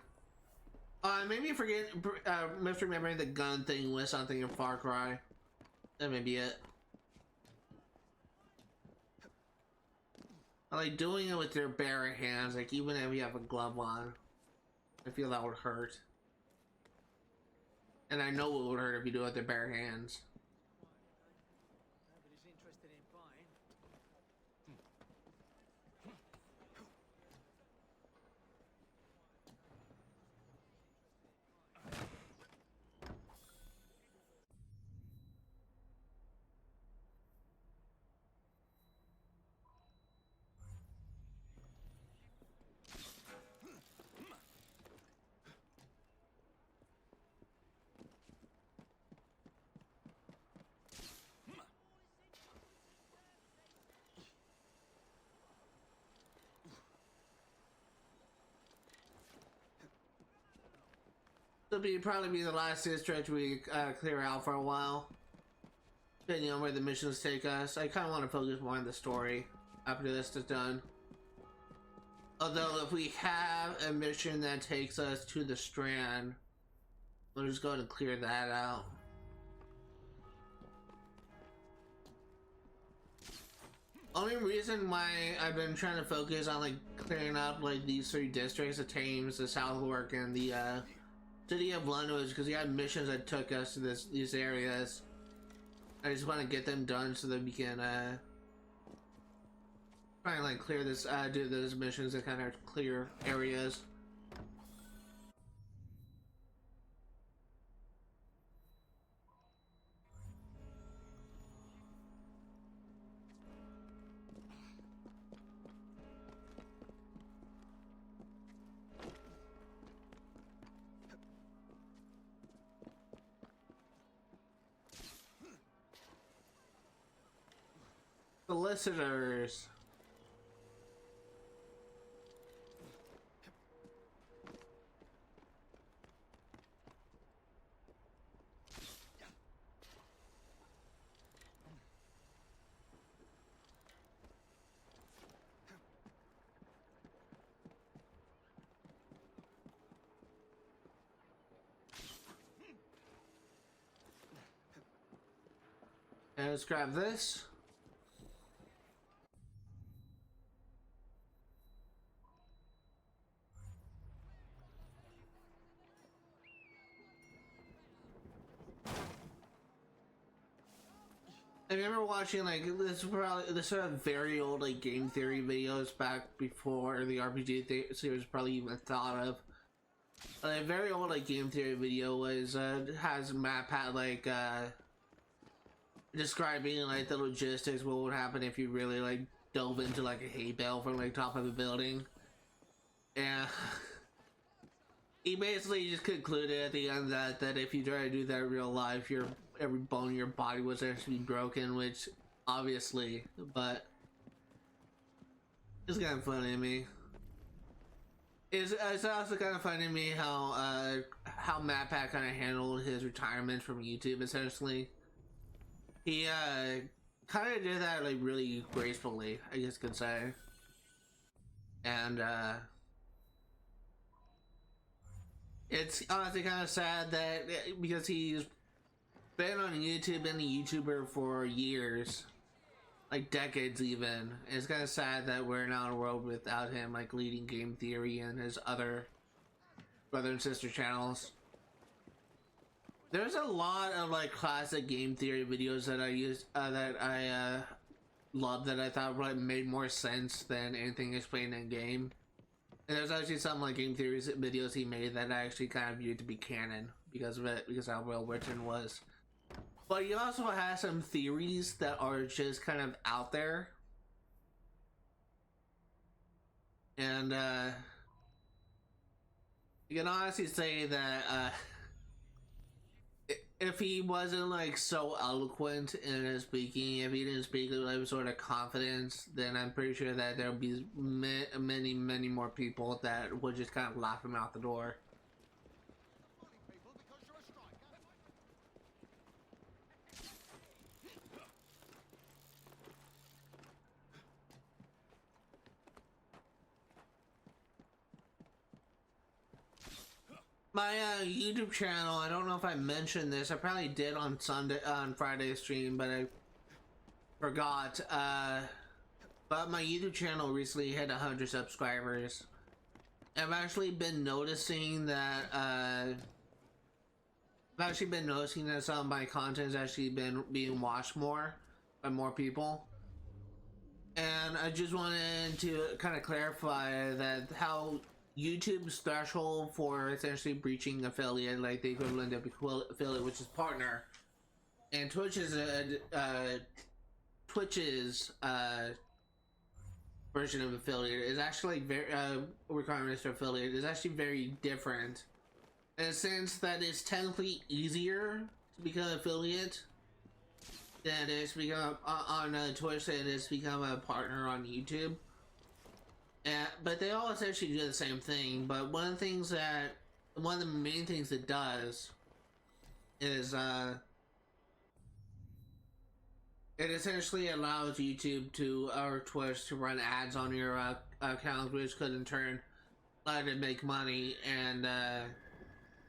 Maybe misremembering the gun thing with something in Far Cry. That may be it. I like doing it with your bare hands, like even if you have a glove on. I feel that would hurt. And I know it would hurt if you do it with their bare hands. probably be the last district we clear out for a while. Depending on where the missions take us. I kind of want to focus more on the story after this is done. Although if we have a mission that takes us to the Strand, we'll just go ahead and clear that out. Only reason why I've been trying to focus on like clearing up like these 3 districts, the Thames, the Southwark, and the City of London, is because we had missions that took us to these areas. I just want to get them done so that we can try and like clear this, do those missions and kind of clear areas. Solicitors. And let's grab this. I remember watching like this sort of very old like game theory videos back before the RPG series probably even thought of. A very old like game theory video was has map had like describing like the logistics, what would happen if you really like dove into like a hay bale from like top of a building, and he basically just concluded at the end that if you try to do that in real life, every bone in your body was actually broken, which obviously, but it's kind of funny to me. It's also kind of funny to me how MatPat kind of handled his retirement from YouTube. Essentially, he kind of did that like really gracefully, I guess you could say, and it's honestly kind of sad that because he's been on YouTube, been a YouTuber for years, like decades even. It's kind of sad that we're now in a world without him, like leading Game Theory and his other brother and sister channels. There's a lot of like classic Game Theory videos that I love that I thought like made more sense than anything explained in game. And there's actually some like Game Theory videos he made that I actually kind of viewed to be canon because of it, because how well written was. But he also has some theories that are just kind of out there. And you can honestly say that if he wasn't like so eloquent in his speaking, if he didn't speak with like sort of confidence, then I'm pretty sure that there would be many more people that would just kind of laugh him out the door. My YouTube channel, I don't know if I mentioned this, I probably did on Friday's stream, but I forgot. But my YouTube channel recently hit 100 subscribers. I've actually been noticing that some of my content has actually been being watched more by more people. And I just wanted to kind of clarify that how YouTube's threshold for essentially breaching affiliate, like the equivalent of affiliate, which is partner, and Twitch's version of affiliate is actually very requirements for affiliate is actually very different, in a sense that it's technically easier to become affiliate than it is to become on Twitch than it is to become a partner on YouTube. But they all essentially do the same thing. But one of the things that one of the main things it does is it essentially allows YouTube to or Twitch to run ads on your account, which could in turn allow you to make money. And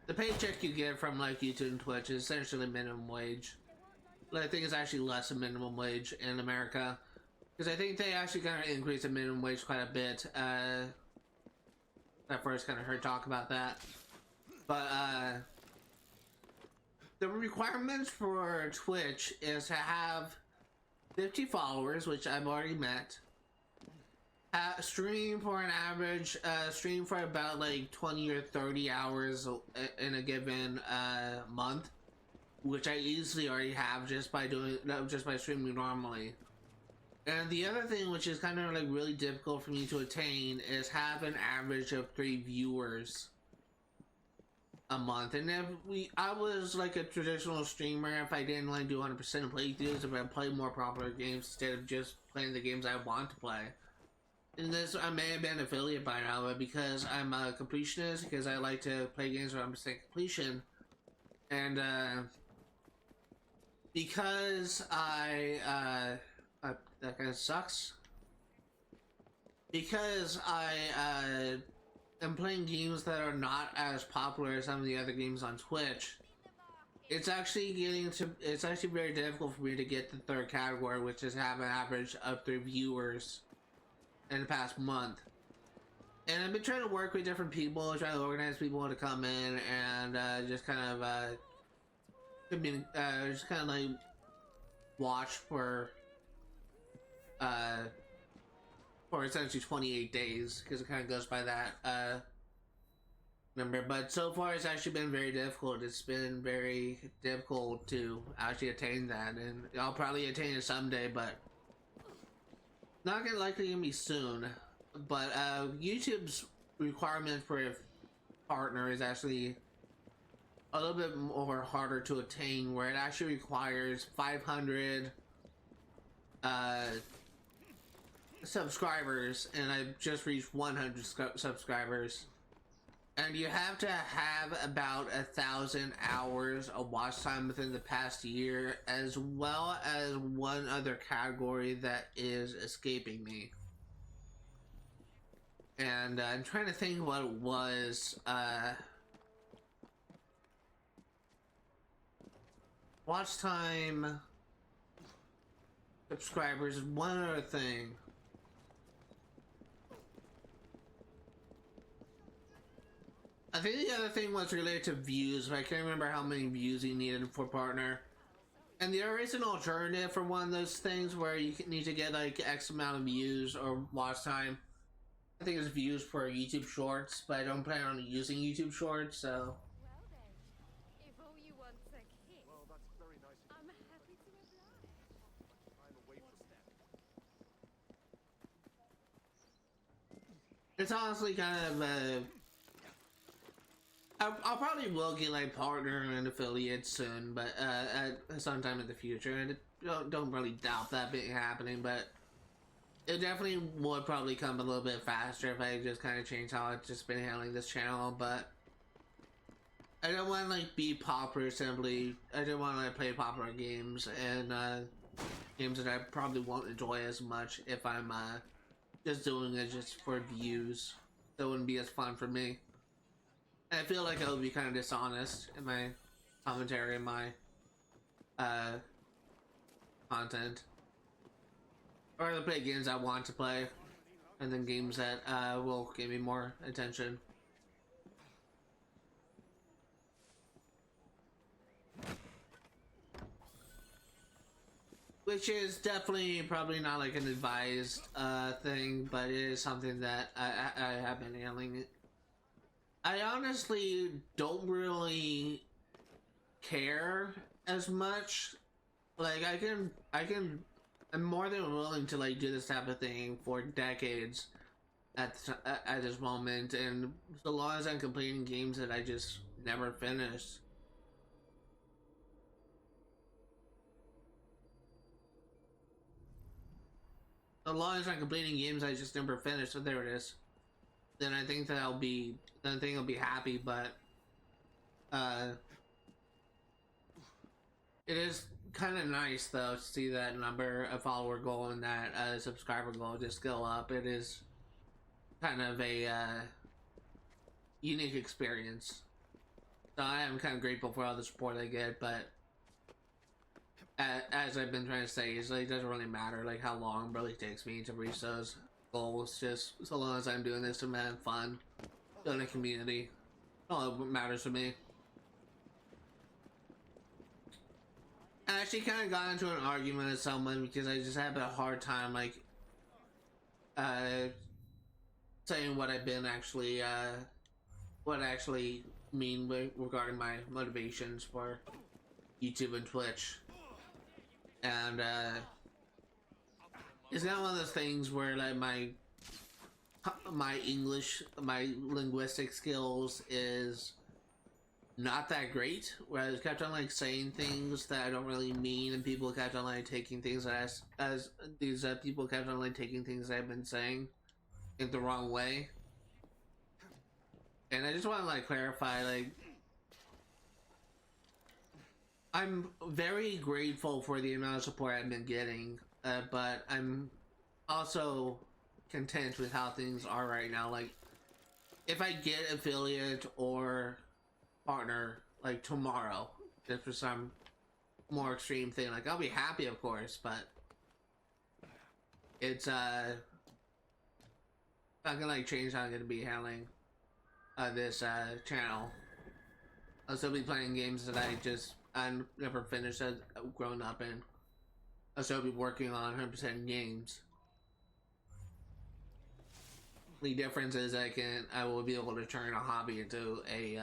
the paycheck you get from like YouTube and Twitch is essentially minimum wage. I think it's actually less than minimum wage in America, because I think they actually kind of increased the minimum wage quite a bit. I first kind of heard talk about that, but the requirements for Twitch is to have 50 followers, which I've already met. Stream for an average, stream for about like 20 or 30 hours in a given month, which I easily already have just by streaming normally. And the other thing, which is kind of like really difficult for me to attain, is have an average of 3 viewers a month. And if I was like a traditional streamer, if I didn't like do 100% playthroughs, if I played more popular games instead of just playing the games I want to play. And this, I may have been affiliate by now, but because I'm a completionist, because I like to play games where I'm saying completion, and because that kind of sucks. Because I am playing games that are not as popular as some of the other games on Twitch, it's actually very difficult for me to get the third category, which is have an average of 3 viewers in the past month. And I've been trying to work with different people, trying to organize people to come in and just kind of like watch for essentially 28 days, because it kind of goes by that number. But so far it's actually been very difficult. It's been very difficult to actually attain that, and I'll probably attain it someday, but not gonna likely gonna be soon. But YouTube's requirement for a partner is actually a little bit more harder to attain, where it actually requires 500 subscribers, and I've just reached 100 subscribers. And you have to have about 1,000 hours of watch time within the past year, as well as one other category that is escaping me. And I'm trying to think what it was. Watch time, subscribers, one other thing. I think the other thing was related to views, but I can't remember how many views you needed for partner. And there is an alternative for one of those things where you need to get like X amount of views or watch time. I think it's views for YouTube Shorts, but I don't plan on using YouTube Shorts, so. Well then, if all you want's a kiss, Well, that's very nice of I'm happy to oblige. I'm away from that. It's honestly kind of I'll probably will get like partner and affiliate soon, but at sometime in the future, and don't really doubt that being happening, but it definitely would probably come a little bit faster if I just kind of change how I've just been handling this channel. But I don't want to like be popular simply. I don't want to like play popular games and games that I probably won't enjoy as much if I'm just doing it just for views. That wouldn't be as fun for me. I feel like I would be kind of dishonest in my commentary and my content. Or to play games I want to play, and then games that will give me more attention. Which is definitely probably not like an advised thing, but it is something that I have been handling. I honestly don't really care as much. Like I'm more than willing to like do this type of thing for decades at this moment, and so long as I'm completing games that I just never finished. So long as I'm completing games I just never finished, so there it is. Then I think that I'll be happy, but It is kind of nice though to see that number of follower goal and that subscriber goal just go up. It is kind of a unique experience. So I am kind of grateful for all the support I get, but as I've been trying to say, it's like, it doesn't really matter like how long it really takes me to reach those goals. Just so long as I'm doing this to have fun, building a community, all that matters to me. I actually kind of got into an argument with someone because I just had a hard time like saying what I've been actually what I actually mean regarding my motivations for YouTube and Twitch. And it's not one of those things where like my English, my linguistic skills is not that great, where I kept on like saying things that I don't really mean, and people kept on like taking things as these people kept on like taking things I've been saying in the wrong way. And I just want to like clarify, like, I'm very grateful for the amount of support I've been getting, but I'm also content with how things are right now. Like, if I get affiliate or partner like tomorrow, just for some more extreme thing, like, I'll be happy, of course, but it's not gonna like change how I'm gonna be handling this channel. I'll still be playing games that I never finished as grown up in. I'll still be working on 100% games. The difference is I will be able to turn a hobby into a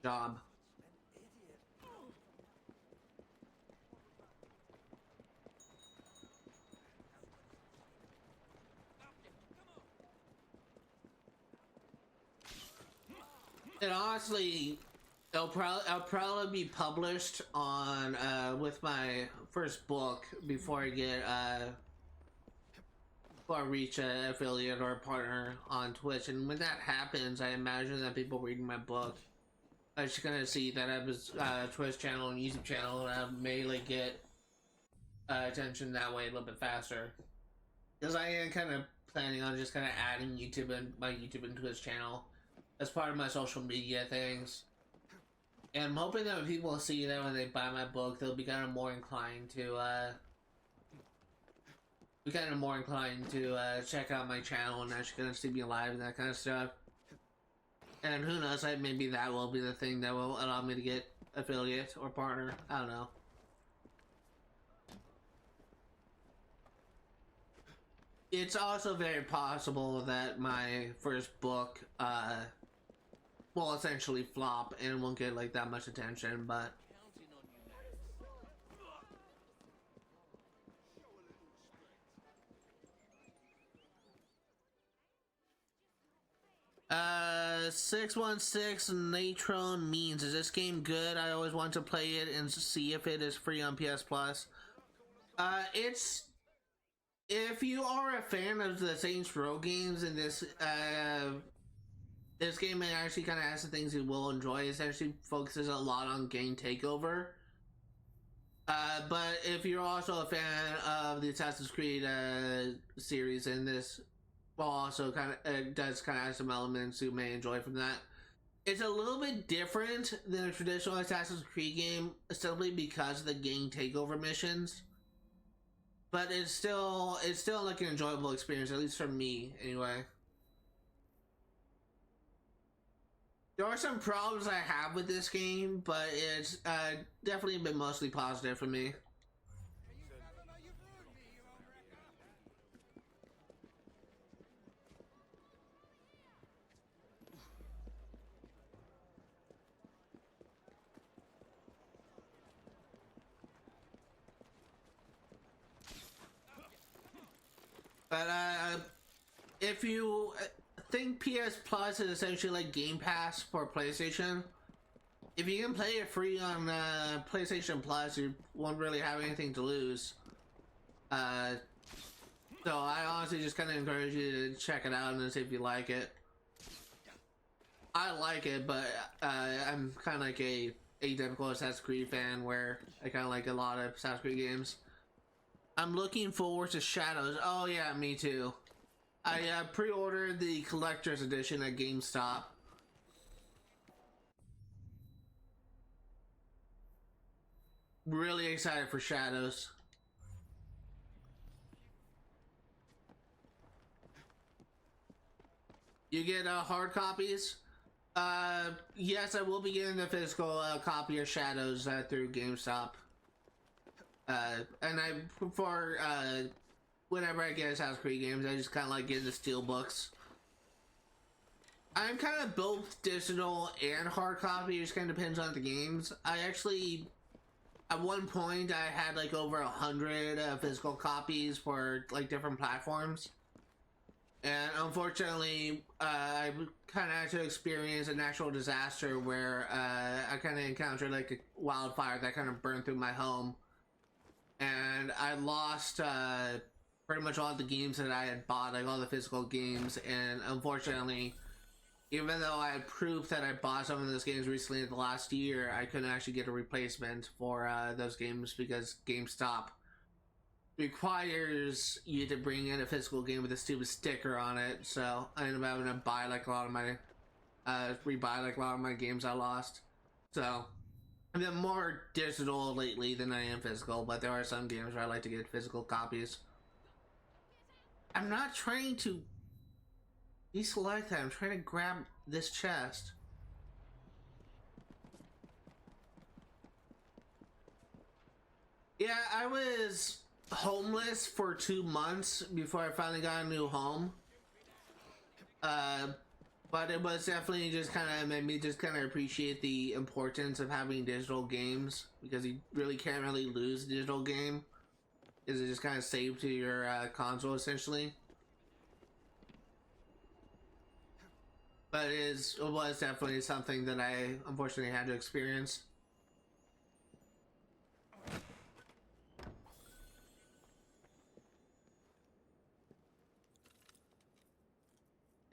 job. And honestly, I'll probably be published on with my first book before I get before I reach an affiliate or a partner on Twitch. And when that happens, I imagine that people reading my book are just gonna see that I have a Twitch channel and YouTube channel, and I may like get attention that way a little bit faster. Because I am kind of planning on just kind of adding YouTube and my YouTube and Twitch channel as part of my social media things. And I'm hoping that when people see that when they buy my book, they'll be kind of more inclined to check out my channel and actually gonna see me live and that kind of stuff. And who knows, maybe that will be the thing that will allow me to get affiliate or partner. I don't know. It's also very possible that my first book will essentially flop and won't get like that much attention, but uh 616 Natron means, is this game good? I always want to play it and see if it is free on PS Plus. It's, if you are a fan of the Saints Row games, and this game actually kind of has the things you will enjoy. It essentially focuses a lot on gang takeover. But if you're also a fan of the Assassin's Creed series, and this will also does kind of have some elements you may enjoy from that. It's a little bit different than a traditional Assassin's Creed game, simply because of the gang takeover missions. But it's still like an enjoyable experience, at least for me, anyway. There are some problems I have with this game, but it's definitely been mostly positive for me. But if you think PS Plus is essentially like Game Pass for PlayStation, if you can play it free on PlayStation Plus, you won't really have anything to lose. So I honestly just kind of encourage you to check it out and see if you like it. I like it, but I'm kind of like a atypical Assassin's Creed fan where I kind of like a lot of Assassin's Creed games. I'm looking forward to Shadows. Oh yeah, me too. I pre-ordered the collector's edition at GameStop. Really excited for Shadows. You get hard copies? Yes, I will be getting the physical copy of Shadows through GameStop. And for whenever I get Assassin's Creed games, I just kind of like getting the steel books. I'm kind of both digital and hard copy. It just kind of depends on the games. I actually, at one point, I had like over 100 physical copies for like different platforms. And unfortunately, I kind of had to experience a natural disaster where I kind of encountered like a wildfire that kind of burned through my home. And I lost pretty much all the games that I had bought, like all the physical games. And unfortunately, even though I had proof that I bought some of those games recently in the last year, I couldn't actually get a replacement for those games because GameStop requires you to bring in a physical game with a stupid sticker on it. So I ended up having to buy like a lot of my rebuy like a lot of my games I lost. So I've been more digital lately than I am physical, but there are some games where I like to get physical copies. I'm not trying to deselect that, I'm trying to grab this chest. Yeah, I was homeless for 2 months before I finally got a new home. But it was definitely just kind of made me just kind of appreciate the importance of having digital games, because you really can't really lose a digital game, because it just kind of saved to your console essentially. But it was definitely something that I unfortunately had to experience.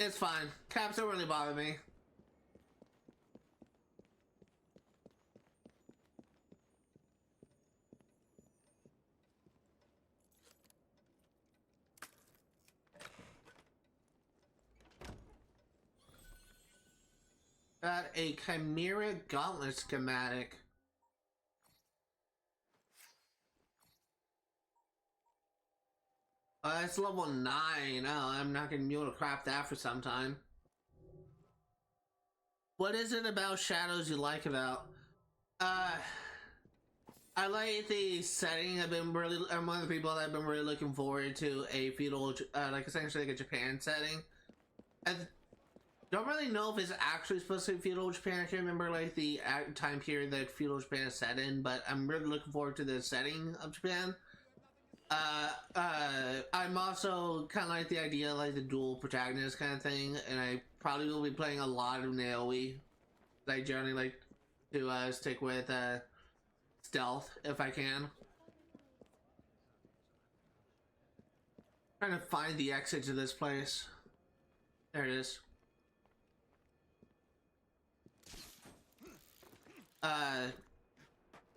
It's fine. Caps don't really bother me. Got a Chimera Gauntlet schematic. It's level 9. Oh, I'm not gonna be able to craft that for some time. What is it about Shadows you like about? I like the setting. I'm one of the people that have been really looking forward to a feudal, like essentially like a Japan setting. I don't really know if it's actually supposed to be feudal Japan. I can't remember like the time period that feudal Japan is set in, but I'm really looking forward to the setting of Japan. I'm also kind of like the idea of like the dual protagonist kind of thing, and I probably will be playing a lot of Naoe. I generally like to stick with stealth if I can. Trying to find the exit to this place. There it is.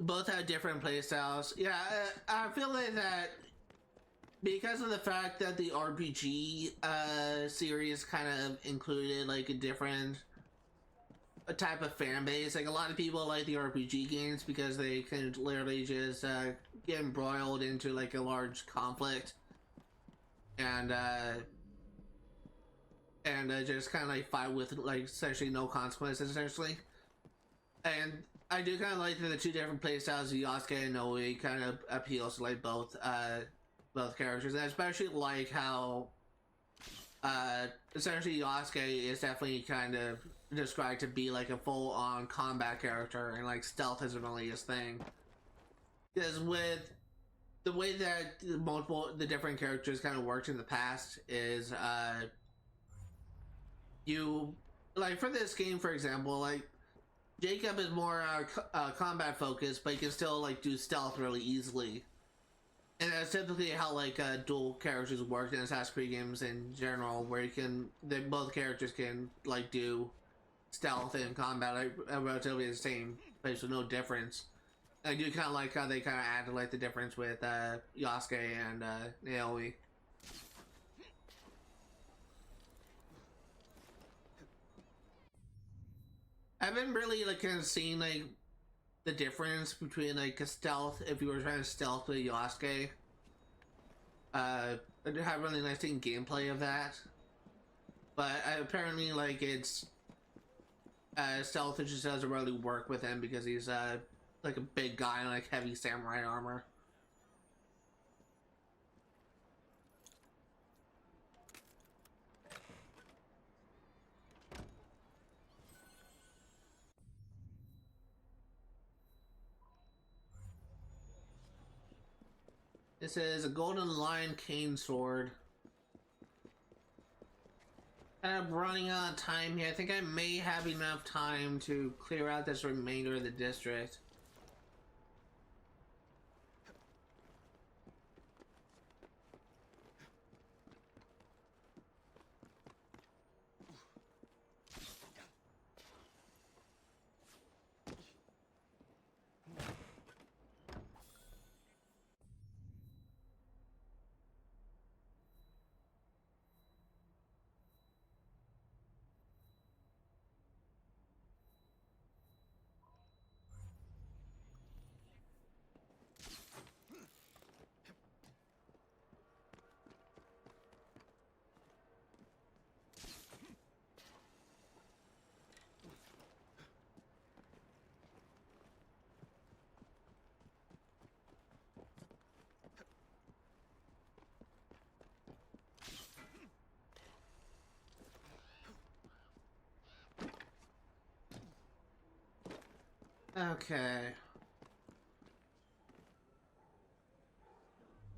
Both have different playstyles. Yeah, I feel like that because of the fact that the RPG series kind of included like a different type of fan base. Like a lot of people like the RPG games because they can literally just get embroiled into like a large conflict and just kind of like fight with like essentially no consequences essentially. And I do kind of like the two different playstyles of Yasuke and Noe kind of appeals to like both characters, and I especially like how essentially Yasuke is definitely kind of described to be like a full-on combat character, and like stealth isn't really his thing. Because with the way that the different characters kind of worked in the past is you like for this game for example, like Jacob is more combat focused, but he can still like do stealth really easily. And that's typically how like dual characters work in Assassin's Creed games in general, where both characters can like do stealth and combat are relatively the same, place with no difference. I do kind of like how they kind of added like the difference with Yasuke and Naomi. I haven't really like kind of seen like the difference between like a stealth if you were trying to stealth with Yasuke. I haven't really like seen gameplay of that, but apparently like it's stealth just doesn't really work with him because he's like a big guy in like heavy samurai armor. This is a golden lion cane sword. I'm running out of time here. I think I may have enough time to clear out this remainder of the district. Okay.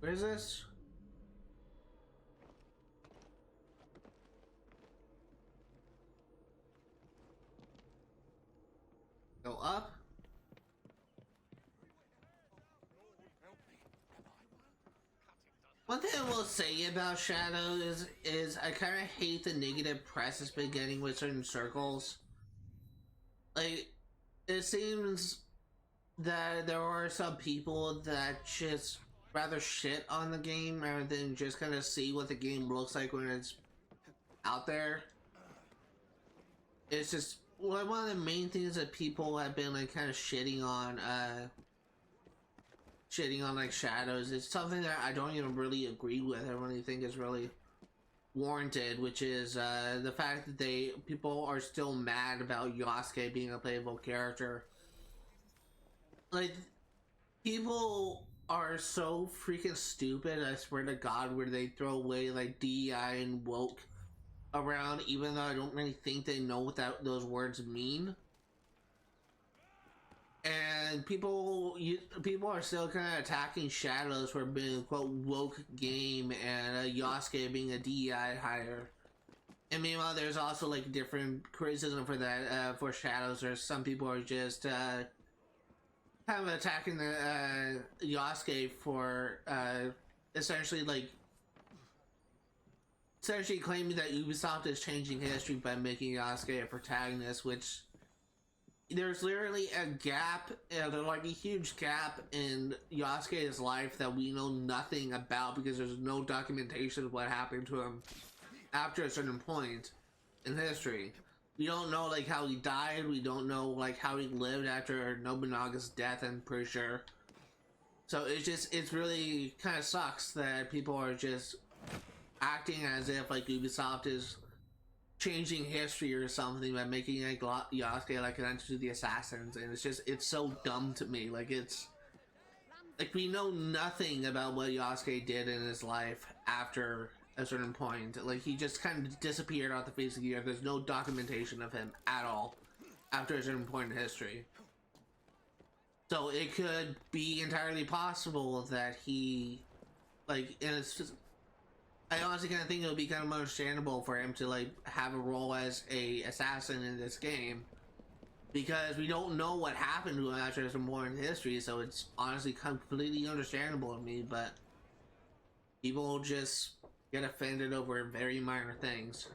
Where is this? Go up? One thing I will say about Shadow is I kind of hate the negative press it's been getting with certain circles. Like, it seems that there are some people that just rather shit on the game rather than just kind of see what the game looks like when it's out there. It's just one of the main things that people have been like kind of shitting on like Shadows. It's something that I don't even really agree with. I don't really think is really warranted, which is the fact that people are still mad about Yasuke being a playable character. Like, people are so freaking stupid, I swear to God, where they throw away like DEI and woke around, even though I don't really think they know what those words mean. And people are still kind of attacking Shadows for being a quote woke game and Yasuke being a DEI hire. And meanwhile, there's also like different criticism for that for Shadows, or some people are just kind of attacking the Yasuke for essentially claiming that Ubisoft is changing history by making Yasuke a protagonist, which there's literally a gap, like a huge gap in Yasuke's life that we know nothing about because there's no documentation of what happened to him after a certain point in history. We don't know like how he died, we don't know like how he lived after Nobunaga's death, I'm pretty sure. So it's really kind of sucks that people are just acting as if like Ubisoft is changing history or something by making like Yasuke like an entity of the assassins, and it's so dumb to me. Like, it's like we know nothing about what Yasuke did in his life after a certain point. Like, he just kind of disappeared off the face of the earth. There's no documentation of him at all after a certain point in history. So it could be entirely possible that he, like, and it's just, I honestly kind of think it would be kind of understandable for him to like have a role as a assassin in this game, because we don't know what happened to him after some more in history. So it's honestly completely understandable to me, but people just get offended over very minor things.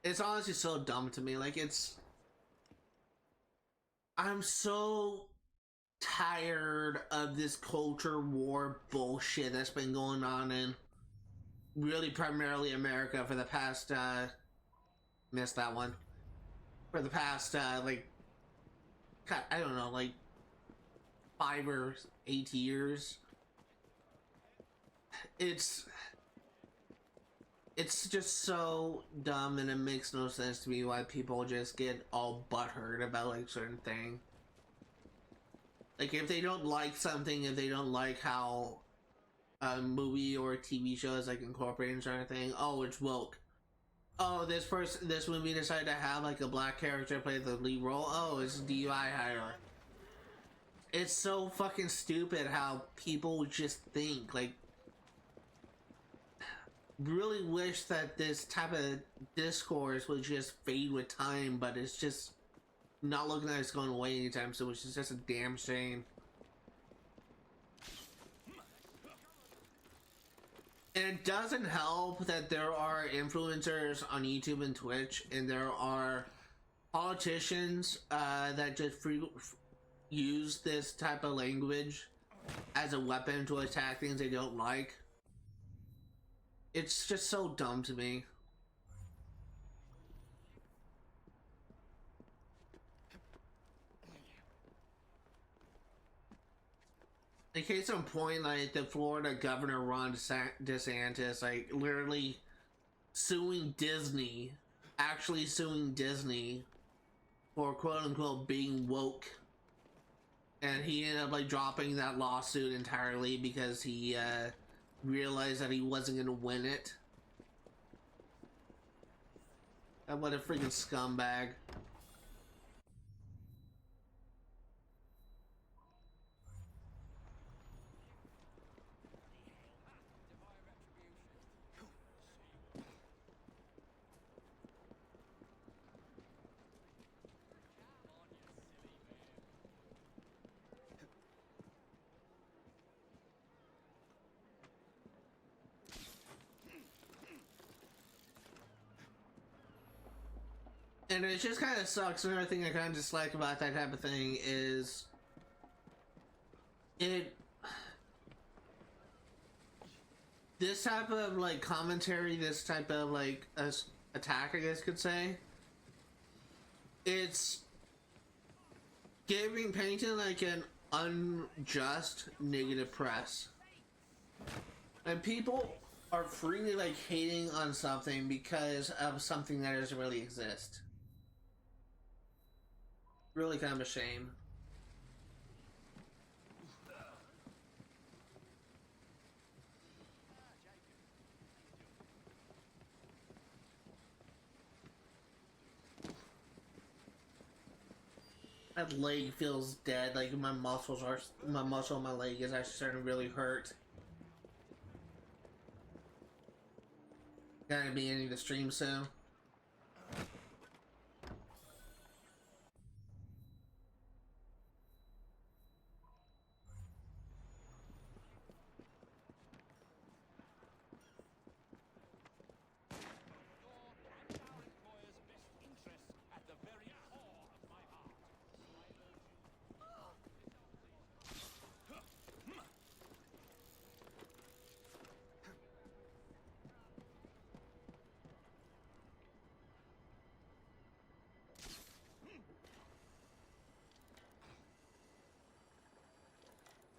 It's honestly so dumb to me. Like, I'm so tired of this culture war bullshit that's been going on in really primarily America for the past, missed that one. For the past, like, I don't know, like 5 or 8 years. It's just so dumb, and it makes no sense to me why people just get all butthurt about like certain thing. Like, if they don't like something, if they don't like how a movie or TV show is like incorporating certain thing, oh, it's woke. Oh, this movie decided to have like a black character play the lead role. Oh, it's DUI hire. It's so fucking stupid how people just think. Like, really wish that this type of discourse would just fade with time, but it's just not looking like it's going away anytime soon, which is just a damn shame. And it doesn't help that there are influencers on YouTube and Twitch, and there are politicians that just use this type of language as a weapon to attack things they don't like. It's just so dumb to me. In case in point, like the Florida governor Ron DeSantis, like literally suing Disney, actually suing Disney for quote unquote being woke. And he ended up like dropping that lawsuit entirely because he realized that he wasn't gonna win it. And what a freaking scumbag. And it just kind of sucks. Another thing I kind of dislike about that type of thing is this type of like commentary, this type of like attack, I guess you could say, it's painting like an unjust negative press, and people are freely like hating on something because of something that doesn't really exist. Really kind of a shame. That leg feels dead. Like my muscle on my leg is actually starting to really hurt. Gonna be ending the stream soon.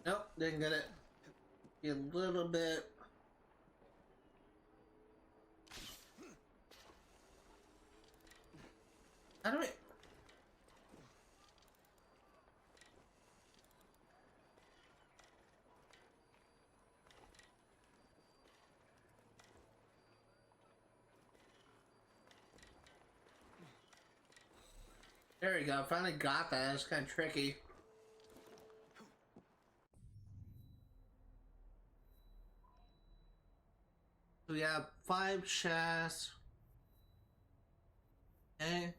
Nope, didn't get it. A little bit. How do we... There we go, finally got that. It's kind of tricky. So we have 5 chests. Okay.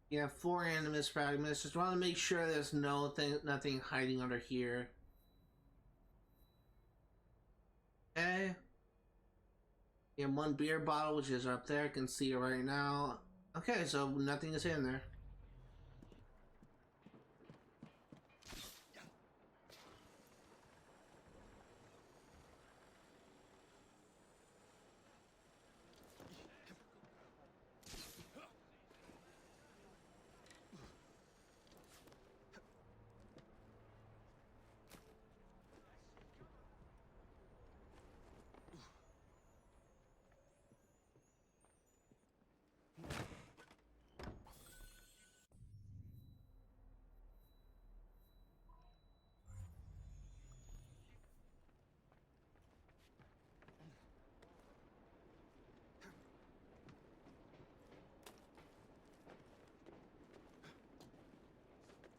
You have 4 animus fragments. Just want to make sure there's nothing hiding under here. Okay. And one beer bottle, which is up there. I can see it right now. Okay, so nothing is in there.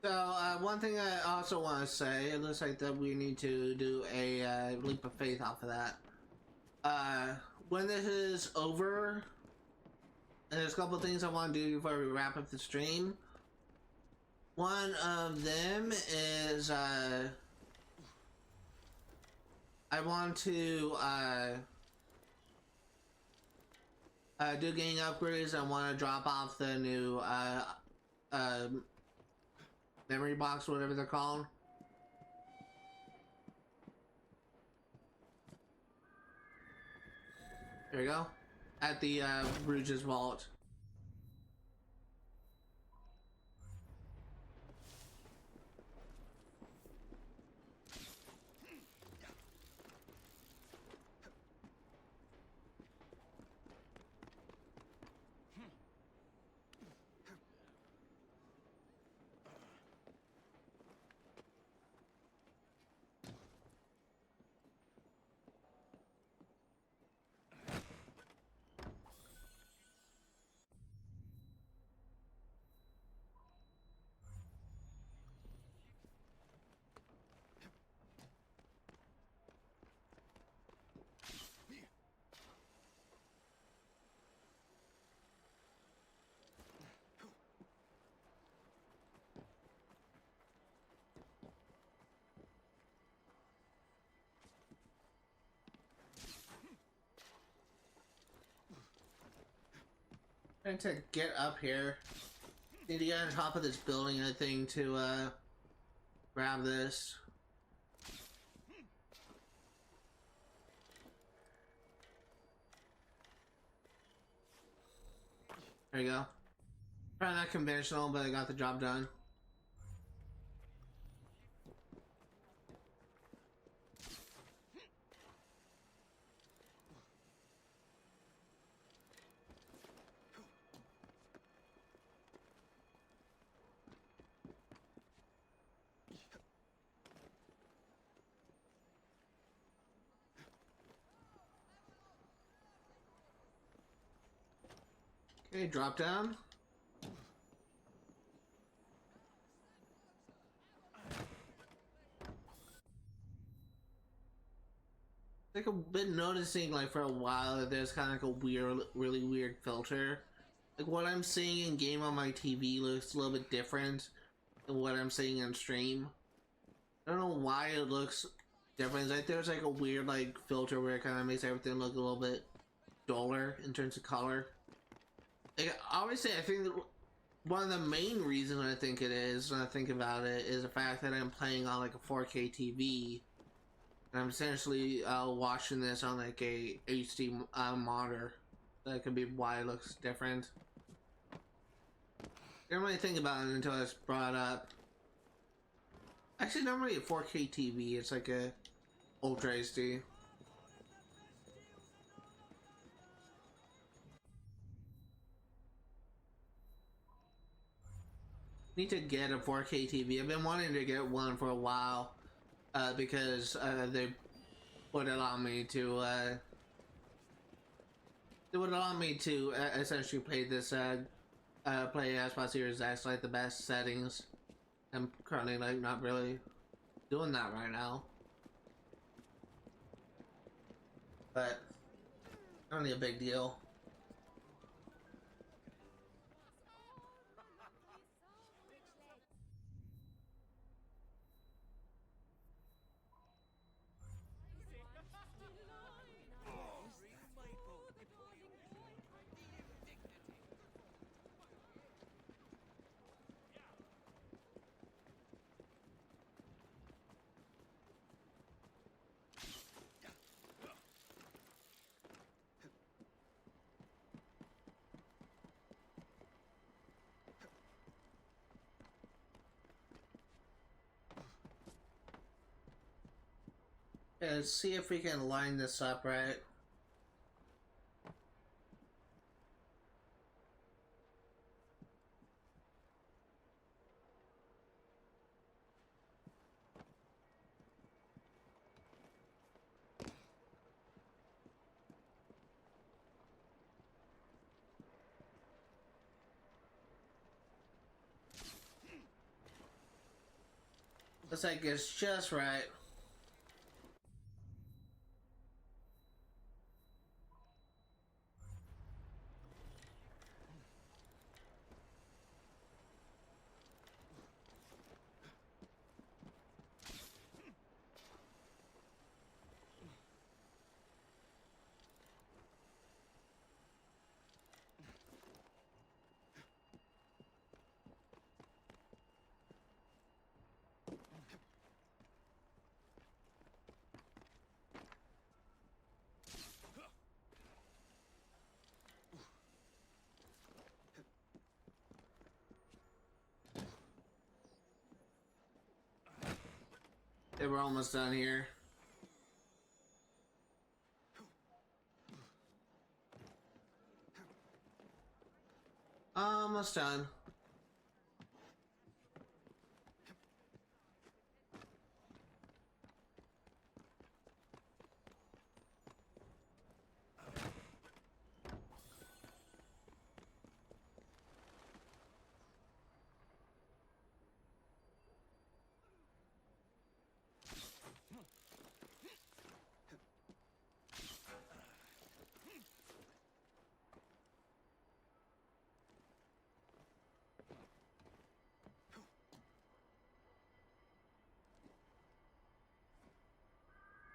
So, one thing I also want to say, it looks like that we need to do a leap of faith off of that. When this is over, and there's a couple things I want to do before we wrap up the stream. One of them is, I want to, do gang upgrades. I want to drop off the new, memory box, whatever they're called. There we go. At the Bruges vault. Trying to get up here. Need to get on top of this building, I think, to grab this. There you go. Probably not conventional, but I got the job done. Okay, drop down. Like I've been noticing, like, for a while that there's kind of like a weird, really weird filter. Like what I'm seeing in game on my TV looks a little bit different than what I'm seeing on stream. I don't know why it looks different. It's like there's like a weird like filter where it kind of makes everything look a little bit duller in terms of color. Like, obviously, I think that one of the main reasons I think it is, when I think about it, is the fact that I'm playing on like a 4K TV. And I'm essentially watching this on like a HD monitor. That could be why it looks different. I didn't really think about it until it's brought up. Actually, not really a 4K TV, it's like a Ultra HD. Need to get a 4K TV. I've been wanting to get one for a while because they would allow me to essentially play this play Xbox Series X like the best settings. I'm currently like not really doing that right now, but not really a big deal. Let's see if we can line this up right. Looks like it's just right. Okay, we're almost done here. Almost done.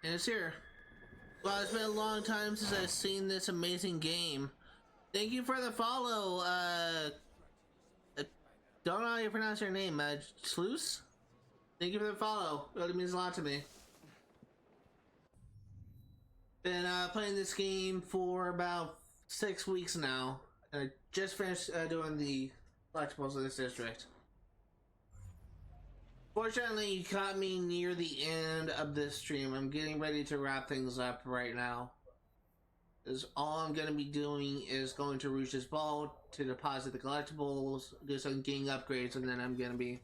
And it's here. Well, it's been a long time since I've seen this amazing game. Thank you for the follow. Don't know how you pronounce your name. Sluice? Thank you for the follow. It really means a lot to me. Been playing this game for about 6 weeks now. I just finished doing the collectibles of this district. Fortunately, you caught me near the end of this stream. I'm getting ready to wrap things up right now. Because all I'm going to be doing is going to Rouge's Vault to deposit the collectibles, do some gang upgrades, and then I'm going to be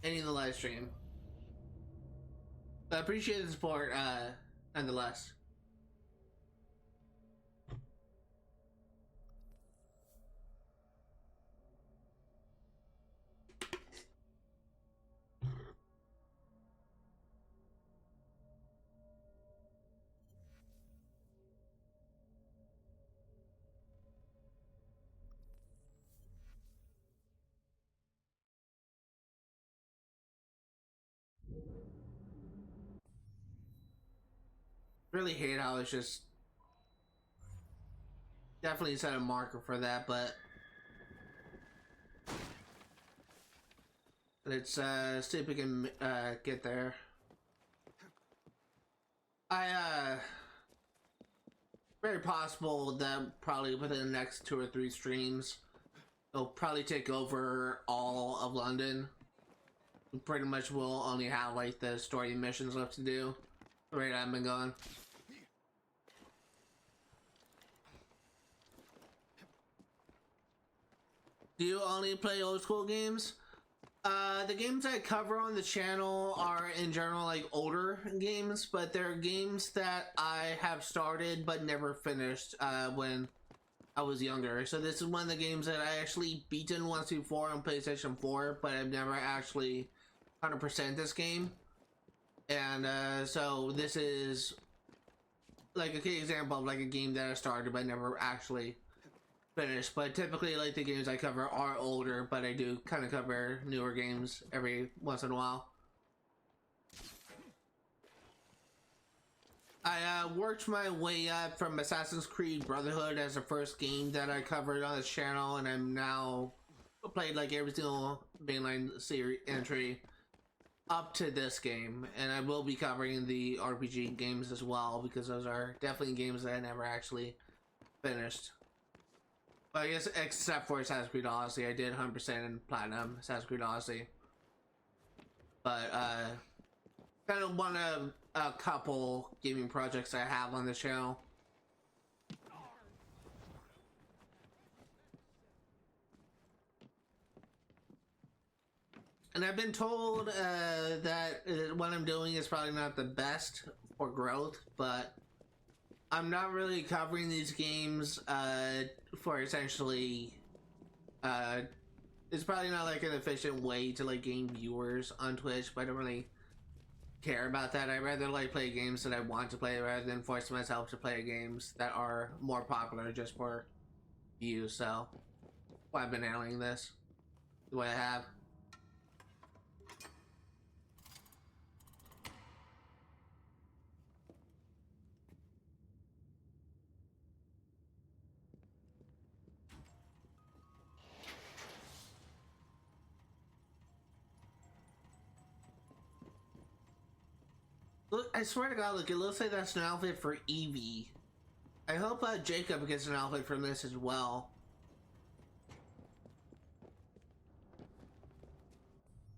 ending the live stream. But I appreciate the support, nonetheless. Really hate how it's just definitely set a marker for that, but let's see if we can get there. Very possible that probably within the next 2 or 3 streams they'll probably take over all of London. We pretty much will only have like the story missions left to do. Right, I've been going. Do you only play old school games? The games I cover on the channel are in general like older games, but they're games that I have started but never finished when I was younger. So this is one of the games that I actually beaten once before on PlayStation 4, but I've never actually 100% this game. And so this is like a key example of like a game that I started but never actually finished. But typically like the games I cover are older, but I do kind of cover newer games every once in a while. I worked my way up from Assassin's Creed Brotherhood as the first game that I covered on this channel, and I'm now played like every single mainline series entry up to this game, and I will be covering the RPG games as well, because those are definitely games that I never actually finished. But I guess except for Assassin's Creed Odyssey, I did 100% in Platinum Assassin's Creed Odyssey. But kind of want to a couple gaming projects I have on the channel. And I've been told that what I'm doing is probably not the best for growth, but I'm not really covering these games for essentially it's probably not like an efficient way to like gain viewers on Twitch, but I don't really care about that. I'd rather like play games that I want to play rather than force myself to play games that are more popular just for views. So why I've been handling this the way I have. Look, I swear to God, look, it looks like that's an outfit for Evie. I hope Jacob gets an outfit from this as well.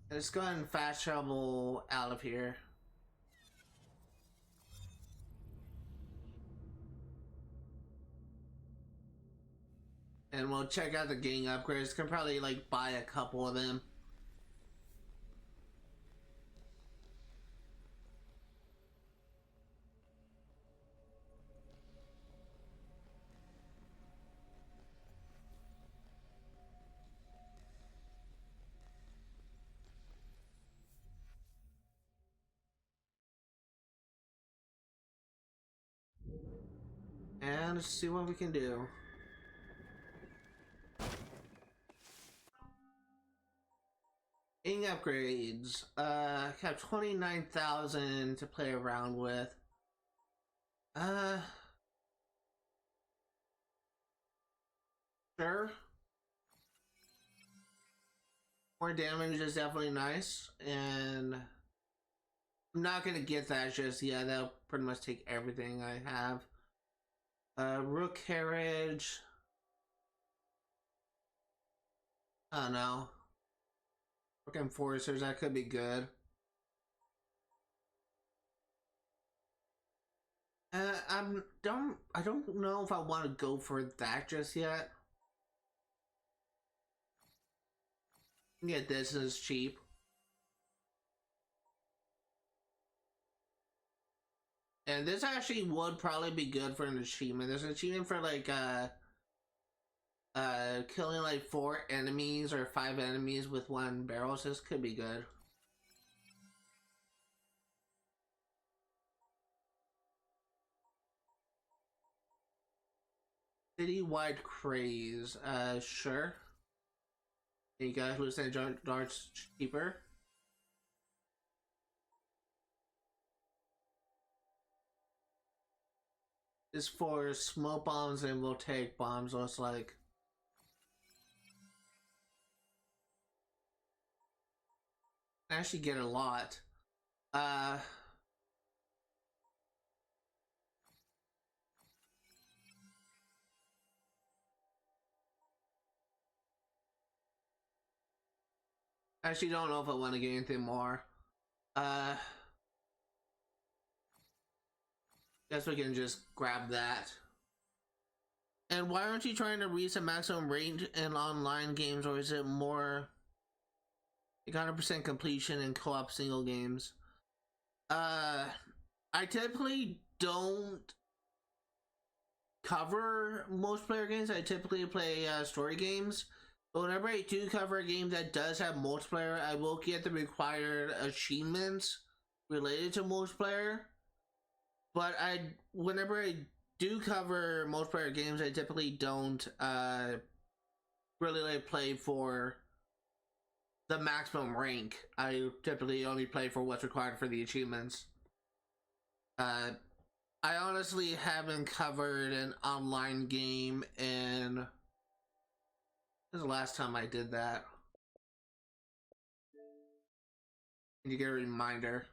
Let's go ahead and fast travel out of here. And we'll check out the gang upgrades. Can probably like buy a couple of them. And let's see what we can do. Gang upgrades. Have 29,000 to play around with. Sure. More damage is definitely nice, and I'm not gonna get that just yet. That'll pretty much take everything I have. Rook carriage. I don't know. Rook enforcers, that could be good. I don't know if I want to go for that just yet. Get this is cheap. And this actually would probably be good for an achievement. There's an achievement for like killing like 4 enemies or 5 enemies with 1 barrel, so this could be good. Citywide craze, sure. There you go, who's that darts cheaper? Is for smoke bombs and we'll take bombs, so it's like I actually get a lot. I actually don't know if I want to get anything more. Guess we can just grab that. And why aren't you trying to reach a maximum range in online games, or is it more 100% completion in co-op single games? I typically don't cover multiplayer games. I typically play story games. But whenever I do cover a game that does have multiplayer, I will get the required achievements related to multiplayer. But whenever I do cover multiplayer games, I typically don't really like play for the maximum rank. I typically only play for what's required for the achievements. I honestly haven't covered an online game in... This is the last time I did that. You get a reminder.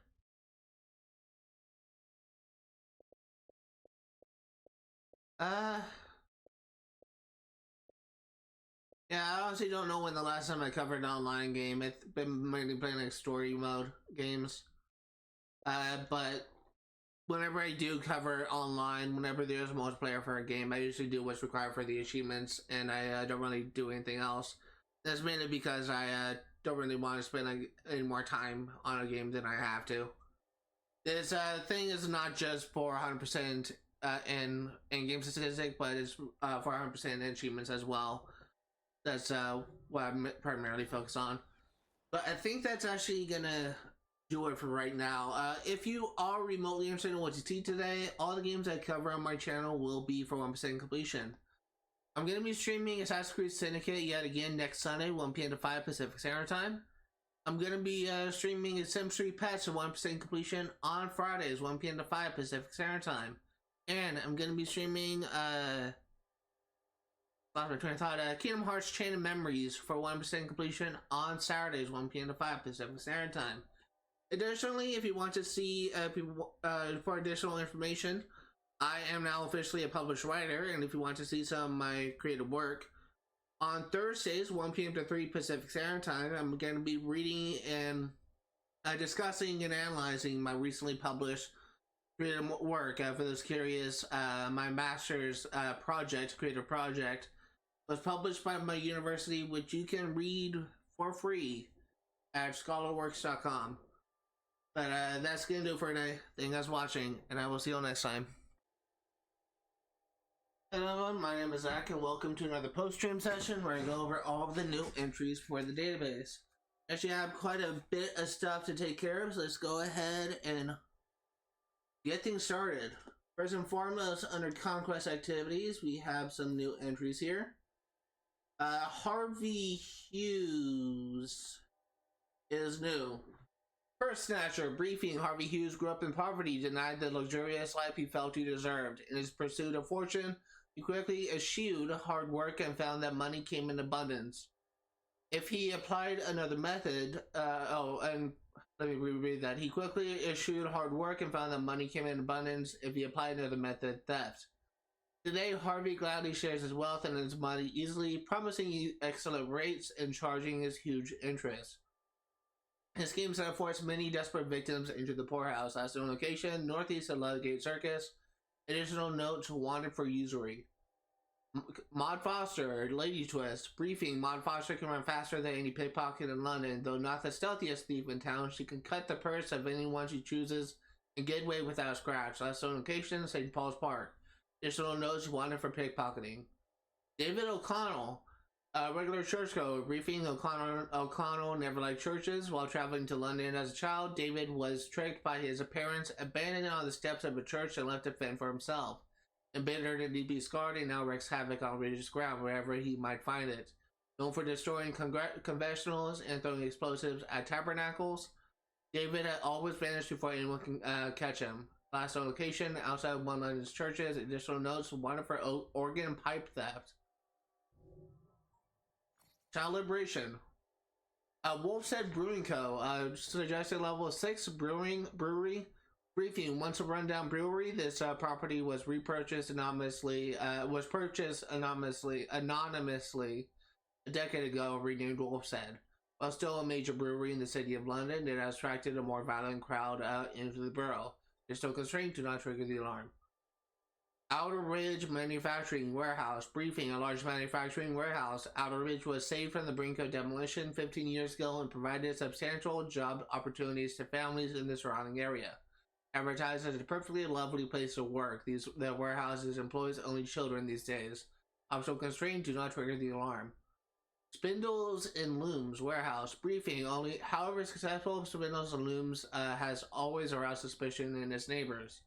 Yeah, I honestly don't know when the last time I covered an online game. It's been mainly playing like story mode games. But whenever I do cover online, whenever there's a multiplayer for a game, I usually do what's required for the achievements, and I don't really do anything else. That's mainly because I don't really want to spend any more time on a game than I have to. This thing is not just for 100% in game statistic, but it's for 100% in achievements as well. That's what I'm primarily focused on. But I think that's actually gonna do it for right now. If you are remotely interested in what you see today, all the games I cover on my channel will be for 1% completion. I'm going to be streaming Assassin's Syndicate yet again next Sunday, 1 p.m. to 5 Pacific Standard Time. I'm going to be streaming Sim Street Pets at 1% completion on Fridays, 1 p.m. to 5 Pacific Standard Time. And I'm going to be streaming Kingdom Hearts Chain of Memories for 1% completion on Saturdays, 1 p.m. to 5 Pacific Standard Time. Additionally, if you want to see for additional information, I am now officially a published writer, and if you want to see some of my creative work, on Thursdays, 1 p.m. to 3 Pacific Standard Time, I'm going to be reading and discussing and analyzing my recently published creative work. For those curious, my master's creative project, was published by my university, which you can read for free at scholarworks.com. But that's going to do it for today. Thank you guys for watching, and I will see you all next time. Hello everyone, my name is Zach, and welcome to another post-stream session where I go over all of the new entries for the database. Actually, I have quite a bit of stuff to take care of, so let's go ahead and get things started. First and foremost, under Conquest activities, we have some new entries here. Harvey Hughes is new. First Snatcher, briefing. Harvey Hughes grew up in poverty, denied the luxurious life he felt he deserved. In his pursuit of fortune, he quickly eschewed hard work and found that money came in abundance. If he applied another method, let me reread that. He quickly eschewed hard work and found that money came in abundance. If he applied another method, theft. Today, Harvey gladly shares his wealth and his money easily, promising excellent rates and charging his huge interest. His schemes have forced many desperate victims into the poorhouse. Last known location, northeast of Ludgate Circus. Additional notes, wanted for usury. Maud Foster, Lady Twist, briefing. Maud Foster can run faster than any pickpocket in London. Though not the stealthiest thief in town, she can cut the purse of anyone she chooses and get away without a scratch. Last known location, St. Paul's Park. Additional notes, wanted for pickpocketing. David O'Connell, regular churchgoer, briefing. O'Connell never liked churches. While traveling to London as a child, David was tricked by his parents, abandoned on the steps of a church, and left to fend for himself. Embittered and deeply scarred, he now wreaks havoc on religious ground wherever he might find it. Known for destroying confessionals and throwing explosives at tabernacles, David had always vanished before anyone can catch him. Last known location, outside one of London's churches. Additional notes, wanted for organ pipe theft. Child liberation. Wolfshead Brewing Co. Suggested level 6 brewery. Briefing. Once a rundown brewery, this property was purchased anonymously a decade ago, renamed Wolfshead. While still a major brewery in the city of London, it has attracted a more violent crowd into the borough. They're still constrained to not trigger the alarm. Outer Ridge Manufacturing Warehouse. Briefing. A large manufacturing warehouse. Outer Ridge was saved from the brink of demolition 15 years ago and provided substantial job opportunities to families in the surrounding area. Advertised as a perfectly lovely place to work, the warehouses employs only children these days. Also constrained to not trigger the alarm. Spindles and Looms Warehouse. Briefing. However successful, Spindles and Looms has always aroused suspicion in its neighbors.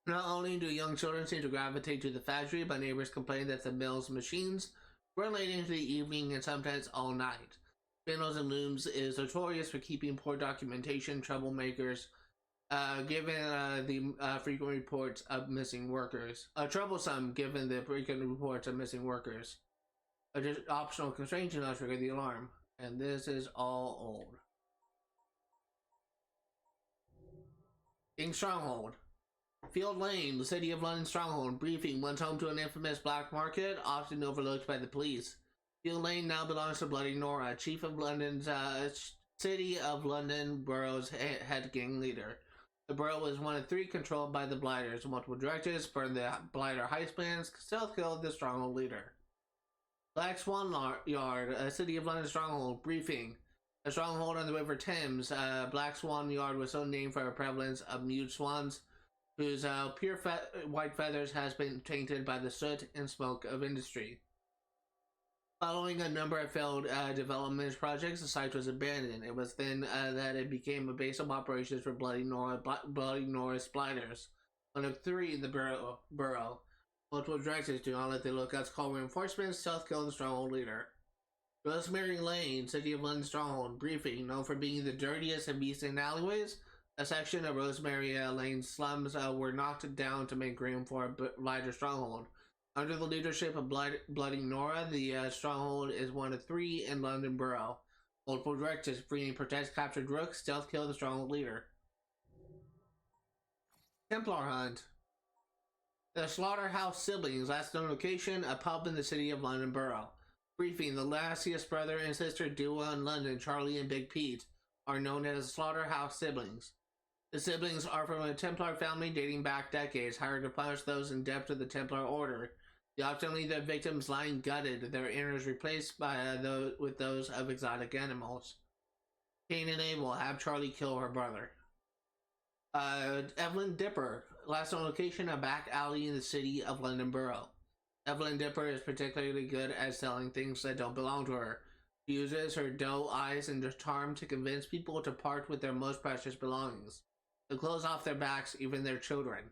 Not only do young children seem to gravitate to the factory, but neighbors complain that the mill's machines run late into the evening and sometimes all night. Spindles and Looms is notorious for keeping poor documentation, troublemakers, given the frequent reports of missing workers. Troublesome, given the frequent reports of missing workers. Optional constraint to not trigger the alarm. And this is all old. King Stronghold. Field Lane, the City of London stronghold. Briefing. Once home to an infamous black market, often overlooked by the police. Field Lane now belongs to Bloody Nora, chief of London's City of London borough's head gang leader. The borough was one of 3 controlled by the Blighters. Multiple directives burned the Blighter heist plans, stealth killed the stronghold leader. Black Swan Yard, a City of London stronghold, briefing. A stronghold on the River Thames, Black Swan Yard was so named for a prevalence of mute swans, whose pure white feathers has been tainted by the soot and smoke of industry. Following a number of failed development projects, the site was abandoned. It was then that it became a base of operations for Bloody Norris Blighters, one of 3 in the borough. Multiple directives: do not let the lookouts call reinforcements, stealth kill the stronghold leader. Rosemary Lane, City of London stronghold, briefing. Known for being the dirtiest and beastly alleyways, a section of Rosemary Lane slums were knocked down to make room for a Blighter stronghold. Under the leadership of Bloody Nora, the stronghold is one of 3 in London Borough. Multiple directives: freeing, protect captured rook, stealth kill the stronghold leader. Templar Hunt. The Slaughterhouse Siblings, last known location, a pub in the City of London Borough. Briefing: the last brother and sister duo in London, Charlie and Big Pete, are known as Slaughterhouse Siblings. The siblings are from a Templar family dating back decades, hired to punish those in debt to the Templar Order. They often leave their victims lying gutted, their innards replaced by with those of exotic animals. Cain and Abel have Charlie kill her brother. Evelyn Dipper, last known location, a back alley in the City of London Borough. Evelyn Dipper is particularly good at selling things that don't belong to her. She uses her doe eyes and charm to convince people to part with their most precious belongings, to close off their backs, even their children.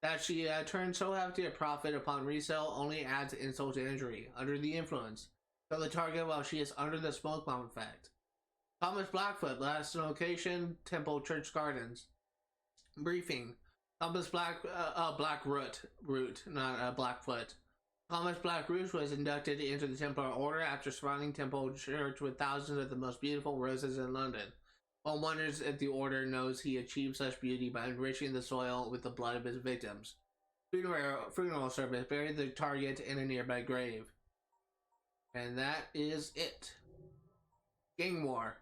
That she turns so hefty a profit upon resale only adds insult to injury. Under the influence, kill the target while she is under the smoke bomb effect. Thomas Blackfoot, last location, Temple Church Gardens. Briefing: Thomas Blackroot, not Blackfoot. Thomas Blackroot was inducted into the Templar Order after surrounding Temple Church with thousands of the most beautiful roses in London. One wonders if the Order knows he achieved such beauty by enriching the soil with the blood of his victims. Funeral service buried the target in a nearby grave. And that is it. Gang War.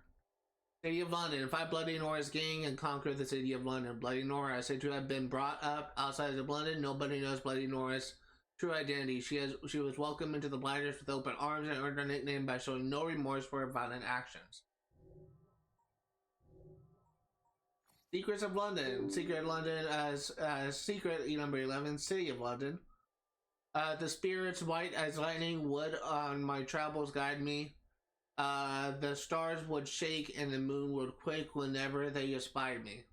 City of London. Fight Bloody Nora's gang and conquer the City of London. Bloody Nora is said to have been brought up outside of London. Nobody knows Bloody Nora's true identity. She was welcomed into the Blighters with open arms and earned her nickname by showing no remorse for her violent actions. Secrets of London. Secret London as Secret number 11, City of London. The spirits white as lightning would on my travels guide me. The stars would shake and the moon would quake whenever they espied me.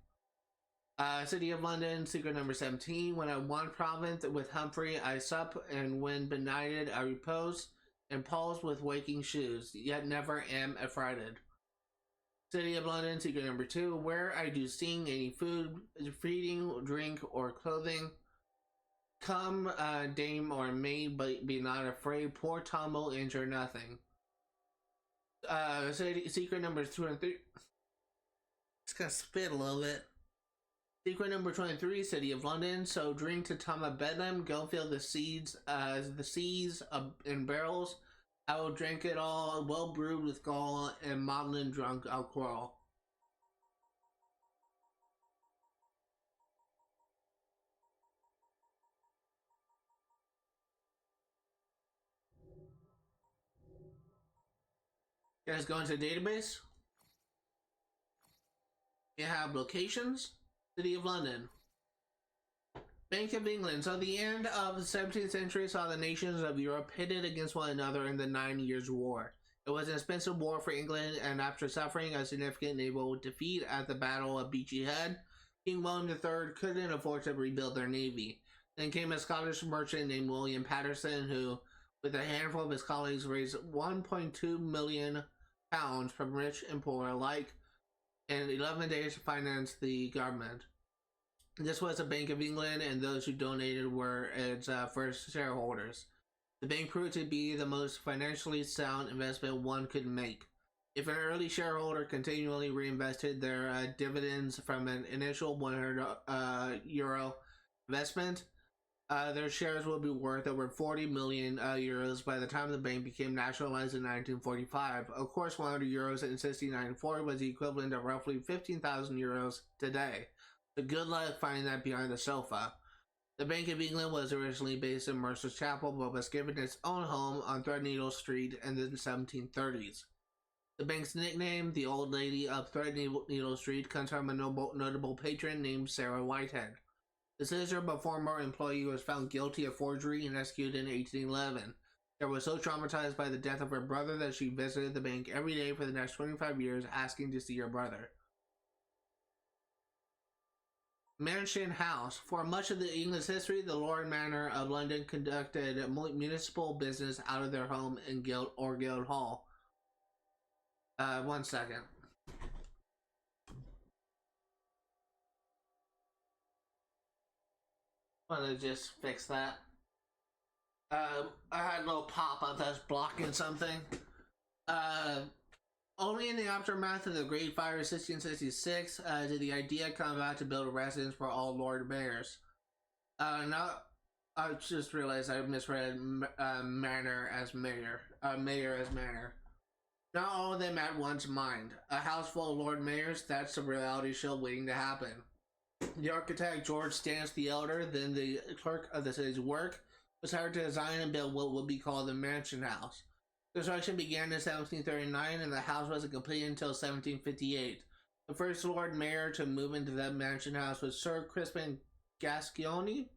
City of London, Secret number 17. When I won province with Humphrey, I sup, and when benighted, I repose, and pause with waking shoes, yet never am affrighted. City of London, Secret number 2. Where I do sing any food, feeding, drink, or clothing. Come, dame or maid, but be not afraid. Poor Tom will injure nothing. Secret number 2 and 3. Just gonna spit a little bit. Secret number 23, City of London. So drink to Tama Bedlam, go fill the seas in barrels. I will drink it all, well brewed with gall, and maudlin drunk I'll quarrel. You guys go into the database. You have locations. City of London. Bank of England. So the end of the 17th century saw the nations of Europe pitted against one another in the 9 Years' War. It was an expensive war for England, and after suffering a significant naval defeat at the Battle of Beachy Head, King William III couldn't afford to rebuild their navy. Then came a Scottish merchant named William Patterson, who, with a handful of his colleagues, raised £1.2 million from rich and poor alike in 11 days to finance the government. This was the Bank of England, and those who donated were its first shareholders. The bank proved to be the most financially sound investment one could make. If an early shareholder continually reinvested their dividends from an initial €100 investment, their shares would be worth over 40 million euros by the time the bank became nationalized in 1945. Of course, €100 in 1694 was the equivalent of roughly 15,000 euros today. So good luck finding that behind the sofa. The Bank of England was originally based in Mercer's Chapel, but was given its own home on Threadneedle Street in the 1730s. The bank's nickname, the Old Lady of Threadneedle Street, comes from a notable patron named Sarah Whitehead. The sister of a former employee was found guilty of forgery and executed in 1811. Sarah was so traumatized by the death of her brother that she visited the bank every day for the next 25 years asking to see her brother. Mansion House. For much of the English history, the Lord Manor of London conducted municipal business out of their home in Guildhall. 1 second. Want to just fix that. I had a little pop-up that's blocking something. Only in the aftermath of the Great Fire of 1666 did the idea come about to build a residence for all Lord Mayors. I just realized I misread manor as mayor. Mayor as manor. Not all of them at once mind. A house full of Lord Mayors, that's a reality show waiting to happen. The architect George Stance the Elder, then the clerk of the city's work, was hired to design and build what would be called the Mansion House. Construction began in 1739 and the house wasn't completed until 1758. The first Lord Mayor to move into the Mansion House was Sir Crispin Gascoigne.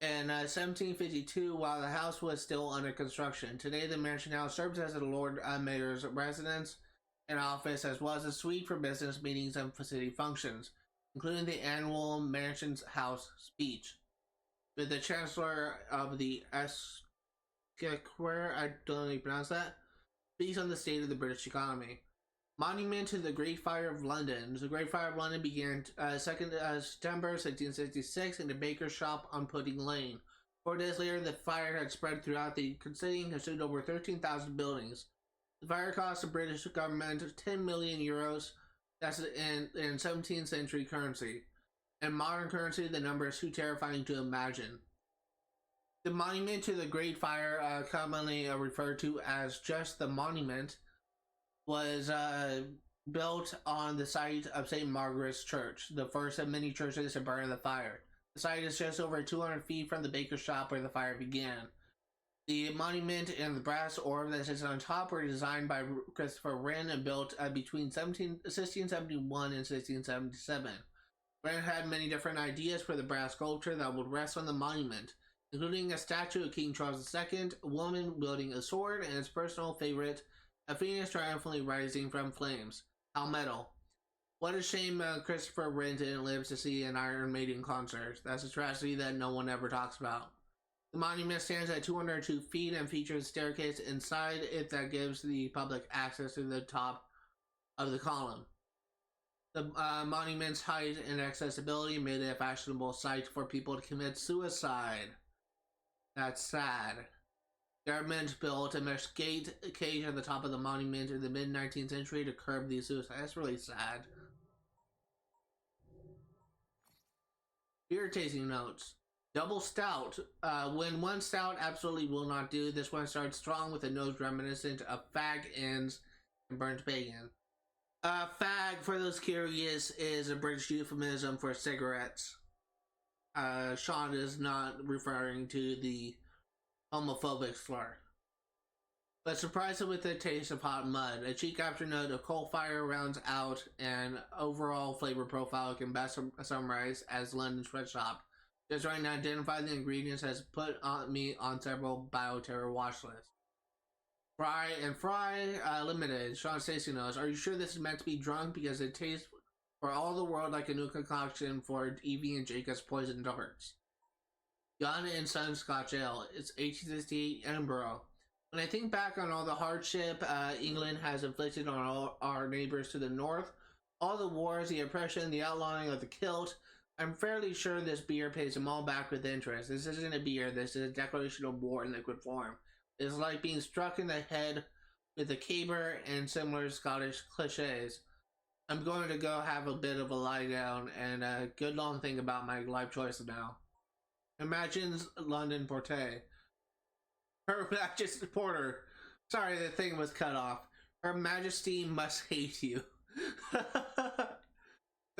In 1752, while the house was still under construction. Today, the Mansion House serves as the Lord Mayor's residence and office, as well as a suite for business meetings and city functions, including the annual Mansion House speech. With the Chancellor of the Exchequer, I don't know how you pronounce that, speaks on the state of the British economy. Monument to the Great Fire of London. The Great Fire of London began 2nd September 1666 in the baker's shop on Pudding Lane. 4 days later, the fire had spread throughout the city and consumed over 13,000 buildings. The fire cost the British government 10 million euros. That's in 17th century currency. In modern currency, the number is too terrifying to imagine. The monument to the Great Fire, commonly referred to as just the monument, was built on the site of St. Margaret's Church, the first of many churches to burn in the fire. The site is just over 200 feet from the baker's shop where the fire began. The monument and the brass orb that sits on top were designed by Christopher Wren and built between 1671 and 1677. Wren had many different ideas for the brass sculpture that would rest on the monument, including a statue of King Charles II, a woman wielding a sword, and his personal favorite, a phoenix triumphantly rising from flames. Palmetto. What a shame Christopher Wren didn't live to see an Iron Maiden concert. That's a tragedy that no one ever talks about. The monument stands at 202 feet and features a staircase inside it that gives the public access to the top of the column. The monument's height and accessibility made it a fashionable site for people to commit suicide. That's sad. Government built a mesh gate cage at the top of the monument in the mid-19th century to curb these suicides. That's really sad. Beer tasting notes. Double stout. When one stout absolutely will not do, this one starts strong with a nose reminiscent of fag ends and burnt bacon. Fag, for those curious, is a British euphemism for cigarettes. Sean is not referring to the homophobic slur. But surprised with the taste of hot mud, a cheek after note of coal fire rounds out an overall flavor profile can best summarize as London sweatshop. Just right now, identify the ingredients has put me on several bioterror watch lists. Fry Limited. Sean Stacey knows. Are you sure this is meant to be drunk? Because it tastes for all the world like a new concoction for Evie and Jacob's poison darts. Gun and Son Scotch Ale. It's 1868 Edinburgh. When I think back on all the hardship England has inflicted on all our neighbors to the north, all the wars, the oppression, the outlawing of the kilt, I'm fairly sure this beer pays them all back with interest. This isn't a beer, this is a declaration of war in liquid form. It's like being struck in the head with a caber and similar Scottish cliches. I'm going to go have a bit of a lie down and a good long think about my life choices now. Imagines London Porter. Her Majesty Porter. Sorry, the thing was cut off. Her Majesty must hate you.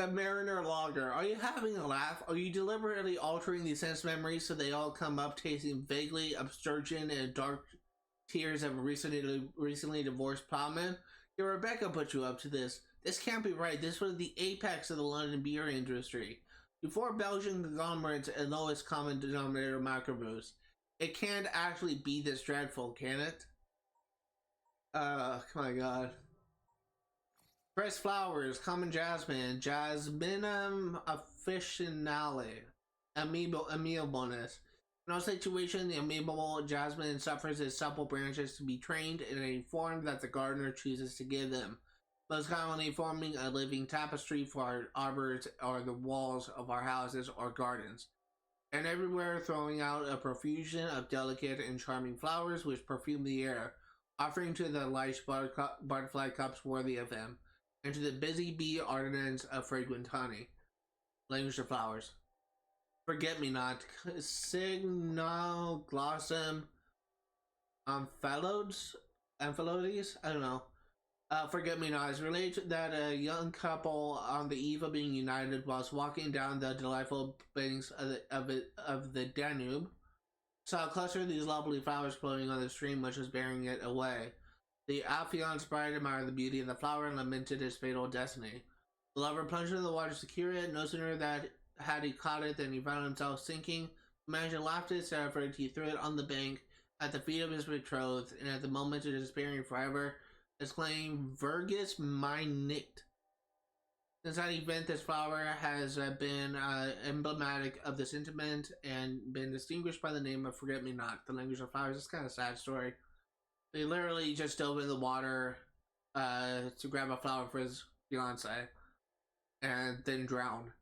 The Mariner Logger. Are you having a laugh? Are you deliberately altering these sense memories so they all come up tasting vaguely absturgeon and dark tears of a recently divorced plowman? Your Rebecca put you up to this. This can't be right. This was the apex of the London beer industry. Before Belgian conglomerates and lowest common denominator microbrews. It can't actually be this dreadful, can it? Oh my god. Fresh flowers, common jasmine, jasminum officinale, amiableness. In all situations, the amiable jasmine suffers its supple branches to be trained in a form that the gardener chooses to give them, most commonly forming a living tapestry for our arbors or the walls of our houses or gardens, and everywhere throwing out a profusion of delicate and charming flowers which perfume the air, offering to the light butterfly cups worthy of them, and to the busy bee artisans of fragrant honey. Language of flowers. Forget-me-not, Signoglossum Amphilodes? I don't know. Forget-me-not is related that a young couple on the eve of being united whilst walking down the delightful banks of the Danube saw a cluster of these lovely flowers floating on the stream which was bearing it away. The affianced bride admired the beauty of the flower and lamented its fatal destiny. The lover plunged into the water to secure it. No sooner had he caught it than he found himself sinking. The manager laughed at his effort. He threw it on the bank at the feet of his betrothed, and at the moment of despairing forever, exclaimed, "Virgus my nicht." Since that event, this flower has been emblematic of the sentiment and been distinguished by the name of Forget-me-not. The language of flowers. It's kind of a sad story. They literally just dove in the water to grab a flower for his fiancée and then drowned.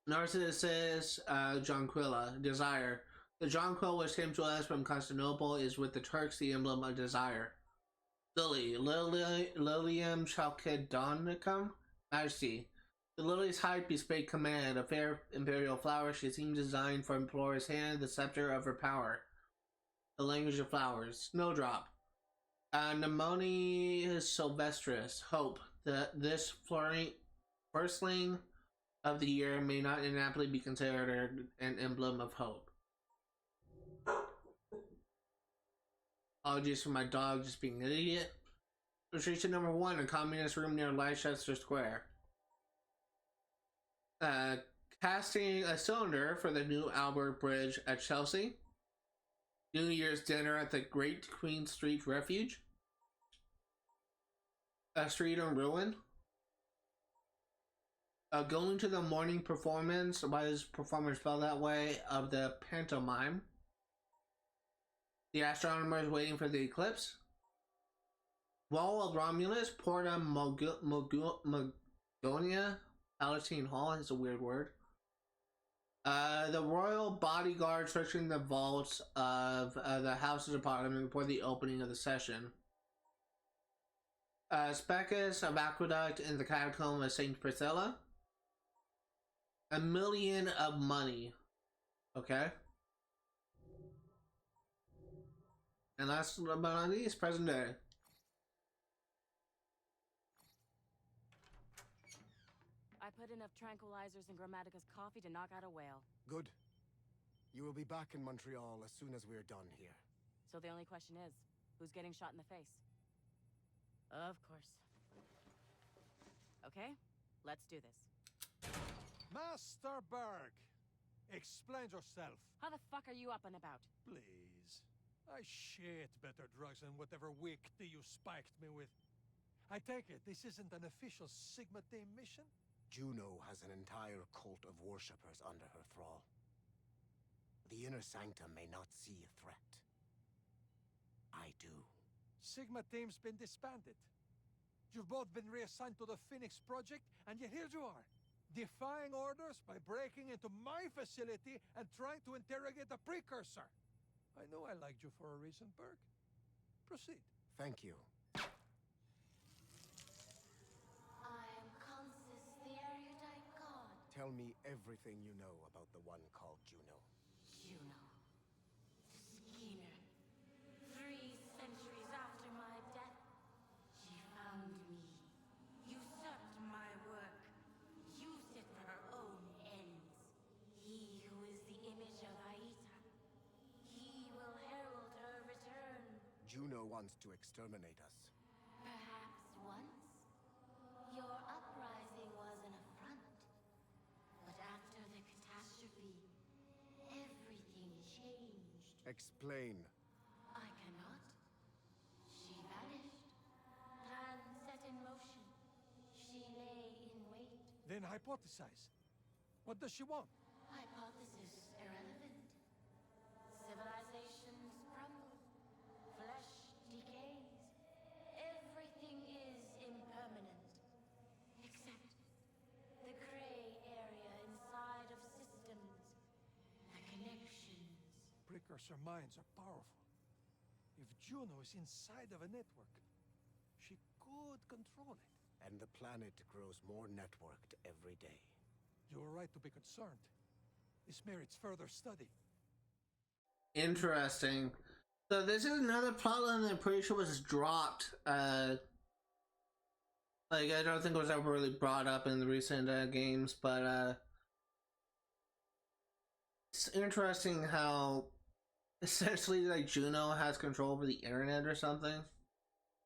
Narcissus jonquilla, desire. The jonquil which came to us from Constantinople is with the Turks the emblem of desire. Lily, Lilium chalcedonicum, majesty. The lily's height bespake command, a fair imperial flower, she seemed designed for implorer's hand, the scepter of her power. The language of flowers. Snowdrop. Anemone sylvestris, hope. This firstling of the year may not inaptly be considered an emblem of hope. Apologies for my dog just being an idiot. Illustration number 1, a communist room near Leicester Square. Casting a cylinder for the new Albert Bridge at Chelsea. New Year's dinner at the Great Queen Street Refuge. A street in ruin. Going to the morning performance, why is performer spelled that way, of the pantomime. The astronomers waiting for the eclipse. Wall of Romulus, Porta Magonia, Palatine Hall is a weird word. The royal bodyguard searching the vaults of the House's apartment before the opening of the session. Specus of Aqueduct in the catacomb of St. Priscilla. $1 million of money. Okay. And last but not least, present day. I put enough tranquilizers in Grammatica's coffee to knock out a whale. Good. You will be back in Montreal as soon as we're done here. So the only question is, who's getting shot in the face? Of course. Okay, let's do this. Master Berg, explain yourself. How the fuck are you up and about? Please. I shit better drugs than whatever wicked you spiked me with. I take it this isn't an official Sigma Team mission? Juno has an entire cult of worshippers under her thrall. The inner sanctum may not see a threat. I do. Sigma Team's been disbanded. You've both been reassigned to the Phoenix Project, and yet here you are, defying orders by breaking into my facility and trying to interrogate a precursor. I know I liked you for a reason, Berg. Proceed. Thank you. I'm Consus, the erudite god. Tell me everything you know about the one called Juno. Juno. Schemer. 3 centuries after my death, she found me. Usurped my work. Used never wants to exterminate us. Perhaps once, your uprising was an affront. But after the catastrophe, everything changed. Explain. I cannot. She vanished. Plans set in motion. She lay in wait. Then hypothesize. What does she want? Hypothesis irrelevant. Civilizations crumble. Flesh decays. Everything is impermanent. Except the gray area inside of systems. The connections. Precursor minds are powerful. If Juno is inside of a network, she could control it. And the planet grows more networked every day. You're right to be concerned. This merits further study. Interesting. So this is another plotline that I'm pretty sure was dropped. Like, I don't think it was ever really brought up in the recent games, but it's interesting how essentially like Juno has control over the internet or something.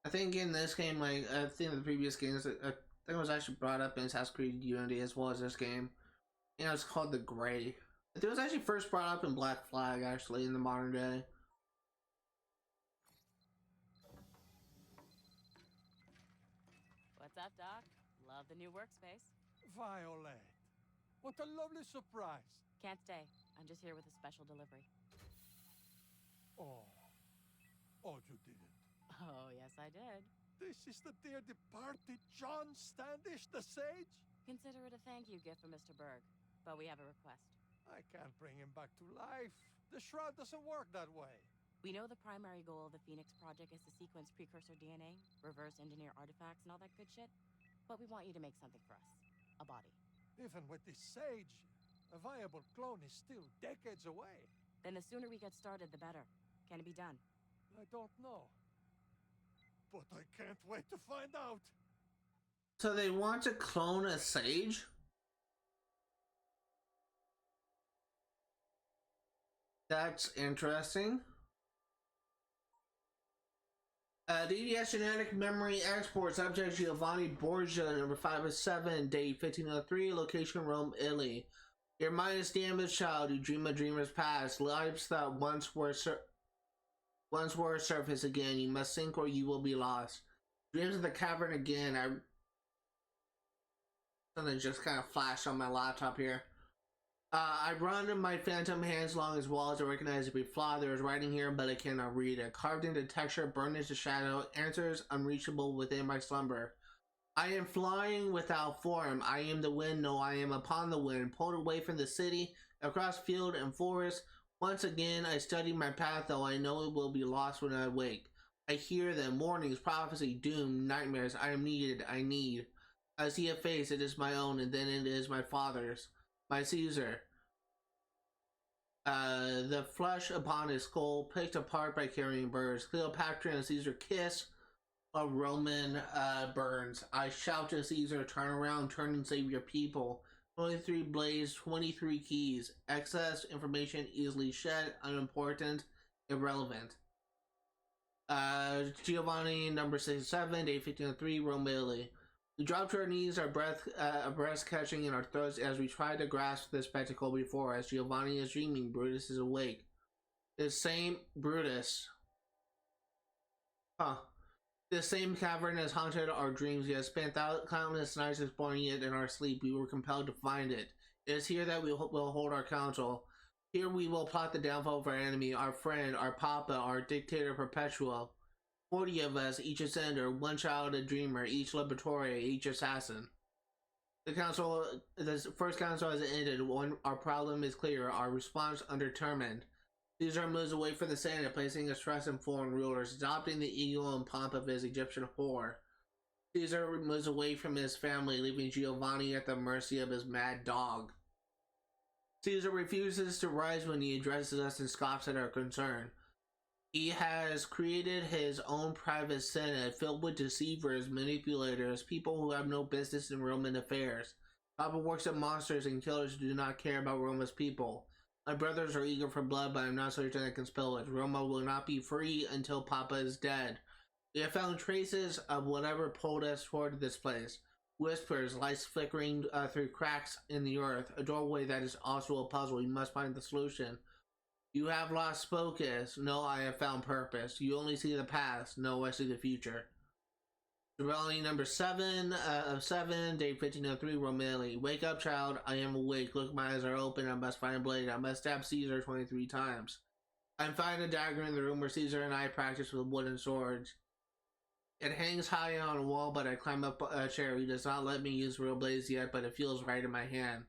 I think in this game, like I think in the previous games, I think it was actually brought up in Assassin's Creed Unity as well as this game. You know, it's called the Gray. I think it was actually first brought up in Black Flag, actually, in the modern day. What's up, Doc? Love the new workspace. Violet. What a lovely surprise. Can't stay. I'm just here with a special delivery. Oh. Oh, you didn't. Oh, yes, I did. This is the dear departed John Standish, the sage? Consider it a thank you gift from Mr. Berg. But we have a request. I can't bring him back to life. The shroud doesn't work that way. We know the primary goal of the Phoenix Project is to sequence precursor DNA, reverse engineer artifacts, and all that good shit. But we want you to make something for us. A body. Even with this sage, a viable clone is still decades away. Then the sooner we get started, the better. Can it be done? I don't know. But I can't wait to find out. So they want to clone a sage? That's interesting. DDS genetic memory export, subject Giovanni Borgia, number 507, date 1503, location Rome, Italy. Your mind is damaged, child. You dream a dreamer's past. Lives that once were surface again. You must sink or you will be lost. Dreams of the cavern again. Something just kind of flashed on my laptop here. I run my phantom hands along his walls. I recognize every flaw. There is writing here, but I cannot read it. Carved into texture, burned into shadow, answers unreachable within my slumber. I am flying without form. I am the wind. No, I am upon the wind. Pulled away from the city, across field and forest. Once again, I study my path, though I know it will be lost when I wake. I hear them, warnings, prophecy, doom, nightmares. I am needed. I need. I see a face. It is my own, and then it is my father's. My Caesar. The flesh upon his skull, picked apart by carrying birds. Cleopatra and Caesar kiss. A Roman burns. I shout to Caesar, turn around, turn and save your people. 23 blades, 23 keys. Excess information easily shed, unimportant, irrelevant. Giovanni, number 67, day 1503, Rome, Italy. We drop to our knees, our breath catching in our throats as we try to grasp the spectacle before us. Giovanni is dreaming, Brutus is awake. The same Brutus. This same cavern has haunted our dreams. We have spent countless nights exploring it in our sleep. We were compelled to find it. It is here that we will hold our council. Here we will plot the downfall of our enemy, our friend, our papa, our dictator perpetual. 40 of us, each ascender, one child a dreamer, each laboratory, each assassin. The first council has ended. Our problem is clear, our response undetermined. Caesar moves away from the Senate, placing his trust in foreign rulers, adopting the ego and pomp of his Egyptian whore. Caesar moves away from his family, leaving Giovanni at the mercy of his mad dog. Caesar refuses to rise when he addresses us and scoffs at our concern. He has created his own private senate filled with deceivers, manipulators, people who have no business in Roman affairs. Papa works at monsters and killers who do not care about Roma's people. My brothers are eager for blood, but I'm not certain I can spell it. Roma will not be free until Papa is dead. We have found traces of whatever pulled us toward this place. Whispers, lights flickering through cracks in the earth. A doorway that is also a puzzle. We must find the solution. You have lost focus. No, I have found purpose. You only see the past. No, I see the future. Dwelling number 7 of 7, day 1503, Romilly. Wake up, child. I am awake. Look, my eyes are open. I must find a blade. I must stab Caesar 23 times. I find a dagger in the room where Caesar and I practice with wooden swords. It hangs high on a wall, but I climb up a chair. He does not let me use real blades yet, but it feels right in my hand.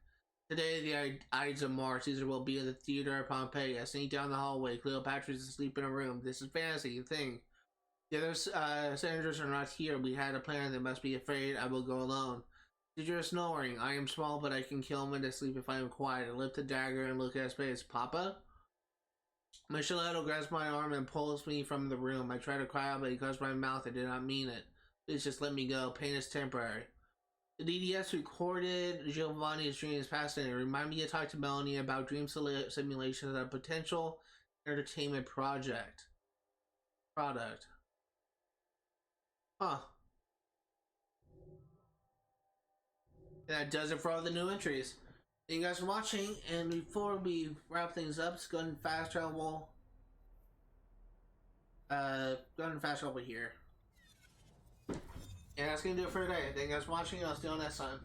Today, the Ides of March. Caesar will be in the theater of Pompeii. I sneak down the hallway. Cleopatra is asleep in a room. This is fantasy. Thing. The other senators are not here. We had a plan. They must be afraid. I will go alone. Caesar is snoring. I am small, but I can kill him into sleep if I am quiet. I lift the dagger and look at his face. Papa? Micheletto grabs my arm and pulls me from the room. I try to cry out, but he covers my mouth. I did not mean it. Please just let me go. Pain is temporary. The DDS recorded Giovanni's dreams fascinating. Remind me to talk to Melanie about dream simulations as a potential entertainment product. Huh. That does it for all the new entries. Thank you guys for watching, and before we wrap things up, let's go ahead and fast travel. Go ahead and fast travel here. And that's gonna do it for today. Thank you guys for watching, and I'll see you next time.